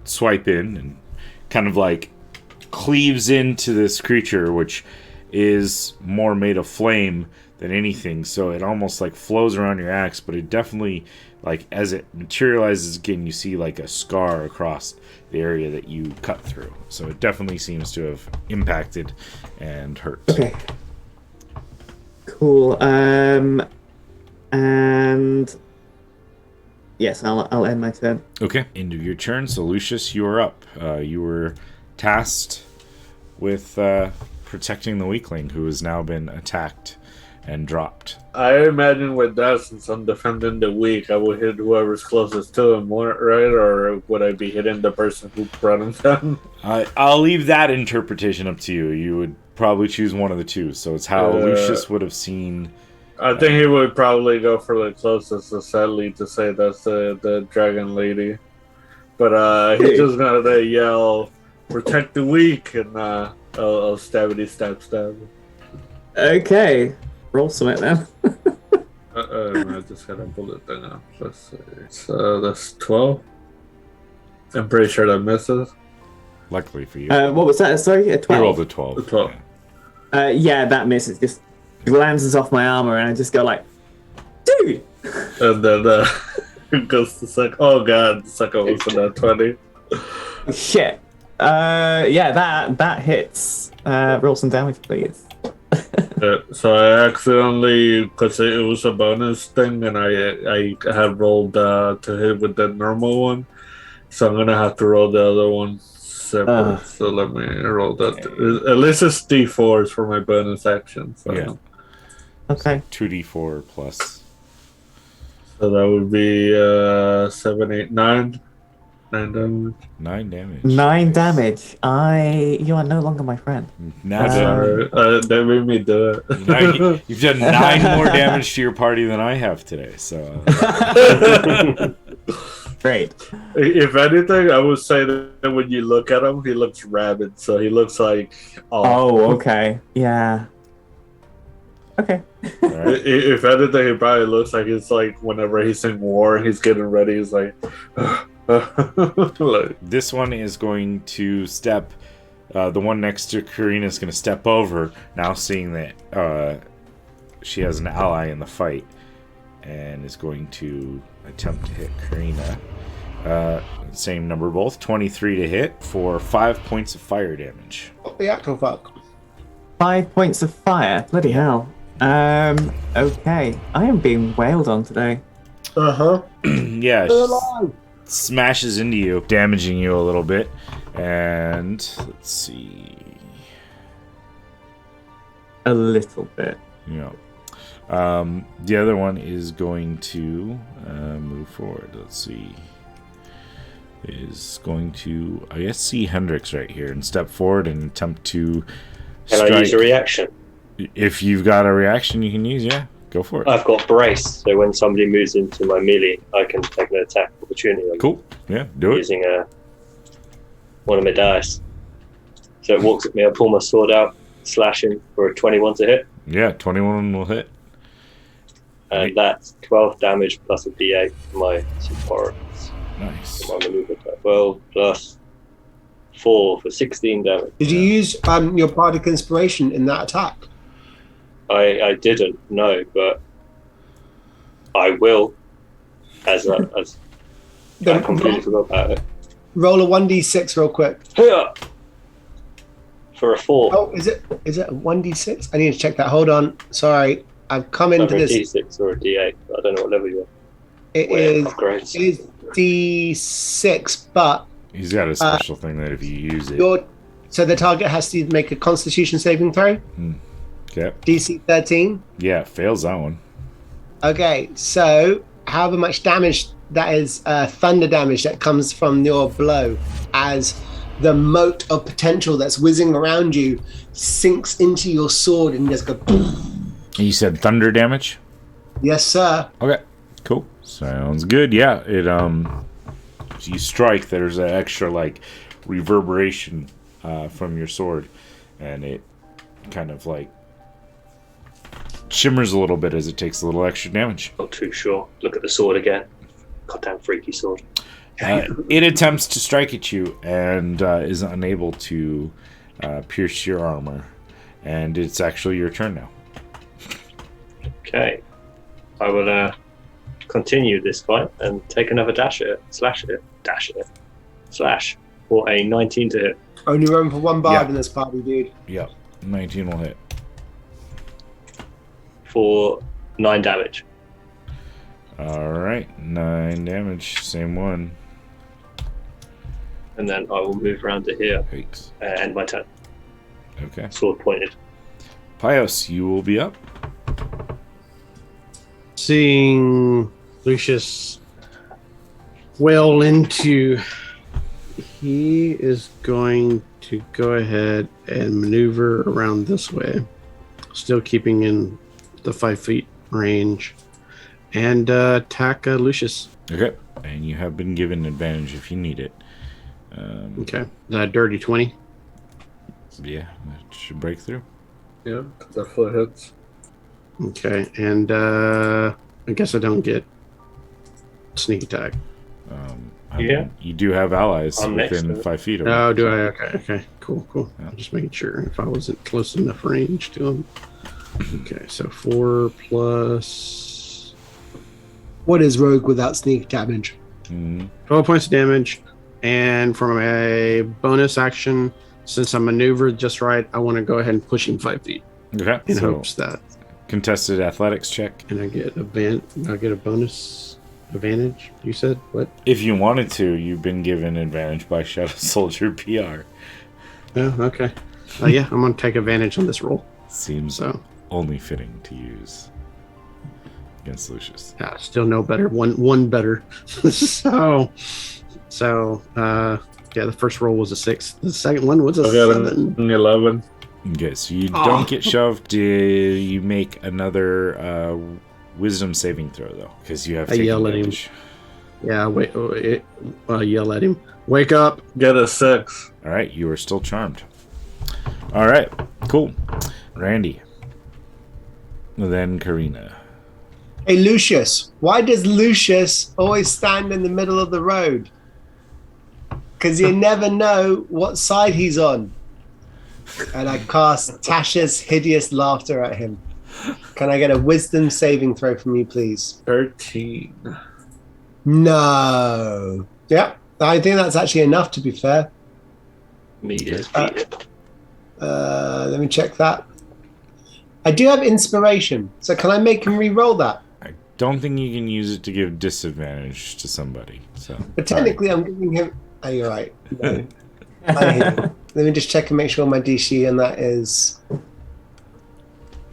swipe in and kind of like cleaves into this creature, which is more made of flame than anything. So it almost like flows around your axe, but it definitely, like, as it materializes again, you see like a scar across the area that you cut through. So it definitely seems to have impacted and hurt. Okay. Cool. And yes, I'll end my turn. Okay. End of your turn. So Lucius, you are up. You were tasked with protecting the weakling who has now been attacked and dropped. I imagine with that, since I'm defending the weak, I will hit whoever's closest to him, right? Or would I be hitting the person who brought him down? I'll leave that interpretation up to you. You would probably choose one of the two. So it's how Lucius would have seen. I think he would probably go for the closest, so sadly to say that's the dragon lady. But he's just gonna yell, "Protect the weak," and I'll stabbity stab. Okay. Roll something then. I just got a bullet thing up. Let's see. So that's 12. I'm pretty sure that misses. Luckily for you. What was that? Sorry, a 12. You rolled a 12. A 12. Yeah, that misses. Just glances off my armor, and I just go like, dude. And then it goes to suck. Oh god, the second was for that 20. Shit. Yeah, that hits. Roll some damage, please. So I accidentally, because it was a bonus thing, and I had rolled to hit with the normal one, so I'm gonna have to roll the other one separate. So let me roll that. Okay. At least it's D4s for my bonus action. So. Yeah. Okay. 2D4 plus. So that would be 7, 8, 9. 9 damage. 9 damage. 9 damage. You are no longer my friend. They made me do it. Now you've done 9 more damage to your party than I have today. So. Great. If anything, I would say that when you look at him, he looks rabid. So he looks like. Oh, okay. Yeah. Okay. Right. If anything, he probably looks like it's like whenever he's in war and he's getting ready, he's like. This one is going to step. The one next to Karina is going to step over now, seeing that she has an ally in the fight, and is going to attempt to hit Karina. Same number both, 23 to hit for 5 points of fire damage. What the actual fuck? 5 points of fire. Bloody hell. Okay. I am being wailed on today. Yeah. Smashes into you, damaging you a little bit. And let's see. A little bit. Yeah. The other one is going to move forward. Let's see. Is going to, I guess, see Hendrix right here and step forward and attempt to strike. Can I use a reaction? If you've got a reaction you can use, yeah. Go for it. I've got brace, so when somebody moves into my melee, I can take an attack opportunity. Cool. Yeah, do it. Using one of my dice. So it walks at me, I pull my sword out, slashing for a 21 to hit. Yeah, 21 will hit. And that's 12 damage plus a d8 for my support. Nice. For my maneuver attack. 12 plus 4 for 16 damage. Did you use your bardic inspiration in that attack? I didn't, no, but I will. I completely forgot about it. Roll a 1d6 real quick. For a 4. Oh, is it a 1d6? I need to check that. Hold on. Sorry. I've come into this. A d6 or a d8. I don't know what level you are. It is d6, but he's got a special thing that if you use it. So the target has to make a Constitution saving throw. Okay. DC 13. Yeah, fails that one. Okay, so however much damage that is, thunder damage that comes from your blow, as the mote of potential that's whizzing around you sinks into your sword and just go. You said thunder damage? Yes, sir. Okay, cool. Sounds good. Yeah, it you strike, there's an extra like reverberation from your sword, and it kind of like shimmers a little bit as it takes a little extra damage. Not too sure. Look at the sword again. Goddamn freaky sword. It attempts to strike at you and is unable to pierce your armor, and it's actually your turn now. Okay. I will continue this fight and take another dash at it, slash for a 19 to hit. Only room for one bard Yeah. in this party, dude. Yep, 19 will hit. For 9 damage. Alright, 9 damage, same one. And then I will move around to here Yikes. and end my turn. Okay. Sword pointed. Pios, you will be up. Seeing Lucius well into, he is going to go ahead and maneuver around this way, still keeping in the 5 feet range, and attack Lucius. Okay. And you have been given advantage if you need it. Okay, dirty 20. Yeah, that should break through. Yeah, definitely hits. Okay, and I guess I don't get sneak attack. Yeah. You do have allies I'm next within to it. 5 feet of Oh, him. do I? Okay, cool. Yeah. I'm just making sure if I wasn't close enough range to him. Okay, so 4 plus What is rogue without sneak damage? 12 points of damage, and from a bonus action, since I maneuvered just right, I want to go ahead and push him 5 feet Okay. in So hopes that, contested athletics check. and I get a bonus advantage. You said what? If you wanted to, you've been given advantage by Shadow Soldier PR. Oh, okay. Yeah, I'm gonna take advantage on this roll. Seems So only fitting to use against Lucius. yeah, still no better. One better. so yeah, the first roll was a 6. The second one was a I got 7. an 11. Okay, so you Oh. don't get shoved. You make another wisdom saving throw, though, because you have I taken yell at him. damage. Yeah, yell at him. Wake up! Get a 6. All right, you are still charmed. All right, cool. Randy. Then Karina. Hey, Lucius, why does Lucius always stand in the middle of the road? Because you never know what side he's on. And I cast Tasha's hideous laughter at him. Can I get a wisdom saving throw from you, please? 13. No. Yep, I think that's actually enough, to be fair. Me is beat it. Let me check that. I do have inspiration, so can I make him re-roll that? I don't think you can use it to give disadvantage to somebody. So, But technically, I'm giving him. Oh, you're right. No. I hear you. Let me just check and make sure my DC and that is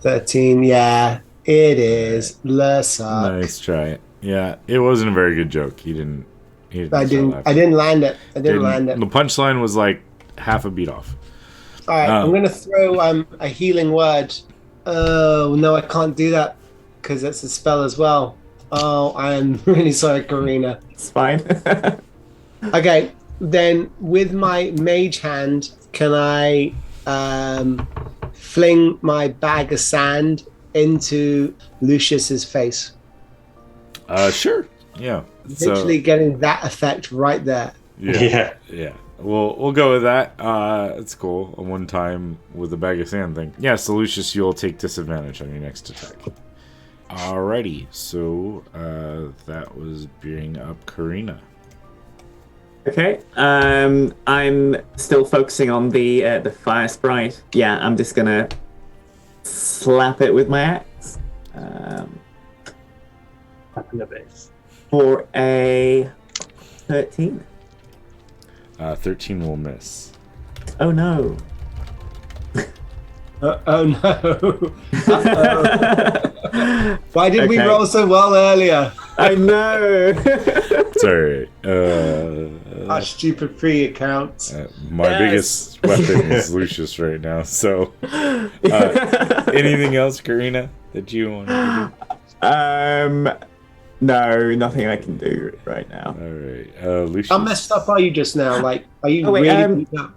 13. Yeah, it is. Lursuck. nice try. Yeah, it wasn't a very good joke. He didn't I didn't land it. I didn't land it. The punchline was like half a beat off. All right, I'm gonna throw a healing word. Oh no, I can't do that because it's a spell as well. Oh, I am really sorry, Karina. It's fine. Okay, then with my mage hand, can I fling my bag of sand into Lucius's face? Sure. Yeah. Literally getting that effect right there. Yeah. Yeah. We'll go with that. It's cool. A one time with the bag of sand thing. Yeah, so Lucius, you'll take disadvantage on your next attack. Alrighty, so that was being up Karina. Okay. I'm still focusing on the fire sprite. Yeah, I'm just gonna slap it with my axe. Up in the base. For a 13. 13 will miss. Oh no. Oh no. Uh-oh. Why did we Okay. roll so well earlier? I know. It's alright. Our stupid free accounts. My biggest weapon is Lucius right now. So, anything else, Karina, that you want to do? No, nothing I can do right now. All right, Lucius. How messed up are you just now? Like, are you Oh, wait, really beat up?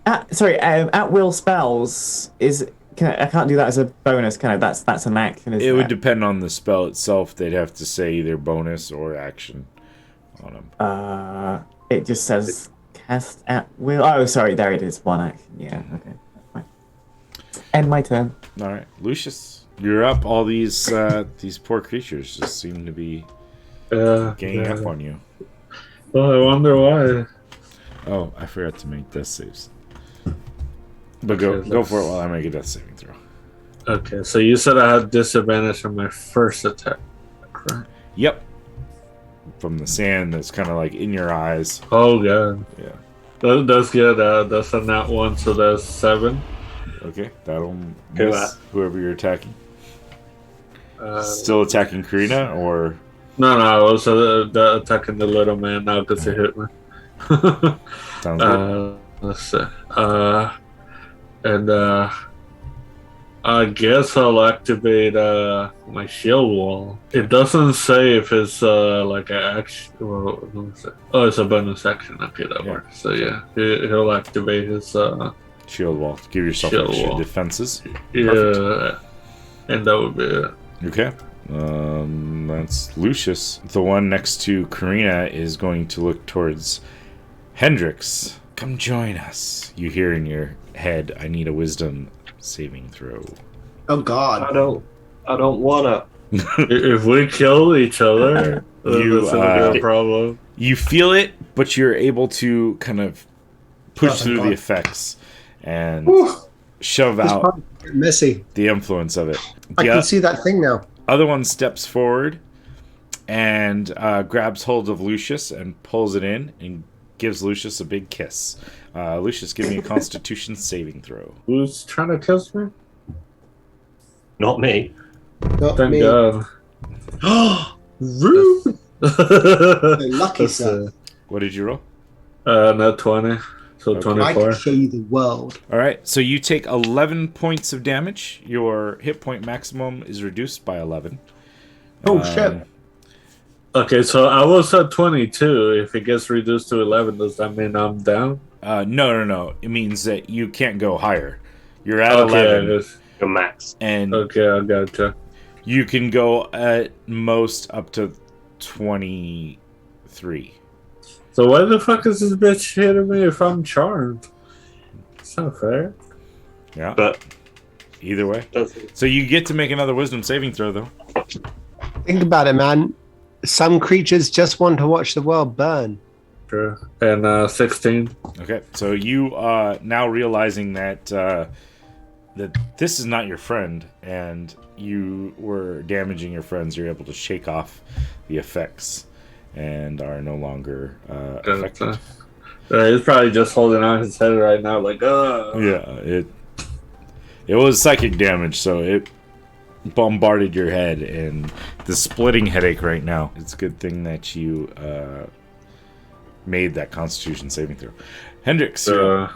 At will spells I can't do that as a bonus, can I? That's an action. It would depend on the spell itself. They'd have to say either bonus or action on them. It just says cast at will. Oh, sorry, there it is. One action. Yeah, okay, that's fine. End my turn. All right, Lucius, you're up. All these poor creatures just seem to be ganging up on you. Well, I wonder why. Oh, I forgot to make death saves. But go for it while I make a death saving throw. Okay, so you said I had disadvantage on my first attack, right? Yep. From the sand that's kind of like in your eyes. Oh god. Yeah. That's good. That's a nat 1, so that's 7. Okay, that'll Who miss whoever you're attacking. Uh, Still attacking Karina, or No, I was attacking the little man now because he hit me. sounds good. Let's see. I guess I'll activate my shield wall. It doesn't say if it's like an action. Well, what was it? Oh, it's a bonus action. Okay, that Yeah. works. So yeah, he'll activate his Shield wall. Give yourself shield extra wall. defenses. Yeah, and that would be it. Okay. That's Lucius. The one next to Karina is going to look towards Hendrix. Come join us. You hear in your head, I need a wisdom saving throw. Oh God. I don't wanna. If we kill each other, that's gonna be a problem. You feel it, but you're able to kind of push Oh, through God. the effects and Whew. shove It's out probably messy. the influence of it. I The can see that thing now. other one steps forward and grabs hold of Lucius and pulls it in and gives Lucius a big kiss. Lucius, give me a Constitution saving throw. Who's trying to kiss me? Not me. Not Thank me. God. Rude. Lucky That's, son. What did you roll? Not 20, so Okay. I 24. can show you the world. All right, so you take 11 points of damage. Your hit point maximum is reduced by 11. Oh shit. Okay, so I was at 22. If it gets reduced to 11, does that mean I'm down? No. It means that you can't go higher. You're at Okay, 11, Your max. and okay, I gotcha. you can go at most up to 23. So why the fuck is this bitch hitting me if I'm charmed? It's not fair. Yeah, But either way. doesn't. So you get to make another wisdom saving throw, though. Think about it, man. Some creatures just want to watch the world burn. True. And 16. Okay, so you now realizing that that this is not your friend, and you were damaging your friends, you're able to shake off the effects and are no longer affected. He's probably just holding on his head right now, like, Yeah, it was psychic damage, so it bombarded your head, and the splitting headache right now. It's a good thing that you made that Constitution saving throw. Hendrix, you're up.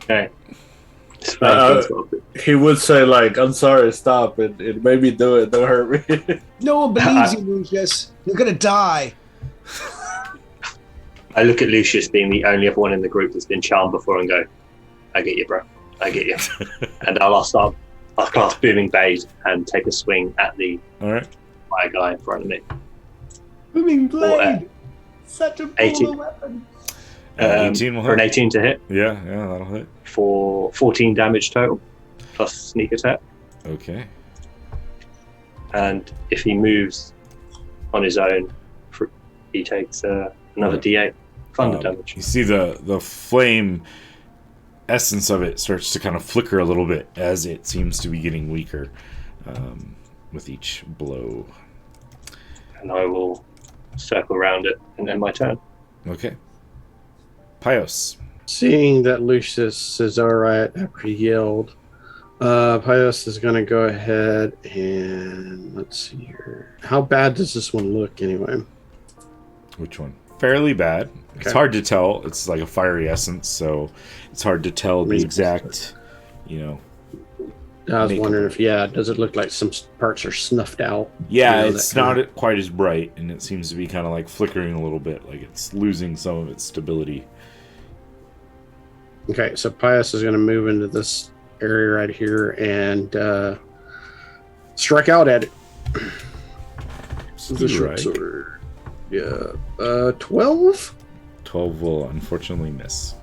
Okay. He would say, like, I'm sorry, stop. It made me do it. Don't hurt me. No one believes you, Lucius. You're gonna die. I look at Lucius being the only other one in the group that's been charmed before and go, I get you, bro. I get you. And I'll cast Booming Blade and take a swing at the All right. fire guy in front of me. Booming Or, blade. Such a 80. baller weapon. 18 will For an hit. 18 to hit Yeah, that'll hit. for 14 damage total, plus sneak attack. Okay. And if he moves on his own, he takes another D8 thunder damage. You see the flame essence of it starts to kind of flicker a little bit as it seems to be getting weaker with each blow. And I will circle around it and end my turn. Okay. Pios. Seeing that Lucius is all right after he yelled, Pius is going to go ahead and let's see here. How bad does this one look anyway? Which one? Fairly bad. It's Okay. hard to tell. It's like a fiery essence, so it's hard to tell the exact, I was Make wondering if, does it look like some parts are snuffed out? Yeah, You know, it's that kind not quite as bright, and it seems to be kind of like flickering a little bit, like it's losing some of its stability. Okay, so Pius is going to move into this area right here and strike out at it. This is a short Strike. sword. Yeah, 12? 12 will unfortunately miss.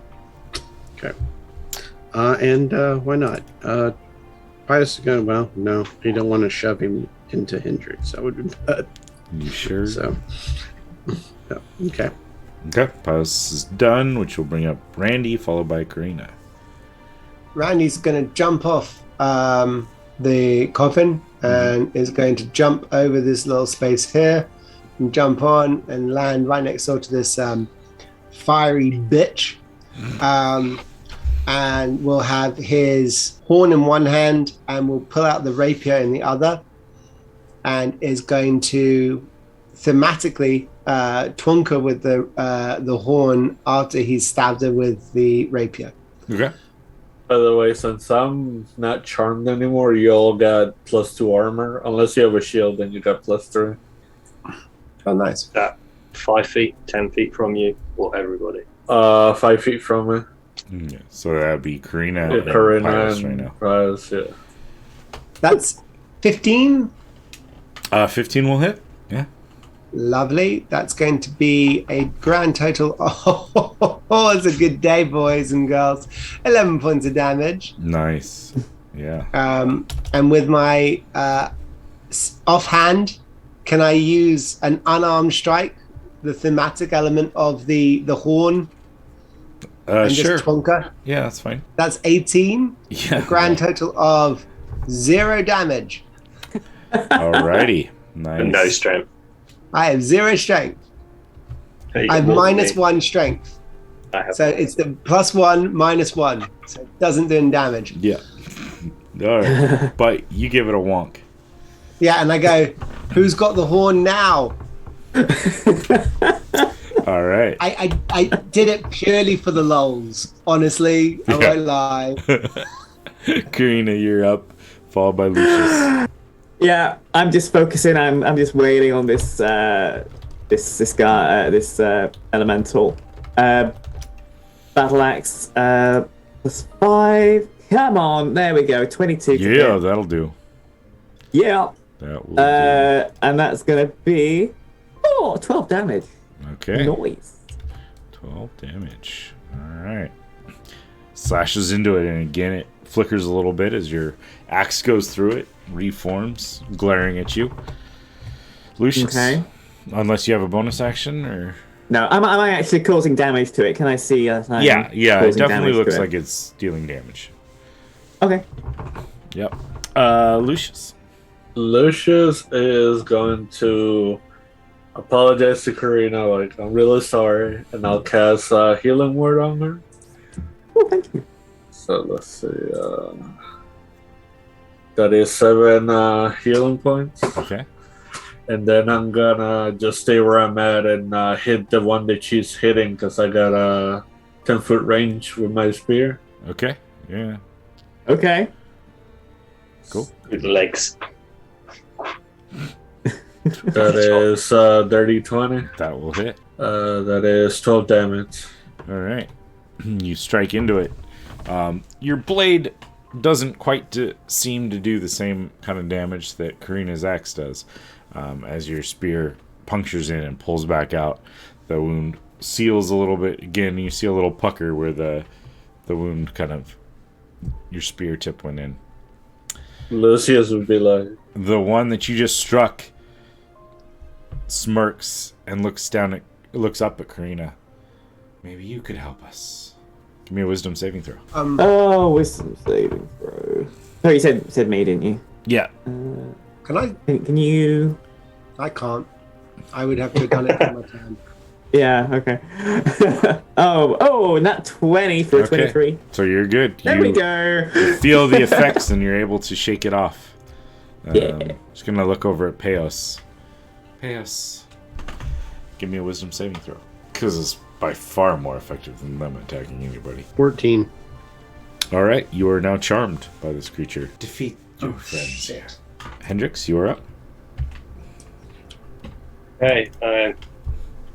And why not? Pius is going, well, no, he don't want to shove him into Hendrix. That would be bad. You sure? So, yeah, okay. Okay, Pius is done, which will bring up Randy, followed by Karina. Randy's going to jump off the coffin and is going to jump over this little space here and jump on and land right next door to this fiery bitch. And we'll have his horn in one hand and we'll pull out the rapier in the other and is going to thematically twunk her with the horn after he's stabbed her with the rapier. Okay. By the way, since I'm not charmed anymore, you all got +2 armor. Unless you have a shield, then you got +3. Oh, nice. That 5 feet, 10 feet from you, or everybody. 5 feet from me. Yeah, so that'd be Karina Yeah, and Karina Pius right and now. Pius, yeah. That's 15. 15 will hit. Yeah. Lovely. That's going to be a grand total. Oh, it's a good day, boys and girls. 11 points of damage. Nice. Yeah. And with my offhand, can I use an unarmed strike, the thematic element of the horn, and Sure. just twonk her? Yeah, that's fine. That's 18. Yeah. Grand total of 0 damage. Alrighty. Nice. And no strength. I have 0 strength. Hey, you I got have more than me. -1 strength. I have So it's the +1, -1. So it doesn't do any damage. Yeah. All right. But you give it a wonk. Yeah, and I go, who's got the horn now? All right. I did it purely for the lols. Honestly, I won't lie. Karina, you're up, followed by Lucius. Yeah, I'm just focusing. I'm just waiting on this this guy, this elemental. Battle axe +5. Come on, there we go. 22. to Yeah, hit. that'll do. Yeah. That will And that's gonna be 12 damage. do. Okay. Noise. 12 damage. All right. Slashes into it, and again, it flickers a little bit as your axe goes through it, reforms, glaring at you. Lucius, Okay. unless you have a bonus action, or No, am I actually causing damage to it? Can I see? yeah, it causing definitely damage looks to it? like it's dealing damage. Okay. Yep. Lucius. Lucius is going to apologize to Karina, like, I'm really sorry, and I'll cast Healing Word on her. Oh, thank you. So let's see, that is 7 healing points. Okay. And then I'm gonna just stay where I'm at and hit the one that she's hitting, because I got a 10-foot range with my spear. Okay. Yeah. Okay. Cool. with the legs. That is dirty 20. That will hit. That is 12 damage. All right. You strike into it. Your blade doesn't quite seem to do the same kind of damage that Karina's axe does. As your spear punctures in and pulls back out, the wound seals a little bit. Again, you see a little pucker where the wound kind of, your spear tip went in. Lucius would be like, The one that you just struck smirks and looks up at Karina. Maybe you could help us. Give me a wisdom saving throw. Oh, wisdom saving throw. Oh, you said me, didn't you? Yeah. Can I? Can you? I can't. I would have to have done it on my turn. Yeah, okay. Not 20 for a 23. So you're good. There we go. Feel the effects and you're able to shake it off. Yeah. Just gonna look over at Payos. Payos, give me a wisdom saving throw. Because it's by far more effective than them attacking anybody. 14. Alright, you are now charmed by this creature. Defeat your friends. Shit. Hendrix, you are up. Okay, I'm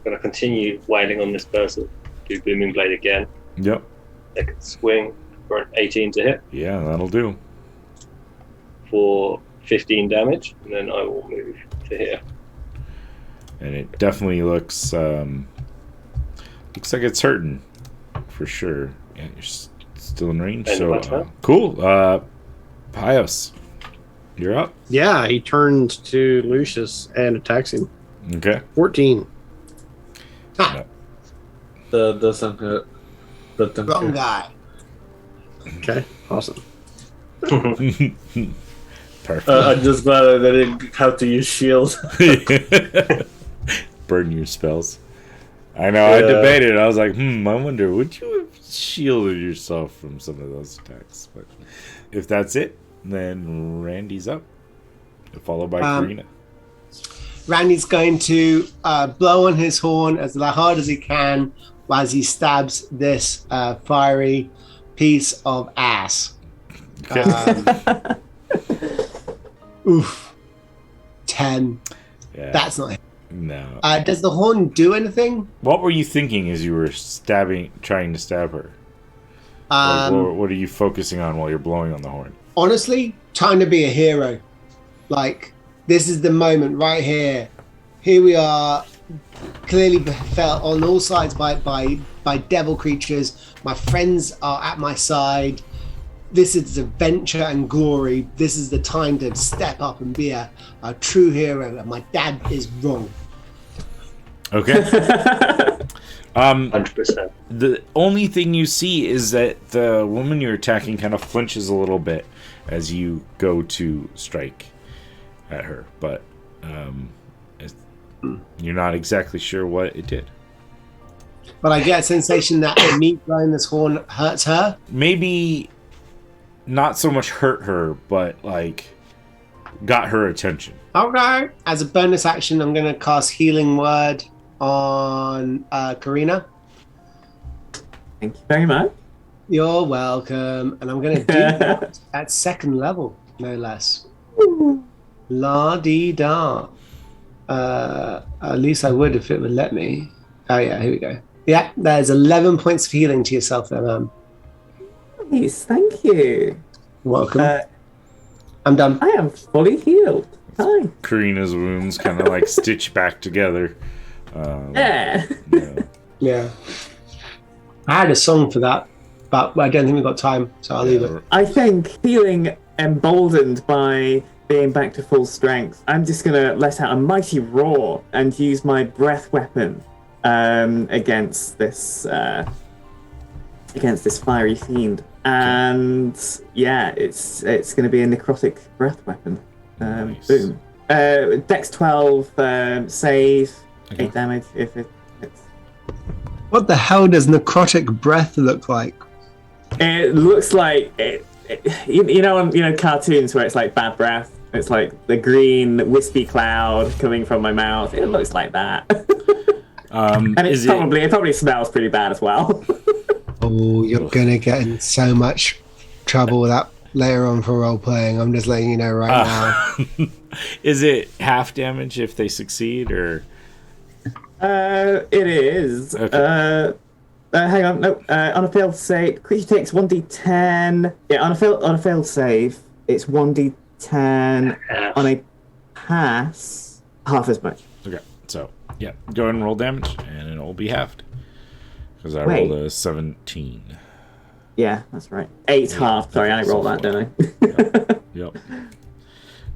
going to continue wailing on this person. Do Booming Blade again. Yep. Second swing for an 18 to hit Yeah, that'll do. for 15 damage, and then I will move to here. And it definitely looks looks like it's hurting. For sure. Yeah, you're still in range. End of my So turn. cool. Payos, you're up. Yeah, he turns to Lucius and attacks him. Okay. 14. Ha, That doesn't hit. That doesn't wrong hit. guy. Okay, awesome. Perfect. I'm just glad I didn't have to use shield. Burn your spells. I know, I Yeah. debated. I was like, I wonder, would you have shielded yourself from some of those attacks? But if that's it, then Randy's up. Followed by Karina. Randy's going to blow on his horn as hard as he can as he stabs this fiery piece of ass. Okay. Oof. 10. Yeah. That's not it. No. Does the horn do anything? What were you thinking as you were trying to stab her? Like, what are you focusing on while you're blowing on the horn? Honestly, trying to be a hero. Like, this is the moment right here. Here we are, clearly felt on all sides by devil creatures. My friends are at my side. This is adventure and glory. This is the time to step up and be a true hero. And my dad is wrong. Okay. 100%. The only thing you see is that the woman you're attacking kind of flinches a little bit as you go to strike at her, but you're not exactly sure what it did. But I get a sensation that me blowing this horn hurts her. Maybe not so much hurt her, but like got her attention. Okay. As a bonus action, I'm going to cast Healing Word on Karina. Thank you very much. You're welcome. And I'm going to do that at second level, no less. La-dee-da. At least I would if it would let me. Oh, yeah, here we go. Yeah, there's 11 points of healing to yourself there, ma'am. Nice, thank you. Welcome. I'm done. I am fully healed. Hi. Karina's wounds kind of like stitch back together. Yeah. Yeah. Yeah. I had a song for that, but I don't think we've got time, so I'll leave it. I think feeling emboldened by being back to full strength, I'm just gonna let out a mighty roar and use my breath weapon against this fiery fiend. And yeah, it's gonna be a necrotic breath weapon. Nice. Boom. Dex 12 save, Okay. 8 damage if it's. What the hell does necrotic breath look like? It looks like you know cartoons where it's like bad breath. It's like the green wispy cloud coming from my mouth. It looks like that, and it probably smells pretty bad as well. Oh, you're gonna get in so much trouble with that later on for role playing. I'm just letting you know right now. Is it half damage if they succeed, or? It is. Okay. Hang on. No. On a failed save, creature takes 1d10. Yeah. On a failed save, it's 1d10. On a pass, half as much. Okay, so yeah, go ahead and roll damage, and it'll be halved because I Wait. rolled a 17. Yeah, that's right. 8 half. Sorry, I rolled that, didn't I? Yep.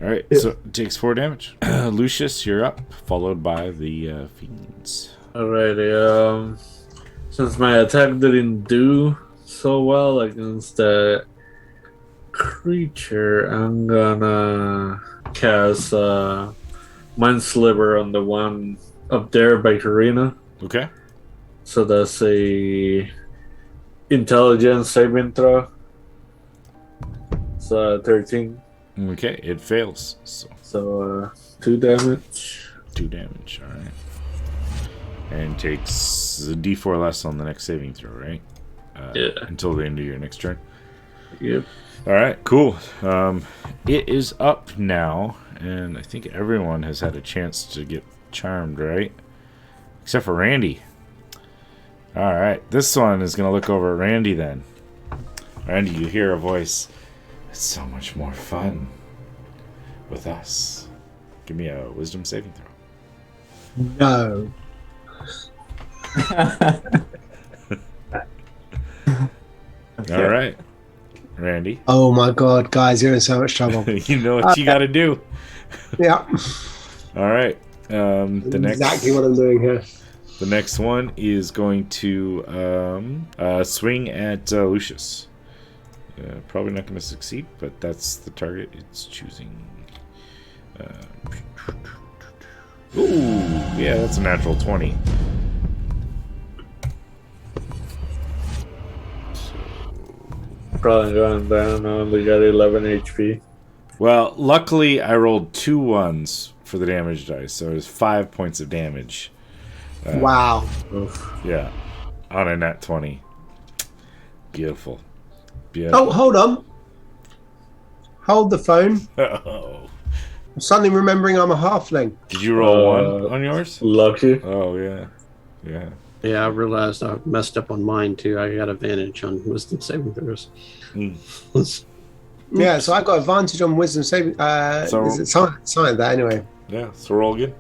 All right, so it takes 4 damage. Lucius, you're up, followed by the fiends. Alrighty, since my attack didn't do so well against the creature, I'm gonna cast Mind Sliver on the one up there by Karina. Okay. So that's a intelligence saving throw. So 13. Okay, it fails. So 2 damage. 2 damage, alright. And takes a d4 less on the next saving throw, right? Yeah. Until the end of your next turn. Yep. Alright, cool. It is up now, and I think everyone has had a chance to get charmed, right? Except for Randy. Alright, this one is going to look over at Randy then. Randy, you hear a voice. It's so much more fun with us. Give me a wisdom saving throw. No. Okay. All right, Randy. Oh my God, guys, you're in so much trouble. You know what you got to do. Yeah. All right. The next, exactly what I'm doing here. The next one is going to swing at Lucius. Probably not going to succeed, but that's the target it's choosing. Ooh, yeah, that's a natural 20. Probably going down. I only got 11 HP. Well, luckily I rolled 2 1s for the damage dice, so it's 5 points of damage. Wow. Oof. Yeah, on a nat 20. Beautiful. Beautiful. Oh, hold on. Hold the phone. Oh. I'm suddenly remembering I'm a halfling. Did you roll 1 on yours? Lucky. Oh, yeah. Yeah. Yeah, I realized I messed up on mine too. I got advantage on wisdom saving throws. Yeah, so I got advantage on wisdom saving. So- Is it something that anyway? Yeah, so roll again.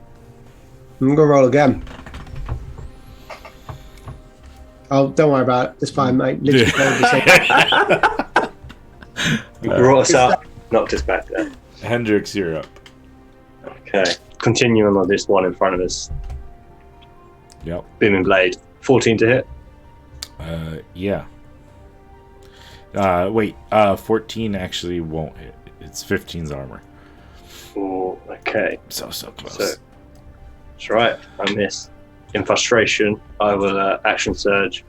I'm gonna roll again. Oh, don't worry about it. It's fine, mate. Literally rolled the same. You brought us up, knocked us back there. Hendrix, you're up. Okay. Continuing on this one in front of us. Yep. Booming blade. 14 to hit. Yeah. Wait, 14 actually won't hit. It's 15's armor. Oh, okay. So close. So, that's right. I miss. In frustration, I will action surge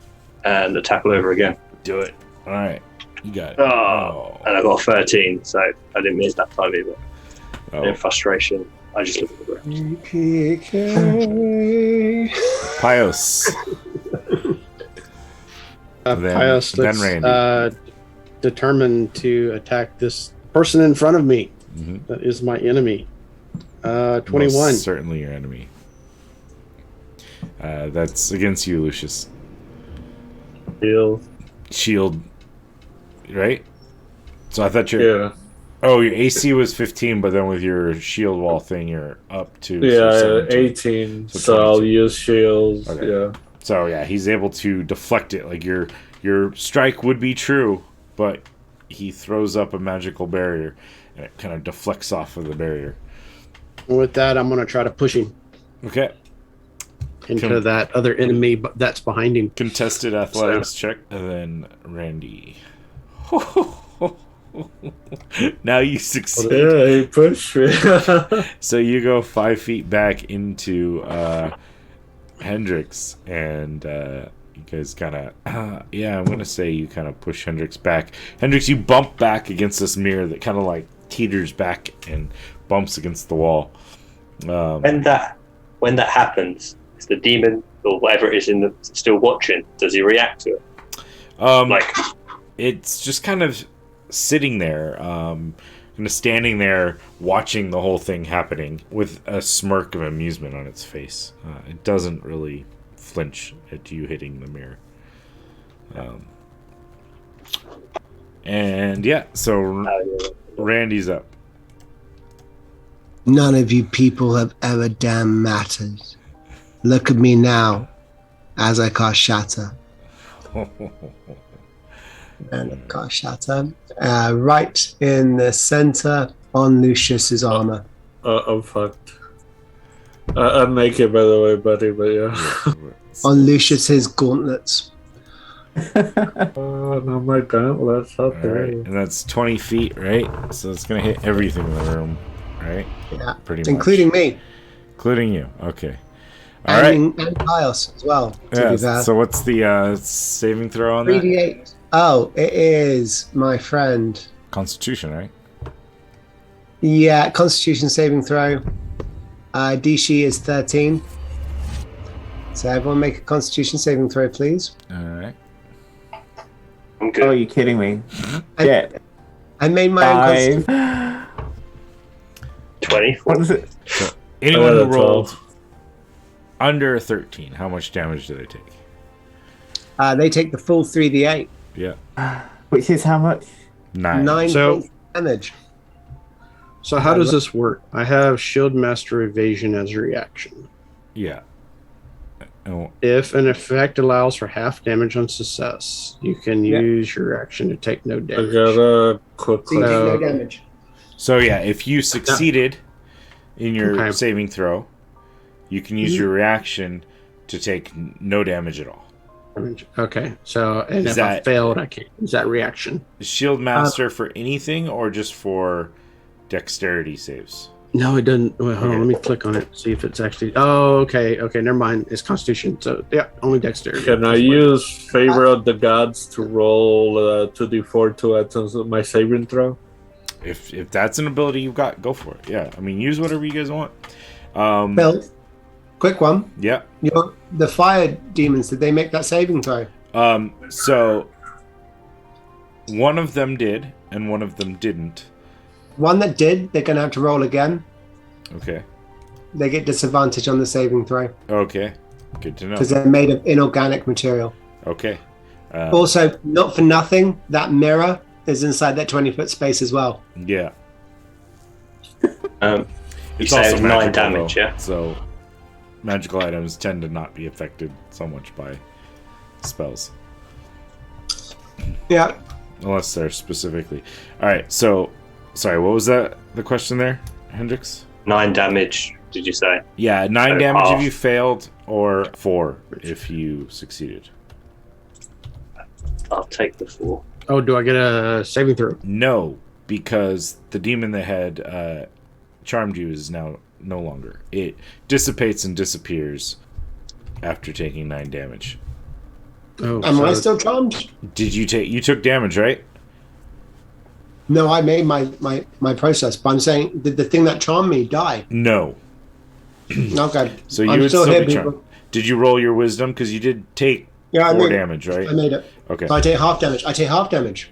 and tackle over again. Do it. All right. You got it. Oh. And I got a 13, so I didn't miss that time either. Oh. In frustration, I just look at the ground. Pios. Then- Pius then looks Randy. determined to attack this person in front of me. Mhm. That is my enemy. 21. Most certainly your enemy. That's against you, Lucius. Heal. Shield. Right? So I thought your Yeah. Oh, your AC was 15, but then with your shield wall thing, you're up to Yeah, 17. 18. So So I'll 22. use shields. Okay. Yeah. So yeah, he's able to deflect it. Like your strike would be true, but he throws up a magical barrier, and it kind of deflects off of the barrier. With that, I'm going to try to push him Okay, into that other enemy that's behind him. contested athletics check, and then Randy. Now you succeed. Yeah, he pushed me. So you go 5 feet back into Hendrix, and you guys kind of, yeah, I'm gonna say you kind of push Hendrix back. Hendrix, you bump back against this mirror that kind of like teeters back and bumps against the wall. When that happens, is the demon or whatever it is still watching? Does he react to it? Like, It's just kind of sitting there, kind of standing there, watching the whole thing happening with a smirk of amusement on its face. It doesn't really flinch at you hitting the mirror. And yeah, so Randy's up. None of you people have ever damn mattered. Look at me now, as I cast Shatter. And I cast Shatter right in the center on Lucius's armor. I'm fucked. I'm naked, by the way, buddy, but yeah. On Lucius's gauntlets. Oh, no, my gauntlets out All there. right, and that's 20 feet, right? So it's gonna hit everything in the room, right? Yeah, Pretty much. including me. Including you. Okay. All right. And Pios as well, to be fair. So what's the saving throw on that? 3d8. Oh, it is, my friend. Constitution, right? Yeah, Constitution saving throw. DC is 13. So everyone make a Constitution saving throw, please. All right. I'm Oh, good. are you kidding me? I- Yeah. I made my own 5. Constitution. 20. What is it? Anyone who 12. rolled under 13, how much damage do they take? They take the full 3d8. Yeah. Which is how much? 9. 9 So- points damage. So how does this work? I have Shield Master Evasion as a reaction. Yeah. Oh, If an effect allows for half damage on success, you can Yeah. use your action to take no I damage. got a quick So you take no question. damage. so yeah, if you succeeded in your Okay. saving throw, you can use your reaction to take no damage at all. Okay, so and Is if I that- failed, I can't use that reaction. Is Shield Master for anything or just for dexterity saves? No, it doesn't. Wait, hold on. Okay. Let me click on it. See if it's actually. Oh, okay. Okay, never mind. It's Constitution. So yeah, only dexterity. Can I use Favor of the Gods to roll 2d4 to add to my saving throw? If that's an ability you've got, go for it. Yeah, I mean, use whatever you guys want. Bill, quick one. Yeah. The fire demons, did they make that saving throw? So one of them did, and one of them didn't. One that did, they're going to have to roll again. Okay. They get disadvantage on the saving throw Okay. Good to know. because they're made of inorganic material. Okay. Also, not for nothing, that mirror is inside that 20-foot space as well. Yeah. You It's say also it's 9 magical, damage, though, yeah? So magical items tend to not be affected so much by spells. Yeah. Unless they're specifically. Alright, so sorry, what was that the question there, Hendrix? 9 damage, did you say? Yeah, 9 So damage half. if you failed, or 4 if you succeeded. I'll take the 4. Oh, do I get a saving throw? No, because the demon that had charmed you is now no longer. It dissipates and disappears after taking 9 damage. Oh, Am I so- still charmed? Did you take? You took damage, right? No, I made my process, but I'm saying, did the thing that charmed me die? No. Okay. So you I'm would still here, be charmed. people. Did you roll your wisdom? Because you did take Yeah, 4 I made, damage, right? I made it. Okay. So I take half damage. I take half damage.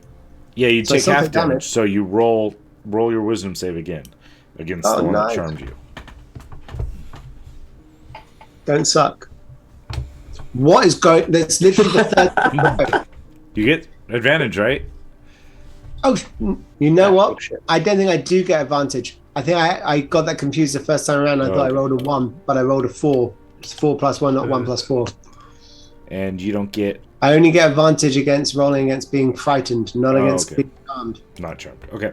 Yeah, you so take half something damage. damage. So you roll your wisdom save again against Oh, the one nice. that charmed you. Don't suck. What is going? That's literally the third. You get advantage, right? Oh, you know Oh, what? shit. I don't think I do get advantage. I think I got that confused the first time around. I thought I Okay. rolled a 1, but I rolled a 4. It's 4 plus 1, not 1 plus 4. And you don't get I only get advantage against rolling against being frightened, not Oh, against okay. being charmed. not charmed. Okay.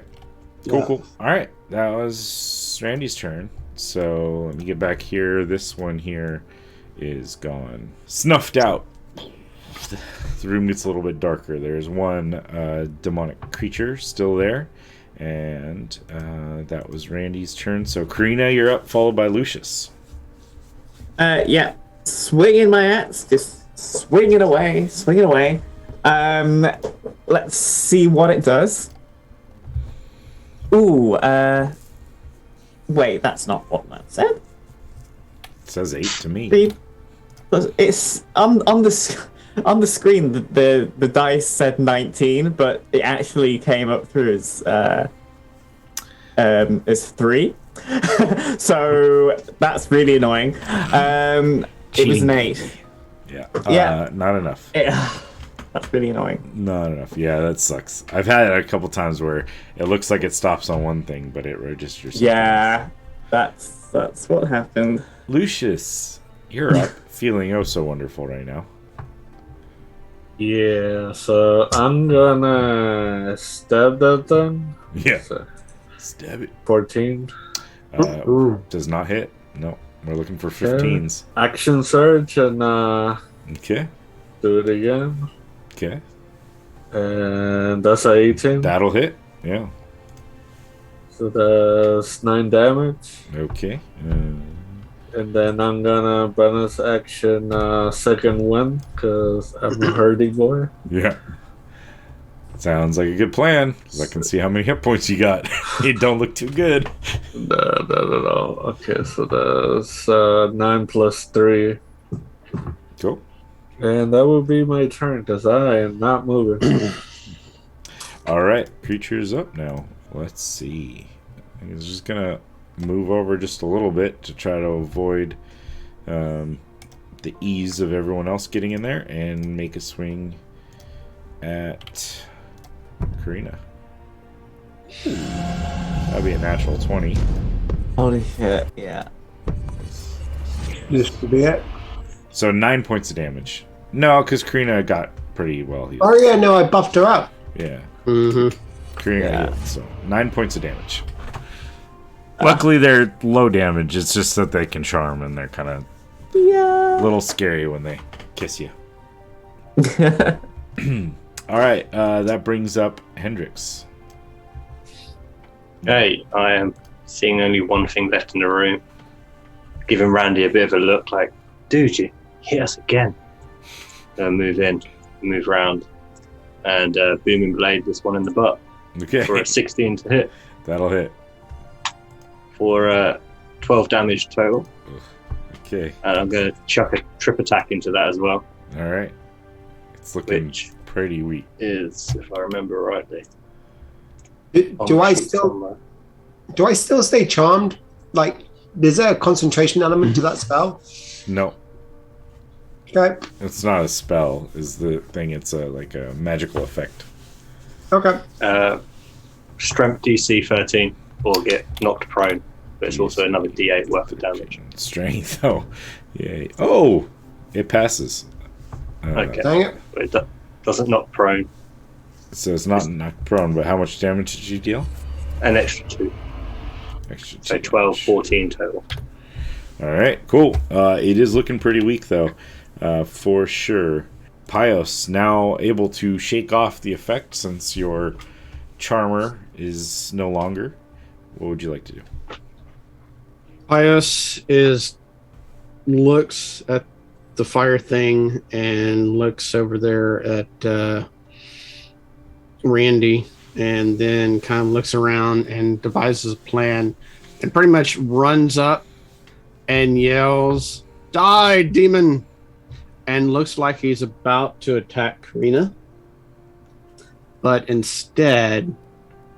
Cool, Yeah. cool. All right. That was Randy's turn. So let me get back here. This one here is gone. Snuffed out. The room gets a little bit darker. There's one demonic creature still there. And that was Randy's turn. So Karina, you're up, followed by Lucius. Yeah. Swinging my axe, just swing it away, swing it away. Let's see what it does. Ooh, wait, that's not what that said. It says 8 to me. It's on the screen. The dice said 19, but it actually came up through as 3. So that's really annoying. It was an 8. Yeah. Yeah. Not enough. That's really annoying. Not enough. Yeah, that sucks. I've had it a couple times where it looks like it stops on one thing, but it registers. something Yeah, that's what happened. else. Lucius, you're up, feeling oh so wonderful right now. Yeah, so I'm gonna stab that thing. Yeah. So, Stab it. 14. Ooh. Does not hit. No, we're looking for 15s. Action surge and Okay. do it again. Okay. And that's a 18. That'll hit. Yeah. So that's 9 damage. Okay. And then I'm gonna bonus action second one because I'm a hardy boy. Yeah. Sounds like a good plan. 'Cause I can see how many hit points you got. You don't look too good. No. Okay, so that's 9 plus 3. Cool. And that will be my turn because I am not moving. All right, creature's up now. Let's see. He's just gonna move over just a little bit to try to avoid the ease of everyone else getting in there and make a swing at Karina. That'd be a natural 20. Holy shit, yeah. This could be it. So 9 points of damage. No, because Karina got pretty well healed. Oh yeah, no, I buffed her up. Yeah. Mm-hmm. Karina Yeah. got healed, so 9 points of damage. Luckily, they're low damage. It's just that they can charm, and they're kind of a little scary when they kiss you. All right, that brings up Hendrix. Hey, I am seeing only one thing left in the room. Giving Randy a bit of a look like, dude, you hit us again. Move in, move round, and booming blade this one in the butt Okay, for a 16 to hit that'll hit. for 12 damage total. Okay, And I'm going to chuck a trip attack into that as well, all right. It's looking which pretty weak. is, if I remember rightly. on Do the I sheet still somewhere. stay charmed? Like, is there a concentration element to that spell? No, Okay. it's not a spell. Is the thing? It's like a magical effect. Okay. Strength DC 13 or get knocked prone, but it's also another D8 worth of damage. Strength, though. Yay! Oh, it passes. Okay, Dang it. but it doesn't knock prone. So it's not knocked prone, but how much damage did you deal? An extra 2, Extra so 2 12, damage. 14 total. All right, cool. It is looking pretty weak, though, for sure. Pios, now able to shake off the effect since your charmer is no longer. What would you like to do? Pius looks at the fire thing and looks over there at Randy, and then kind of looks around and devises a plan, and pretty much runs up and yells, "Die, demon!" and looks like he's about to attack Karina, but instead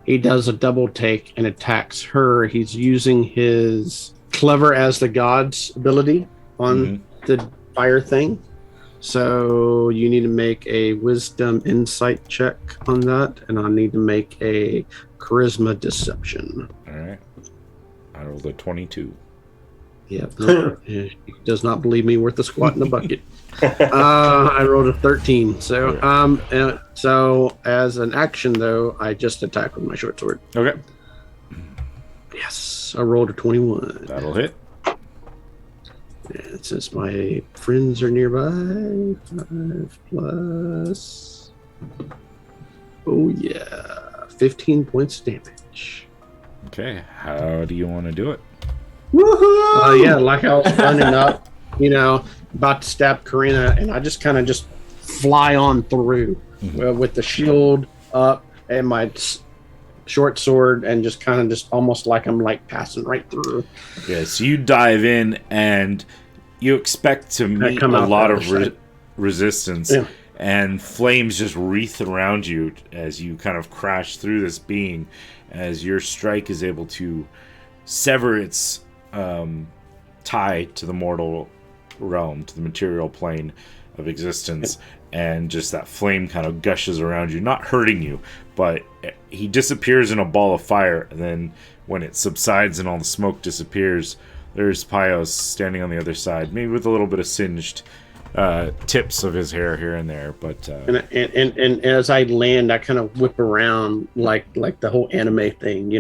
he does a double take and attacks her. He's using his clever as the gods ability on the fire thing. So you need to make a wisdom insight check on that, and I need to make a charisma deception. All right. I rolled a 22. Yep. No, he does not believe me worth a squat in the bucket. I rolled a 13. So as an action though, I just attack with my short sword. Okay. Yes, I rolled a 21. That'll hit. And since my friends are nearby, 5 plus. Oh yeah, 15 points of damage. Okay. How do you want to do it? Woohoo! Yeah, like I was running up, about to stab Karina, and I just kind of just fly on through with the shield up and my short sword, and just kind of just almost like I'm like passing right through. Yeah, so you dive in and you expect to meet come a out lot the of other side. resistance, Yeah. and flames just wreath around you as you kind of crash through this being, as your strike is able to sever its tie to the mortal realm, to the material plane of existence, and just that flame kind of gushes around you, not hurting you, but he disappears in a ball of fire, and then when it subsides and all the smoke disappears, there's Pios standing on the other side, maybe with a little bit of singed tips of his hair here and there, but And as I land, I kind of whip around like the whole anime thing,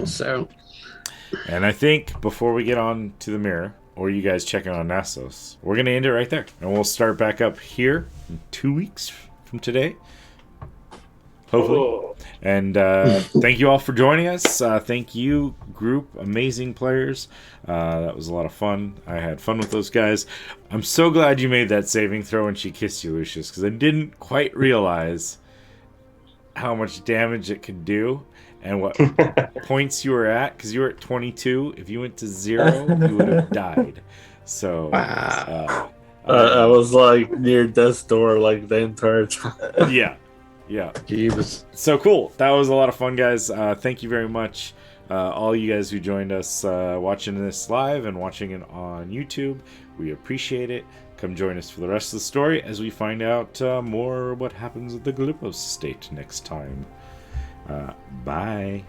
So and I think before we get on to the mirror, or you guys checking on Nassos, we're going to end it right there. And we'll start back up here in 2 weeks from today. hopefully. Oh. And thank you all for joining us. Thank you, group, amazing players. That was a lot of fun. I had fun with those guys. I'm so glad you made that saving throw when she kissed you, Lucius, because I didn't quite realize how much damage it could do and what points you were at, because you were at 22. If you went to 0, you would have died. So I was like near death's door like the entire time. yeah. Jeebus. So cool. That was a lot of fun, guys. Thank you very much, all you guys who joined us watching this live and watching it on YouTube. We appreciate it. Come join us for the rest of the story as we find out more what happens at the Galipos estate next time. Bye.